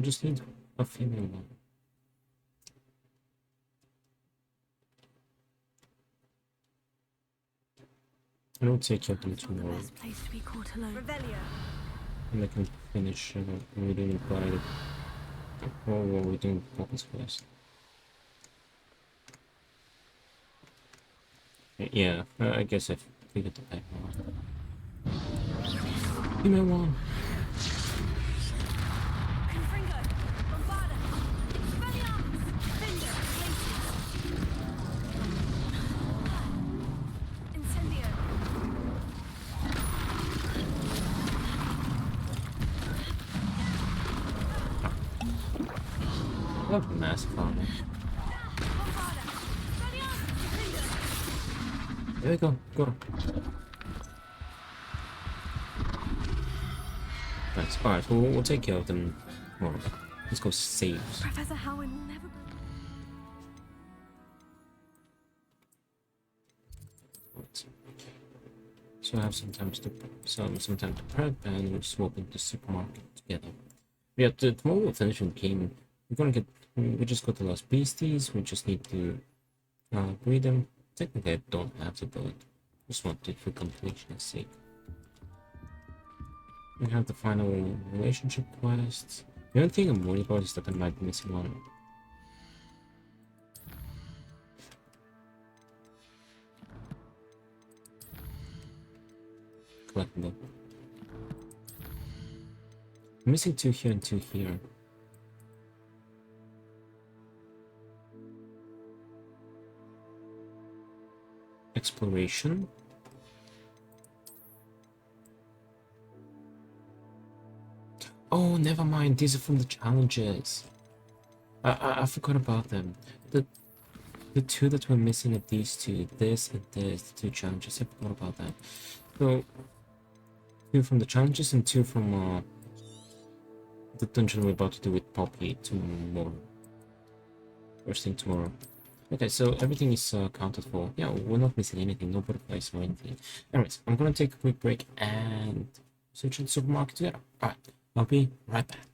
Just need a female one. I don't take care of them tomorrow. Best place to be caught alone. And I can finish reading and quiet. Or we're doing Poppy's quest. Yeah, I guess I figured the pack one. Female one. I love massive armor. There we go, go. Nice. Alright, we'll take care of them tomorrow. Let's go save. Professor Howard will never. So I have some time to prep, and we'll swap into the supermarket together. Yeah, tomorrow we'll finish the game. We just got the last beasties. We just need to breed them. Technically, I don't have to, but just want it for completion's sake. We have the final relationship quest. The only thing I'm worried about is that I might be missing one. Collectible. I'm missing 2 here and 2 here. Exploration. Oh, never mind. These are from the challenges. I forgot about them. The 2 that were missing are these 2. This and this. The 2 challenges. I forgot about that. So 2 from the challenges and 2 from the dungeon we're about to do with Poppy tomorrow. First thing tomorrow. Okay, so everything is accounted for. Yeah, we're not missing anything, no butterflies or anything. Anyways, I'm gonna take a quick break and search in the supermarket together. Alright, I'll be right back.